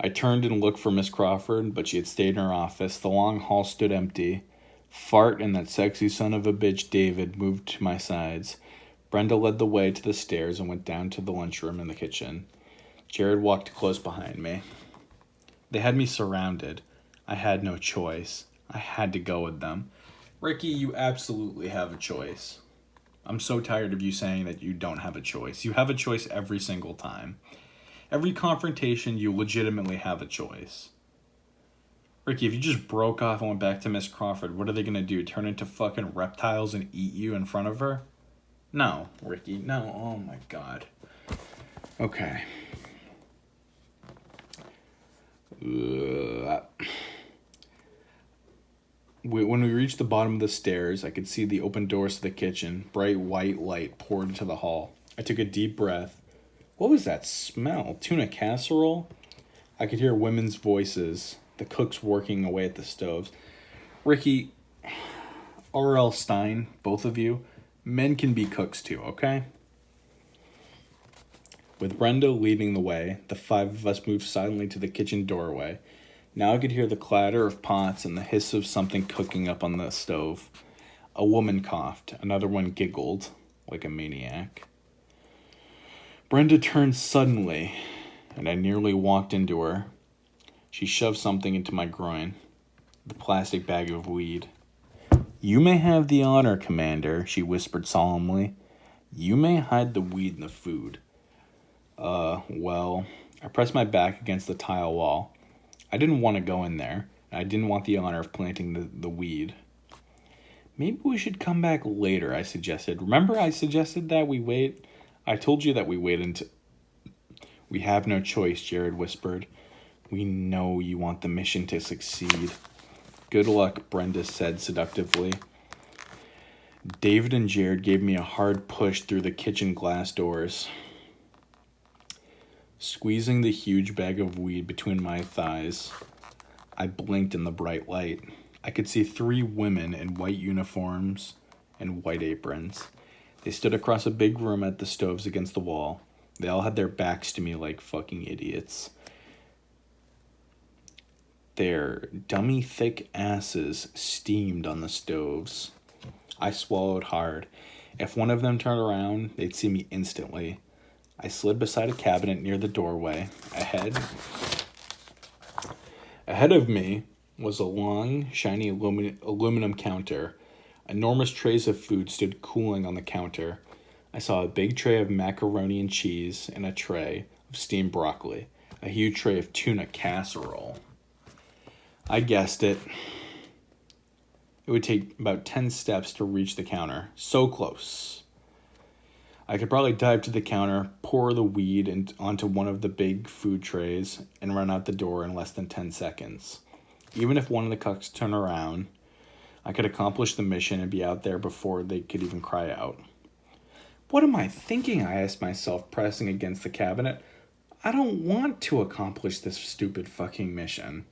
I turned and looked for Miss Crawford, but she had stayed in her office. The long hall stood empty. Fart and that sexy son of a bitch David moved to my sides. Brenda led the way to the stairs and went down to the lunchroom and the kitchen. Jared walked close behind me. They had me surrounded. I had no choice. I had to go with them. Ricky, you absolutely have a choice. I'm so tired of you saying that you don't have a choice. You have a choice every single time. Every confrontation, you legitimately have a choice. Ricky, if you just broke off and went back to Miss Crawford, what are they going to do? Turn into fucking reptiles and eat you in front of her? No, Ricky, no. Oh my God. Okay. When we reached the bottom of the stairs, I could see the open doors to the kitchen. Bright white light poured into the hall. I took a deep breath. What was that smell? Tuna casserole? I could hear women's voices, the cooks working away at the stoves. Ricky, R.L. Stein, both of you, men can be cooks too, okay? With Brenda leading the way, the 5 of us moved silently to the kitchen doorway. Now I could hear the clatter of pots and the hiss of something cooking up on the stove. A woman coughed. Another one giggled like a maniac. Brenda turned suddenly, and I nearly walked into her. She shoved something into my groin. The plastic bag of weed. "You may have the honor, Commander," she whispered solemnly. "You may hide the weed in the food." Well, I pressed my back against the tile wall. I didn't want to go in there. I didn't want the honor of planting the weed. "Maybe we should come back later," I suggested. "Remember I suggested that we wait? I told you that we wait until..." "We have no choice," Jared whispered. "We know you want the mission to succeed." "Good luck," Brenda said seductively. David and Jared gave me a hard push through the kitchen glass doors. Squeezing the huge bag of weed between my thighs, I blinked in the bright light. I could see 3 women in white uniforms and white aprons. They stood across a big room at the stoves against the wall. They all had their backs to me like fucking idiots. Their dummy thick asses steamed on the stoves. I swallowed hard. If one of them turned around, they'd see me instantly. I slid beside a cabinet near the doorway. Ahead of me was a long, shiny aluminum counter. Enormous trays of food stood cooling on the counter. I saw a big tray of macaroni and cheese and a tray of steamed broccoli, a huge tray of tuna casserole. I guessed it. It would take about 10 steps to reach the counter. So close. I could probably dive to the counter, pour the weed onto one of the big food trays, and run out the door in less than 10 seconds. Even if one of the cooks turned around, I could accomplish the mission and be out there before they could even cry out. What am I thinking? I asked myself, pressing against the cabinet. I don't want to accomplish this stupid fucking mission.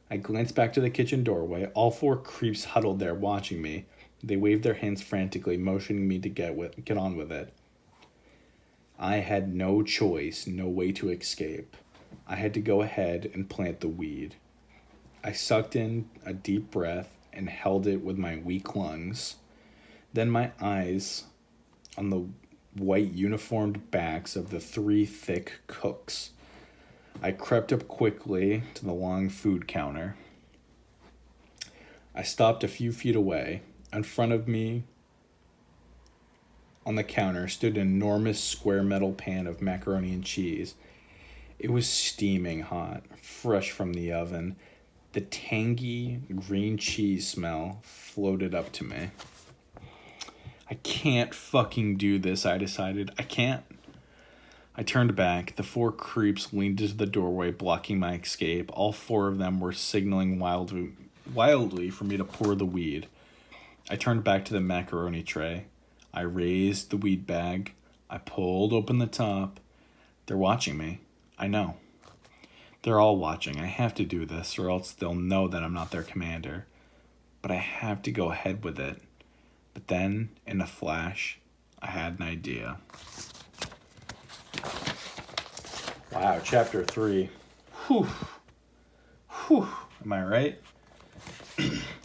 I glanced back to the kitchen doorway. All 4 creeps huddled there watching me. They waved their hands frantically, motioning me to get on with it. I had no choice, no way to escape. I had to go ahead and plant the weed. I sucked in a deep breath and held it with my weak lungs. Then my eyes on the white uniformed backs of the 3 thick cooks. I crept up quickly to the long food counter. I stopped a few feet away. In front of me on the counter stood an enormous square metal pan of macaroni and cheese. It was steaming hot, fresh from the oven. The tangy green cheese smell floated up to me. I can't fucking do this, I decided. I can't. I turned back. The 4 creeps leaned into the doorway, blocking my escape. All 4 of them were signaling wildly for me to pour the weed. I turned back to the macaroni tray. I raised the weed bag. I pulled open the top. They're watching me. I know. They're all watching. I have to do this, or else they'll know that I'm not their commander. But I have to go ahead with it. But then, in a flash, I had an idea. Wow, chapter 3. Whew. Am I right?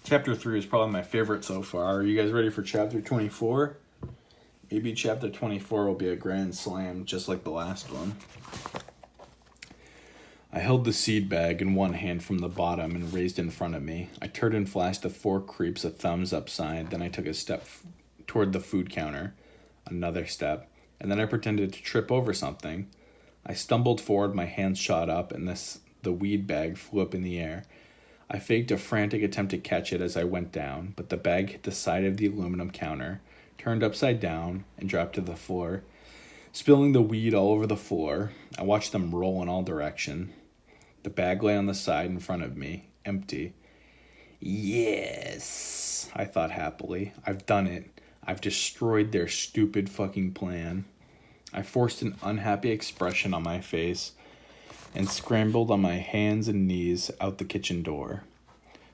Chapter 3 is probably my favorite so far. Are you guys ready for chapter 24? Maybe chapter 24 will be a grand slam, just like the last one. I held the seed bag in one hand from the bottom and raised it in front of me. I turned and flashed the 4 creeps a thumbs up sign. Then I took a step toward the food counter. Another step. And then I pretended to trip over something. I stumbled forward, my hands shot up, and the weed bag flew up in the air. I faked a frantic attempt to catch it as I went down, but the bag hit the side of the aluminum counter, turned upside down, and dropped to the floor. Spilling the weed all over the floor, I watched them roll in all directions. The bag lay on the side in front of me, empty. Yes, I thought happily. I've done it. I've destroyed their stupid fucking plan. I forced an unhappy expression on my face and scrambled on my hands and knees out the kitchen door.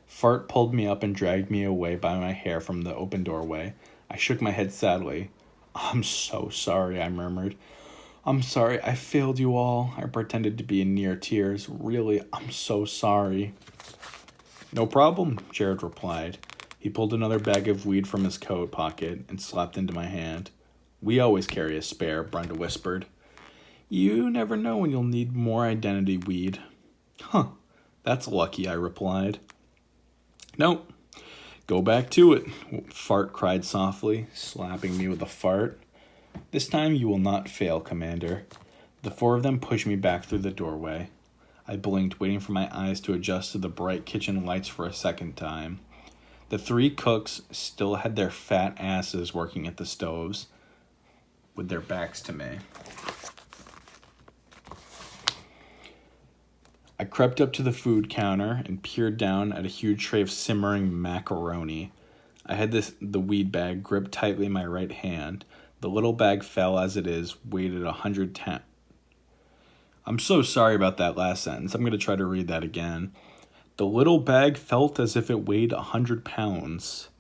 Fart pulled me up and dragged me away by my hair from the open doorway. I shook my head sadly. I'm so sorry, I murmured. I'm sorry, I failed you all. I pretended to be in near tears. Really, I'm so sorry. No problem, Jared replied. He pulled another bag of weed from his coat pocket and slapped into my hand. We always carry a spare, Brenda whispered. You never know when you'll need more identity weed. Huh, That's lucky, I replied. Nope. Go back to it, Fart cried softly, slapping me with a fart. This time you will not fail, Commander. The four of them pushed me back through the doorway. I blinked, waiting for my eyes to adjust to the bright kitchen lights for a second time. The three cooks still had their fat asses working at the stoves, with their backs to me. I crept up to the food counter and peered down at a huge tray of simmering macaroni. I had the weed bag gripped tightly in my right hand. The little bag fell as it is, weighed at 110. I'm so sorry about that last sentence. I'm going to try to read that again. The little bag felt as if it weighed 100 pounds.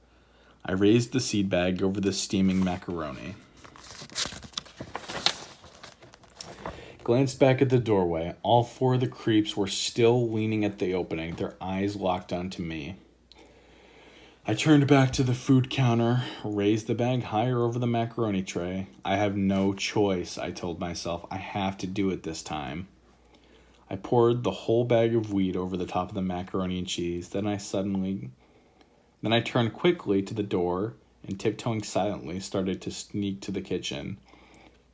I raised the seed bag over the steaming macaroni. Glanced back at the doorway. All four of the creeps were still leaning at the opening, their eyes locked onto me. I turned back to the food counter, raised the bag higher over the macaroni tray. I have no choice, I told myself. I have to do it this time. I poured the whole bag of weed over the top of the macaroni and cheese. Then I turned quickly to the door and, tiptoeing silently, started to sneak to the kitchen.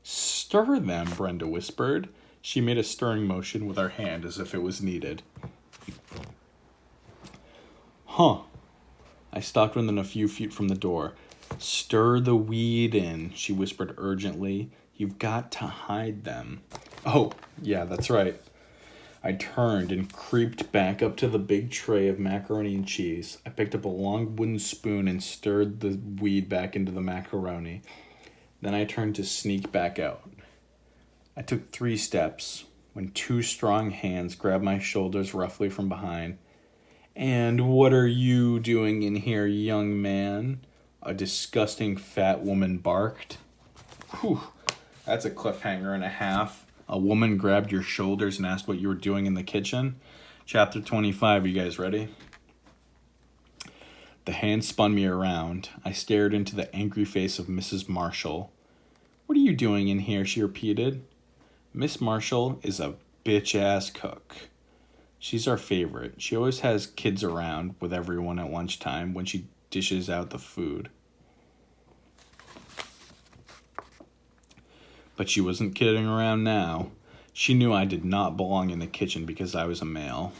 Stir them, Brenda whispered. She made a stirring motion with her hand as if it was needed. Huh. I stopped within a few feet from the door. Stir the weed in, she whispered urgently. You've got to hide them. Oh, yeah, that's right. I turned and creeped back up to the big tray of macaroni and cheese. I picked up a long wooden spoon and stirred the weed back into the macaroni. Then I turned to sneak back out. I took 3 steps when 2 strong hands grabbed my shoulders roughly from behind. And what are you doing in here, young man? A disgusting fat woman barked. Whew, that's a cliffhanger and a half. A woman grabbed your shoulders and asked what you were doing in the kitchen. Chapter 25, you guys ready? The hand spun me around. I stared into the angry face of Mrs. Marshall. What are you doing in here? She repeated. Miss Marshall is a bitch-ass cook. She's our favorite. She always has kids around with everyone at lunchtime when she dishes out the food. But she wasn't kidding around now. She knew I did not belong in the kitchen because I was a male.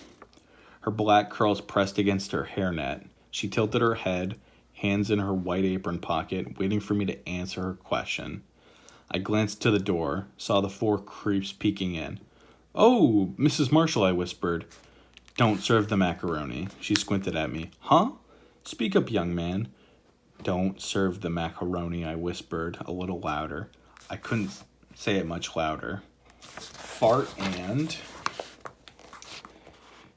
Her black curls pressed against her hairnet. She tilted her head, hands in her white apron pocket, waiting for me to answer her question. I glanced to the door, saw the 4 creeps peeking in. Oh, Mrs. Marshall, I whispered. Don't serve the macaroni. She squinted at me. Huh? Speak up, young man. Don't serve the macaroni, I whispered, a little louder. I couldn't say it much louder. Fart and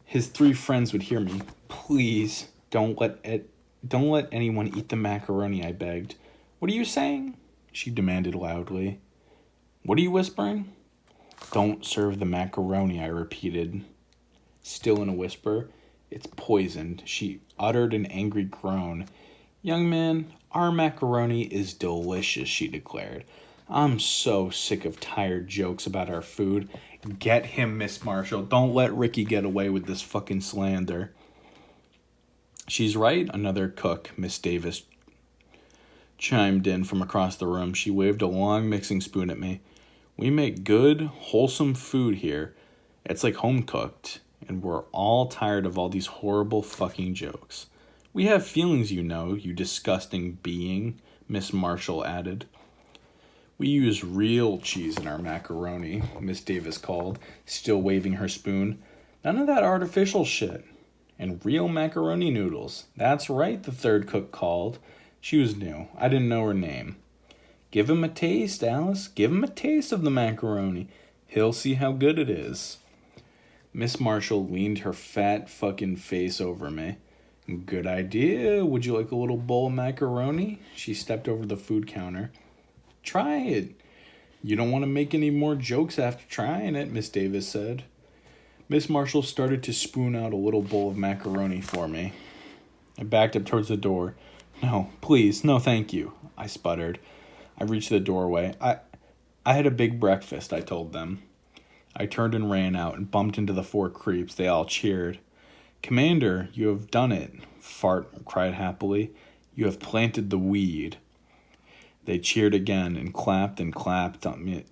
his 3 friends would hear me. Please, don't let anyone eat the macaroni, I begged. What are you saying? She demanded loudly. What are you whispering? Don't serve the macaroni, I repeated, still in a whisper. It's poisoned. She uttered an angry groan. Young man, our macaroni is delicious, she declared. I'm so sick of tired jokes about our food. Get him, Miss Marshall. Don't let Ricky get away with this fucking slander. She's right, another cook, Miss Davis, chimed in from across the room. She waved a long mixing spoon at me. We make good, wholesome food here. It's like home cooked, and we're all tired of all these horrible fucking jokes. We have feelings, you know, you disgusting being, Miss Marshall added. We use real cheese in our macaroni, Miss Davis called, still waving her spoon. None of that artificial shit. And real macaroni noodles. That's right, the 3rd cook called. She was new. I didn't know her name. Give him a taste, Alice. Give him a taste of the macaroni. He'll see how good it is. Miss Marshall leaned her fat fucking face over me. Good idea. Would you like a little bowl of macaroni? She stepped over the food counter. Try it. You don't want to make any more jokes after trying it, Miss Davis said. Miss Marshall started to spoon out a little bowl of macaroni for me. I backed up towards the door. No, please, no thank you, I sputtered. I reached the doorway. I had a big breakfast, I told them. I turned and ran out and bumped into the 4 creeps. They all cheered. "Commander, you have done it," Fart cried happily. "You have planted the weed." They cheered again and clapped on me.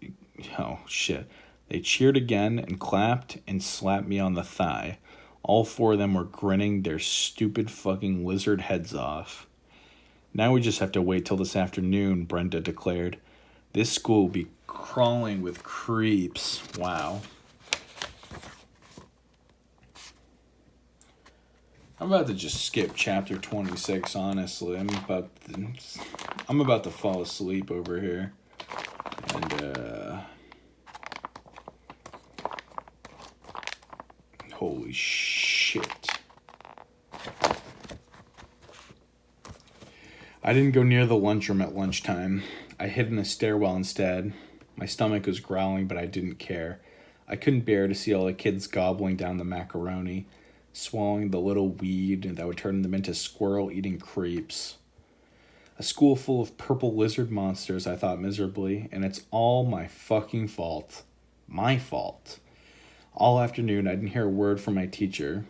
Oh, shit. They cheered again and clapped and slapped me on the thigh. All 4 of them were grinning their stupid fucking lizard heads off. "Now we just have to wait till this afternoon," Brenda declared. "This school will be crawling with creeps." Wow. I'm about to just skip chapter 26, honestly. I'm about to fall asleep over here. And, holy shit. I didn't go near the lunchroom at lunchtime. I hid in a stairwell instead. My stomach was growling, but I didn't care. I couldn't bear to see all the kids gobbling down the macaroni, swallowing the little weed that would turn them into squirrel-eating creeps. A school full of purple lizard monsters, I thought miserably, and it's all my fucking fault. My fault. All afternoon, I didn't hear a word from my teacher.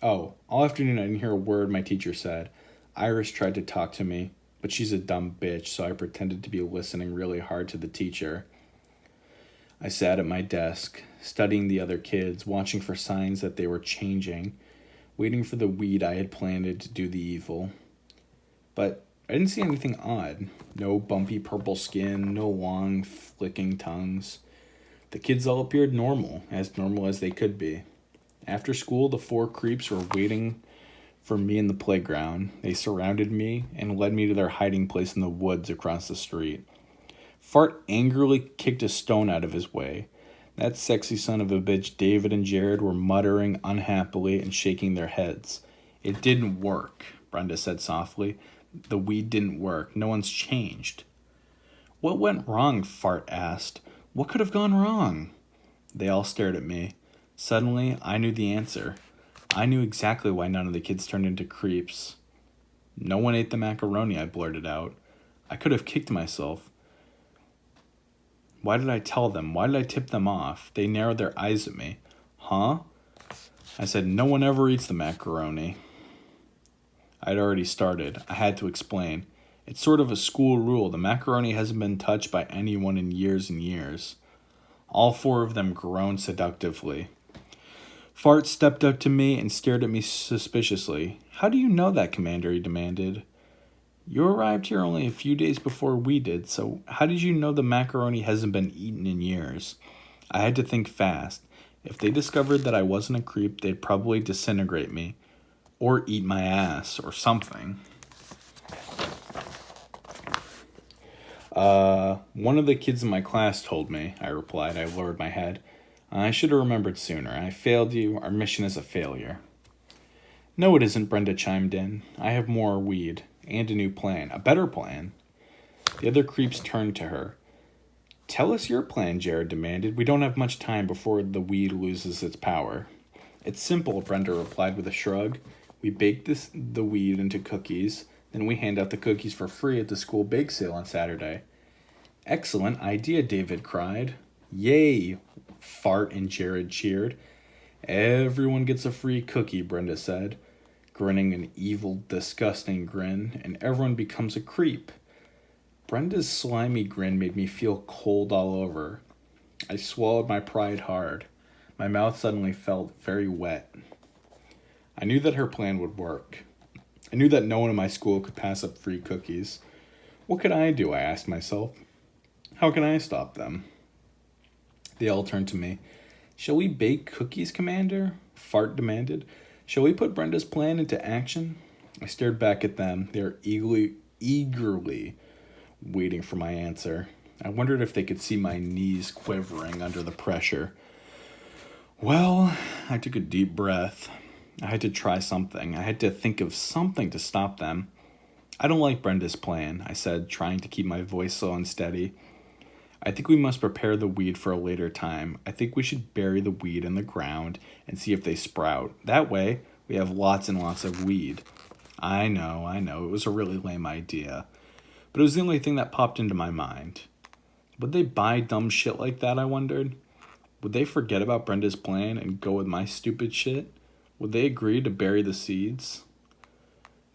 All afternoon, I didn't hear a word my teacher said. Iris tried to talk to me, but she's a dumb bitch, so I pretended to be listening really hard to the teacher. I sat at my desk, studying the other kids, watching for signs that they were changing, waiting for the weed I had planted to do the evil. But I didn't see anything odd. No bumpy purple skin, no long, flicking tongues. The kids all appeared normal as they could be. After school, the 4 creeps were waiting for me in the playground. They surrounded me and led me to their hiding place in the woods across the street. Fart angrily kicked a stone out of his way. That sexy son of a bitch David and Jared were muttering unhappily and shaking their heads. "It didn't work," Brenda said softly. "The weed didn't work. No one's changed." "What went wrong?" Fart asked. "What could have gone wrong?" They all stared at me. Suddenly, I knew the answer. I knew exactly why none of the kids turned into creeps. "No one ate the macaroni," I blurted out. I could have kicked myself. Why did I tell them? Why did I tip them off? They narrowed their eyes at me. "Huh?" I said, "No one ever eats the macaroni." I'd already started. I had to explain. "It's sort of a school rule. The macaroni hasn't been touched by anyone in years and years." All 4 of them groaned seductively. Fart stepped up to me and stared at me suspiciously. "How do you know that, Commander?" he demanded. "You arrived here only a few days before we did, so how did you know the macaroni hasn't been eaten in years?" I had to think fast. If they discovered that I wasn't a creep, they'd probably disintegrate me. Or eat my ass, or something. One of the kids in my class told me," I replied. I lowered my head. "I should have remembered sooner. I failed you. Our mission is a failure." "No, it isn't," Brenda chimed in. "I have more weed, and a new plan. A better plan." The other creeps turned to her. "Tell us your plan," Jared demanded. "We don't have much time before the weed loses its power." "It's simple," Brenda replied with a shrug. "We bake the weed into cookies, then we hand out the cookies for free at the school bake sale on Saturday." "Excellent idea," David cried. "Yay!" Fart and Jared cheered. "Everyone gets a free cookie," Brenda said, grinning an evil, disgusting grin, "and everyone becomes a creep." Brenda's slimy grin made me feel cold all over. I swallowed my pride hard. My mouth suddenly felt very wet. I knew that her plan would work. I knew that no one in my school could pass up free cookies. What could I do, I asked myself. How can I stop them? They all turned to me. "Shall we bake cookies, Commander?" Fart demanded. "Shall we put Brenda's plan into action?" I stared back at them. They were eagerly waiting for my answer. I wondered if they could see my knees quivering under the pressure. Well, I took a deep breath. I had to try something. I had to think of something to stop them. "I don't like Brenda's plan," I said, trying to keep my voice slow and steady. "I think we must prepare the weed for a later time. I think we should bury the weed in the ground and see if they sprout. That way, we have lots and lots of weed." I know. It was a really lame idea. But it was the only thing that popped into my mind. Would they buy dumb shit like that, I wondered? Would they forget about Brenda's plan and go with my stupid shit? Would they agree to bury the seeds?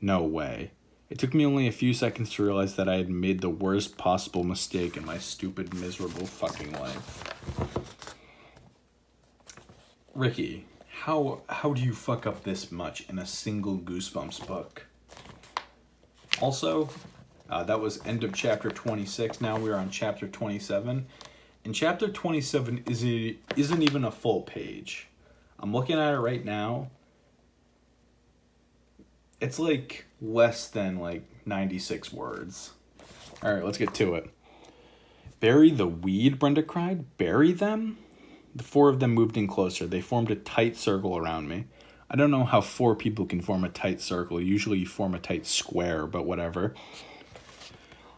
No way. It took me only a few seconds to realize that I had made the worst possible mistake in my stupid, miserable fucking life. Ricky, how do you fuck up this much in a single Goosebumps book? Also, that was end of chapter 26. Now we're on chapter 27. And chapter 27 isn't even a full page. I'm looking at it right now. It's like less than like 96 words. All right, let's get to it. Bury the weed, Brenda cried. Bury them? The four of them moved in closer. They formed a tight circle around me. I don't know how four people can form a tight circle. Usually you form a tight square, but whatever.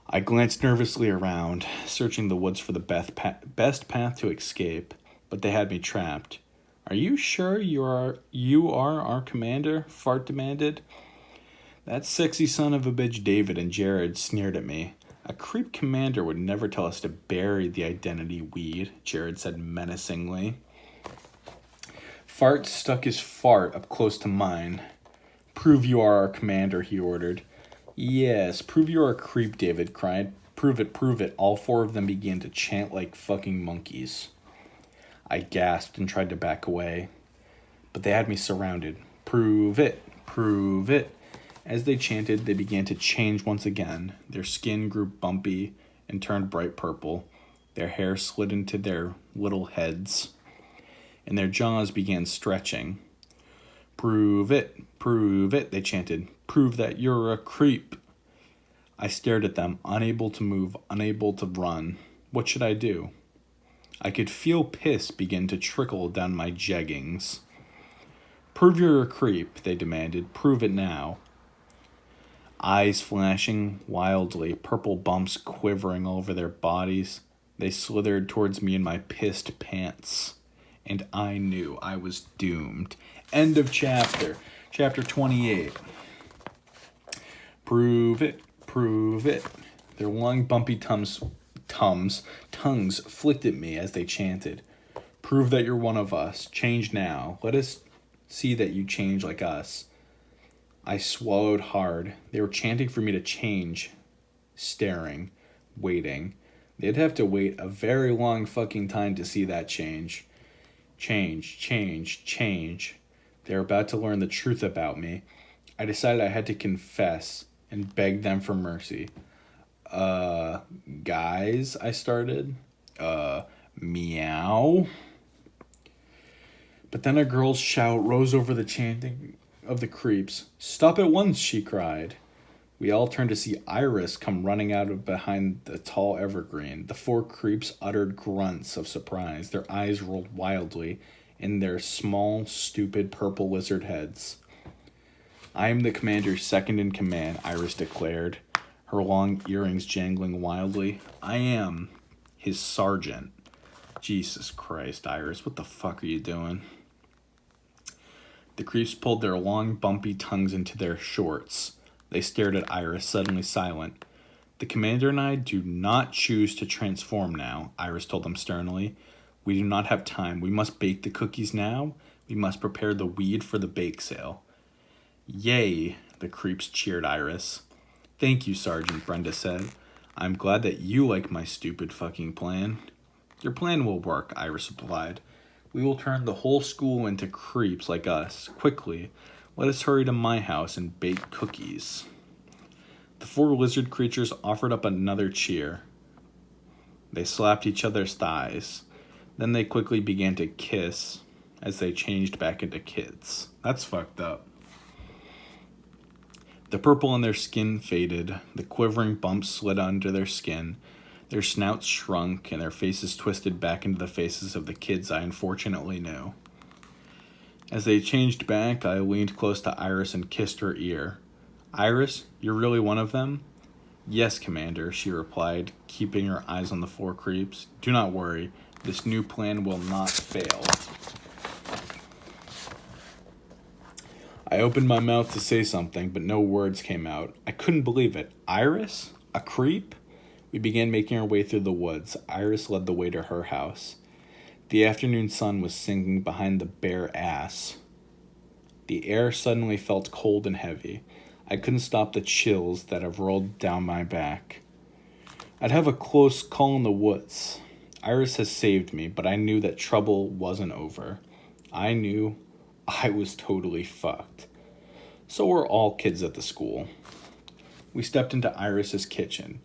I glanced nervously around, searching the woods for the best path to escape, but they had me trapped. Are you sure you are our commander? Fart demanded. That sexy son of a bitch David and Jared sneered at me. A creep commander would never tell us to bury the identity weed, Jared said menacingly. Fart stuck his fart up close to mine. Prove you are our commander, he ordered. Yes, prove you're a creep, David cried. Prove it, prove it. All four of them began to chant like fucking monkeys. I gasped and tried to back away, but they had me surrounded. Prove it, prove it. As they chanted, they began to change once again. Their skin grew bumpy and turned bright purple. Their hair slid into their little heads, and their jaws began stretching. Prove it, they chanted. Prove that you're a creep. I stared at them, unable to move, unable to run. What should I do? I could feel piss begin to trickle down my jeggings. Prove you're a creep, they demanded. Prove it now. Eyes flashing wildly, purple bumps quivering all over their bodies. They slithered towards me in my pissed pants. And I knew I was doomed. End of chapter. Chapter 28. Prove it, prove it. Their long, bumpy tongues flicked at me as they chanted. Prove that you're one of us. Change now. Let us see that you change like us. I swallowed hard. They were chanting for me to change. Staring. Waiting. They'd have to wait a very long fucking time to see that change. Change, change, change. They were about to learn the truth about me. I decided I had to confess and beg them for mercy. Guys, I started. Meow. But then a girl's shout rose over the chanting of the creeps. Stop at once, she cried. We all turned to see Iris come running out of behind the tall evergreen. The four creeps uttered grunts of surprise. Their eyes rolled wildly in their small, stupid purple lizard heads. I am the commander's second in command, Iris declared, her long earrings jangling wildly. I am his sergeant. Jesus Christ, Iris, what the fuck are you doing? The creeps pulled their long, bumpy tongues into their shorts. They stared at Iris, suddenly silent. The commander and I do not choose to transform now, Iris told them sternly. We do not have time. We must bake the cookies now. We must prepare the weed for the bake sale. Yay, the creeps cheered Iris. Thank you, Sergeant, Brenda said. I'm glad that you like my stupid fucking plan. Your plan will work, Iris replied. We will turn the whole school into creeps like us. Quickly, let us hurry to my house and bake cookies. The four lizard creatures offered up another cheer. They slapped each other's thighs. Then they quickly began to kiss as they changed back into kids. That's fucked up. The purple on their skin faded. The quivering bumps slid under their skin. Their snouts shrunk, and their faces twisted back into the faces of the kids I unfortunately knew. As they changed back, I leaned close to Iris and kissed her ear. Iris, you're really one of them? Yes, Commander, she replied, keeping her eyes on the four creeps. Do not worry. This new plan will not fail. I opened my mouth to say something, but no words came out. I couldn't believe it. Iris? A creep? We began making our way through the woods. Iris led the way to her house. The afternoon sun was sinking behind the bare ass. The air suddenly felt cold and heavy. I couldn't stop the chills that have rolled down my back. I'd have a close call in the woods. Iris has saved me, but I knew that trouble wasn't over. I knew I was totally fucked. So were all kids at the school. We stepped into Iris's kitchen.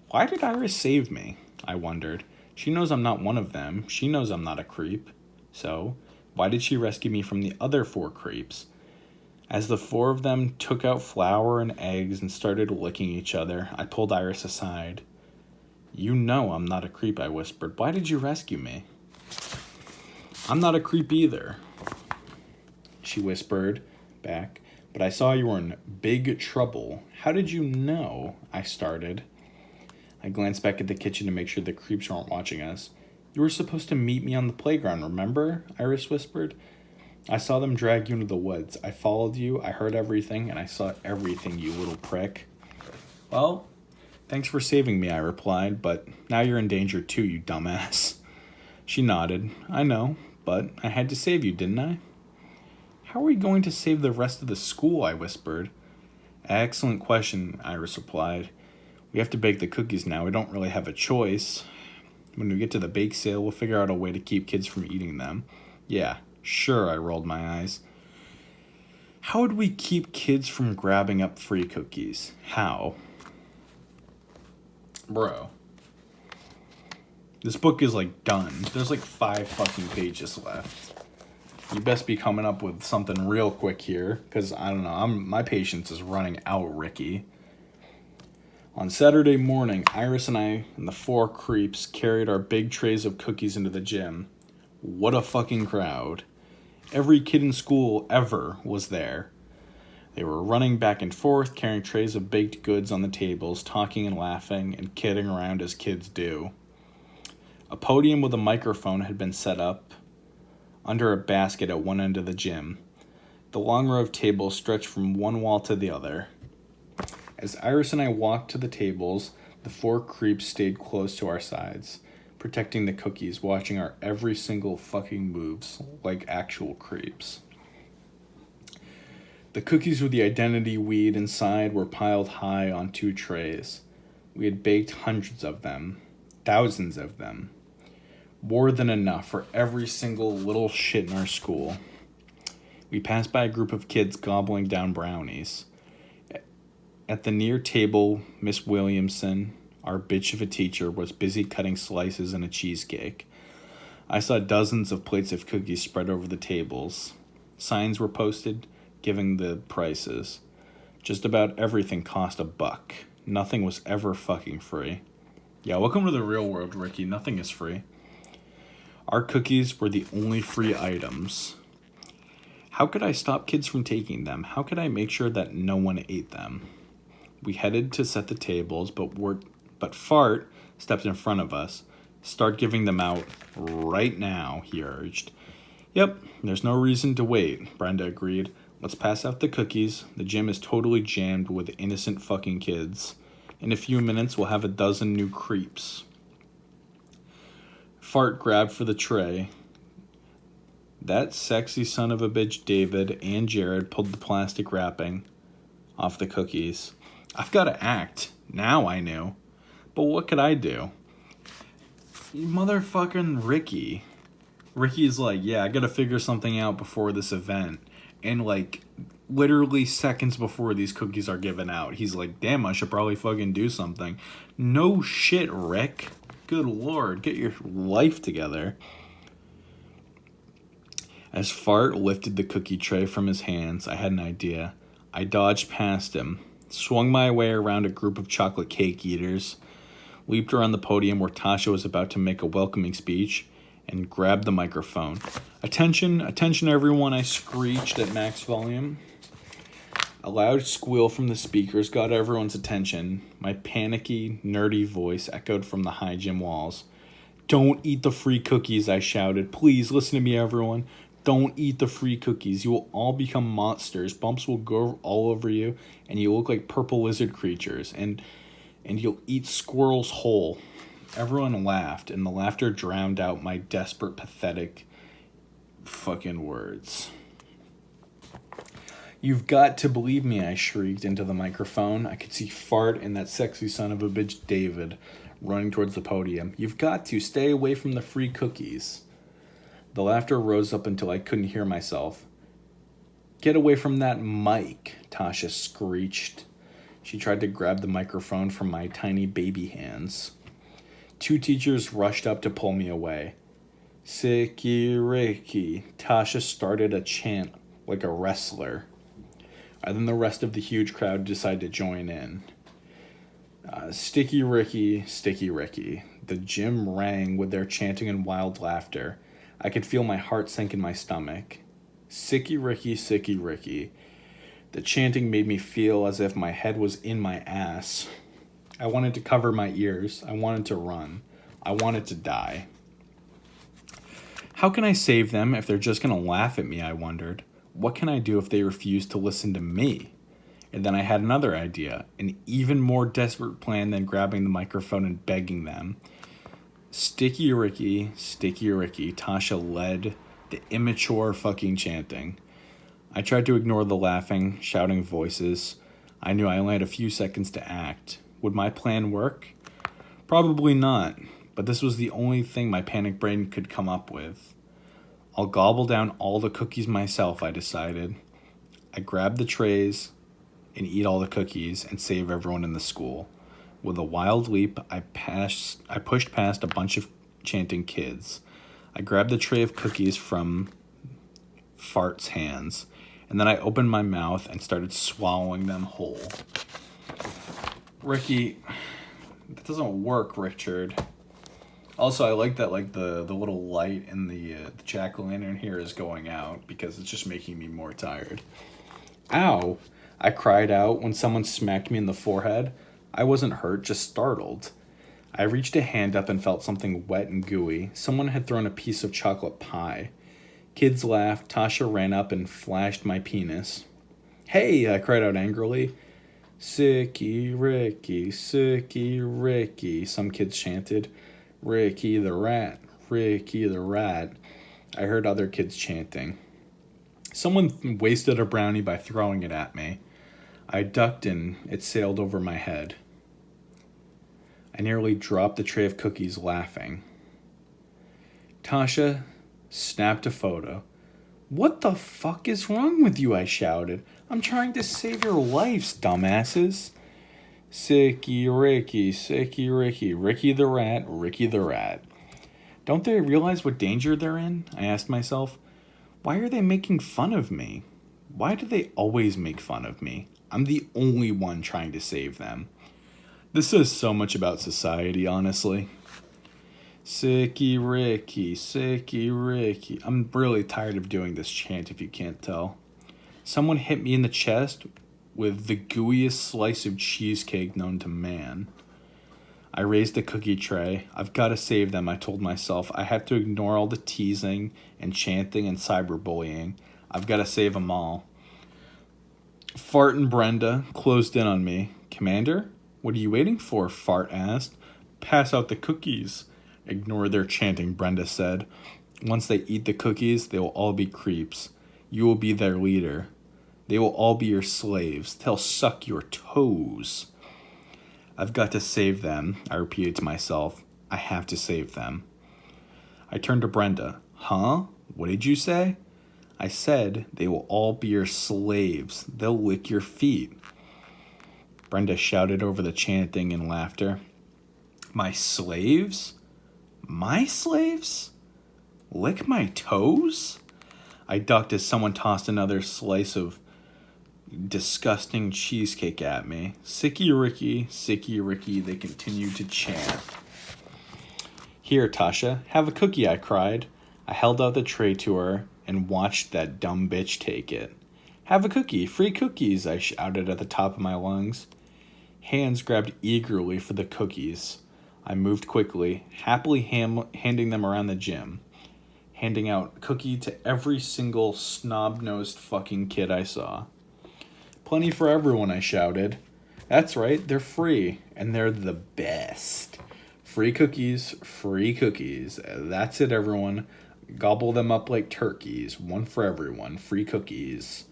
Why did Iris save me? I wondered. She knows I'm not one of them. She knows I'm not a creep. So, why did she rescue me from the other 4 creeps? As the 4 of them took out flour and eggs and started licking each other, I pulled Iris aside. You know I'm not a creep, I whispered. Why did you rescue me? I'm not a creep either, she whispered back. But I saw you were in big trouble. How did you know? I started. I glanced back at the kitchen to make sure the creeps weren't watching us. You were supposed to meet me on the playground, remember? Iris whispered. I saw them drag you into the woods. I followed you, I heard everything, and I saw everything, you little prick. Well, thanks for saving me, I replied, but now you're in danger too, you dumbass. She nodded. I know, but I had to save you, didn't I? How are we going to save the rest of the school? I whispered. Excellent question, Iris replied. We have to bake the cookies now. We don't really have a choice. When we get to the bake sale, we'll figure out a way to keep kids from eating them. Yeah, sure, I rolled my eyes. How would we keep kids from grabbing up free cookies? How? Bro. This book is done. There's 5 fucking pages left. You best be coming up with something real quick here, because I don't know, my patience is running out, Ricky. On Saturday morning, Iris and I and the 4 creeps carried our big trays of cookies into the gym. What a fucking crowd. Every kid in school ever was there. They were running back and forth, carrying trays of baked goods on the tables, talking and laughing and kidding around as kids do. A podium with a microphone had been set up under a basket at one end of the gym. The long row of tables stretched from one wall to the other. As Iris and I walked to the tables, the 4 creeps stayed close to our sides, protecting the cookies, watching our every single fucking moves like actual creeps. The cookies with the identity weed inside were piled high on 2 trays. We had baked hundreds of them, thousands of them. More than enough for every single little shit in our school. We passed by a group of kids gobbling down brownies. At the near table, Miss Williamson, our bitch of a teacher, was busy cutting slices in a cheesecake. I saw dozens of plates of cookies spread over the tables. Signs were posted giving the prices. Just about everything cost $1. Nothing was ever fucking free. Yeah, welcome to the real world, Ricky. Nothing is free. Our cookies were the only free items. How could I stop kids from taking them? How could I make sure that no one ate them? We headed to set the tables, but Fart stepped in front of us. Start giving them out right now, he urged. Yep, there's no reason to wait, Brenda agreed. Let's pass out the cookies. The gym is totally jammed with innocent fucking kids. In a few minutes, we'll have 12 new creeps. Fart grabbed for the tray. That sexy son of a bitch David and Jared pulled the plastic wrapping off the cookies. I've got to act. Now I knew. But what could I do? Motherfucking Ricky. Ricky's yeah, I gotta figure something out before this event. And literally seconds before these cookies are given out, he's damn, I should probably fucking do something. No shit, Rick. Good lord, get your life together. As Fart lifted the cookie tray from his hands, I had an idea. I dodged past him, swung my way around a group of chocolate cake eaters, leaped around the podium where Tasha was about to make a welcoming speech, and grabbed the microphone. Attention, attention everyone, I screeched at max volume. A loud squeal from the speakers got everyone's attention. My panicky, nerdy voice echoed from the high gym walls. Don't eat the free cookies, I shouted. Please listen to me, everyone. Don't eat the free cookies. You will all become monsters. Bumps will go all over you, and you look like purple lizard creatures. And you'll eat squirrels whole. Everyone laughed, and the laughter drowned out my desperate, pathetic fucking words. "You've got to believe me," I shrieked into the microphone. I could see Fart and that sexy son of a bitch David running towards the podium. "You've got to stay away from the free cookies." The laughter rose up until I couldn't hear myself. "Get away from that mic," Tasha screeched. She tried to grab the microphone from my tiny baby hands. 2 teachers rushed up to pull me away. "Sicky Ricky," Tasha started a chant like a wrestler. And then the rest of the huge crowd decided to join in. Sticky Ricky, Sticky Ricky. The gym rang with their chanting and wild laughter. I could feel my heart sink in my stomach. Sicky Ricky, Sicky Ricky. The chanting made me feel as if my head was in my ass. I wanted to cover my ears. I wanted to run. I wanted to die. How can I save them if they're just going to laugh at me, I wondered. What can I do if they refuse to listen to me? And then I had another idea, an even more desperate plan than grabbing the microphone and begging them. Sticky Ricky, Tasha led the immature fucking chanting. I tried to ignore the laughing, shouting voices. I knew I only had a few seconds to act. Would my plan work? Probably not, but this was the only thing my panic brain could come up with. I'll gobble down all the cookies myself, I decided. I grabbed the trays and eat all the cookies and save everyone in the school. With a wild leap, I pushed past a bunch of chanting kids. I grabbed the tray of cookies from Fart's hands, and then I opened my mouth and started swallowing them whole. "Ricky, that doesn't work, Richard." Also, I like that the little light in the jack-o'-lantern here is going out because it's just making me more tired. "Ow!" I cried out when someone smacked me in the forehead. I wasn't hurt, just startled. I reached a hand up and felt something wet and gooey. Someone had thrown a piece of chocolate pie. Kids laughed. Tasha ran up and flashed my penis. "Hey!" I cried out angrily. "Sicky Ricky, Sicky Ricky," some kids chanted. "Ricky the rat, Ricky the rat." I heard other kids chanting. Someone wasted a brownie by throwing it at me. I ducked and it sailed over my head. I nearly dropped the tray of cookies laughing. Tasha snapped a photo. "What the fuck is wrong with you?" I shouted. "I'm trying to save your lives, dumbasses." Sicky Ricky, Ricky the rat, Ricky the rat. Don't they realize what danger they're in? I asked myself. Why are they making fun of me? Why do they always make fun of me? I'm the only one trying to save them. This says so much about society, honestly. Sicky Ricky. I'm really tired of doing this chant, if you can't tell. Someone hit me in the chest with the gooeyest slice of cheesecake known to man. I raised the cookie tray. I've got to save them, I told myself. I have to ignore all the teasing and chanting and cyberbullying. I've got to save them all. Fart and Brenda closed in on me. "Commander, what are you waiting for?" Fart asked. "Pass out the cookies." "Ignore their chanting," Brenda said. "Once they eat the cookies, they will all be creeps. You will be their leader. They will all be your slaves. They'll suck your toes." I've got to save them, I repeated to myself. I have to save them. I turned to Brenda. "Huh? What did you say?" "I said they will all be your slaves. They'll lick your feet." Brenda shouted over the chanting and laughter. "My slaves? My slaves? Lick my toes?" I ducked as someone tossed another slice of disgusting cheesecake at me. Sicky Ricky, they continued to chant. "Here, Tasha, have a cookie," I cried. I held out the tray to her and watched that dumb bitch take it. "Have a cookie, free cookies," I shouted at the top of my lungs. Hands grabbed eagerly for the cookies. I moved quickly, happily handing them around the gym, handing out cookie to every single snob-nosed fucking kid I saw. "Plenty for everyone," I shouted. "That's right, they're free, and they're the best." Free cookies, free cookies. That's it, everyone. Gobble them up like turkeys. One for everyone. Free cookies.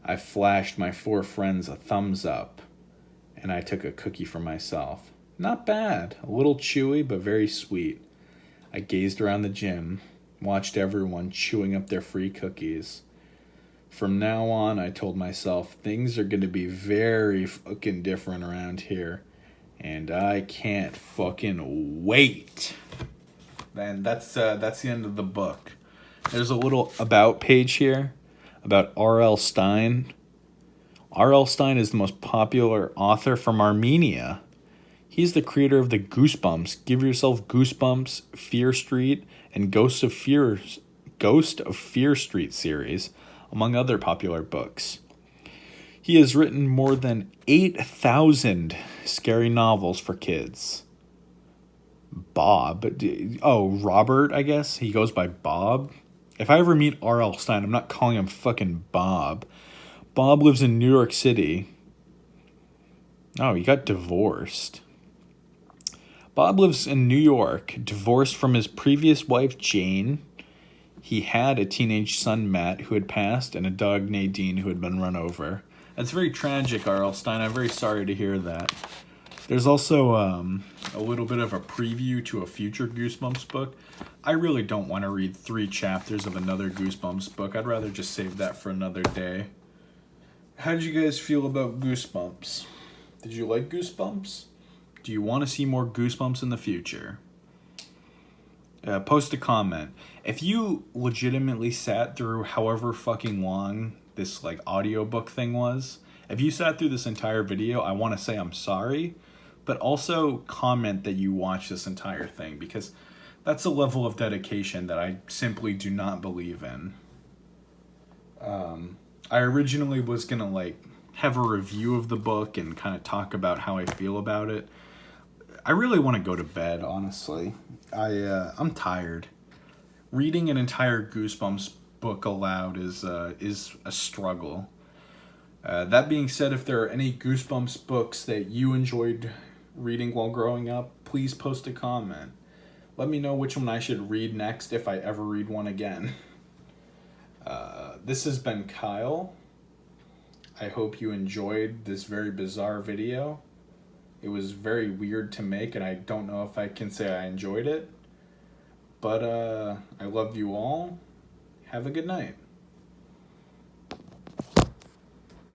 I flashed my 4 friends a thumbs up, and I took a cookie for myself. Not bad. A little chewy, but very sweet. I gazed around the gym, watched everyone chewing up their free cookies. From now on, I told myself, things are going to be very fucking different around here. And I can't fucking wait. And that's the end of the book. There's a little about page here about R.L. Stine. R.L. Stine is the most popular author from Armenia. He's the creator of the Goosebumps, Give Yourself Goosebumps, Fear Street, and Ghost of Fear Street series, among other popular books. He has written more than 8,000 scary novels for kids. Robert, I guess. He goes by Bob. If I ever meet R.L. Stine, I'm not calling him fucking Bob. Bob lives in New York City. Oh, he got divorced. Bob lives in New York, divorced from his previous wife, Jane. He had a teenage son, Matt, who had passed, and a dog, Nadine, who had been run over. That's very tragic, R.L. Stine. I'm very sorry to hear that. There's also a little bit of a preview to a future Goosebumps book. I really don't want to read 3 chapters of another Goosebumps book. I'd rather just save that for another day. How did you guys feel about Goosebumps? Did you like Goosebumps? Do you want to see more Goosebumps in the future? Post a comment. If you legitimately sat through however fucking long this audiobook thing was, if you sat through this entire video, I want to say I'm sorry, but also comment that you watched this entire thing, because that's a level of dedication that I simply do not believe in. I originally was going to have a review of the book and kind of talk about how I feel about it. I really want to go to bed, honestly. I'm tired. Reading an entire Goosebumps book aloud is a struggle. That being said, if there are any Goosebumps books that you enjoyed reading while growing up, please post a comment. Let me know which one I should read next if I ever read one again. This has been Kyle. I hope you enjoyed this very bizarre video. It was very weird to make, and I don't know if I can say I enjoyed it. But I love you all. Have a good night.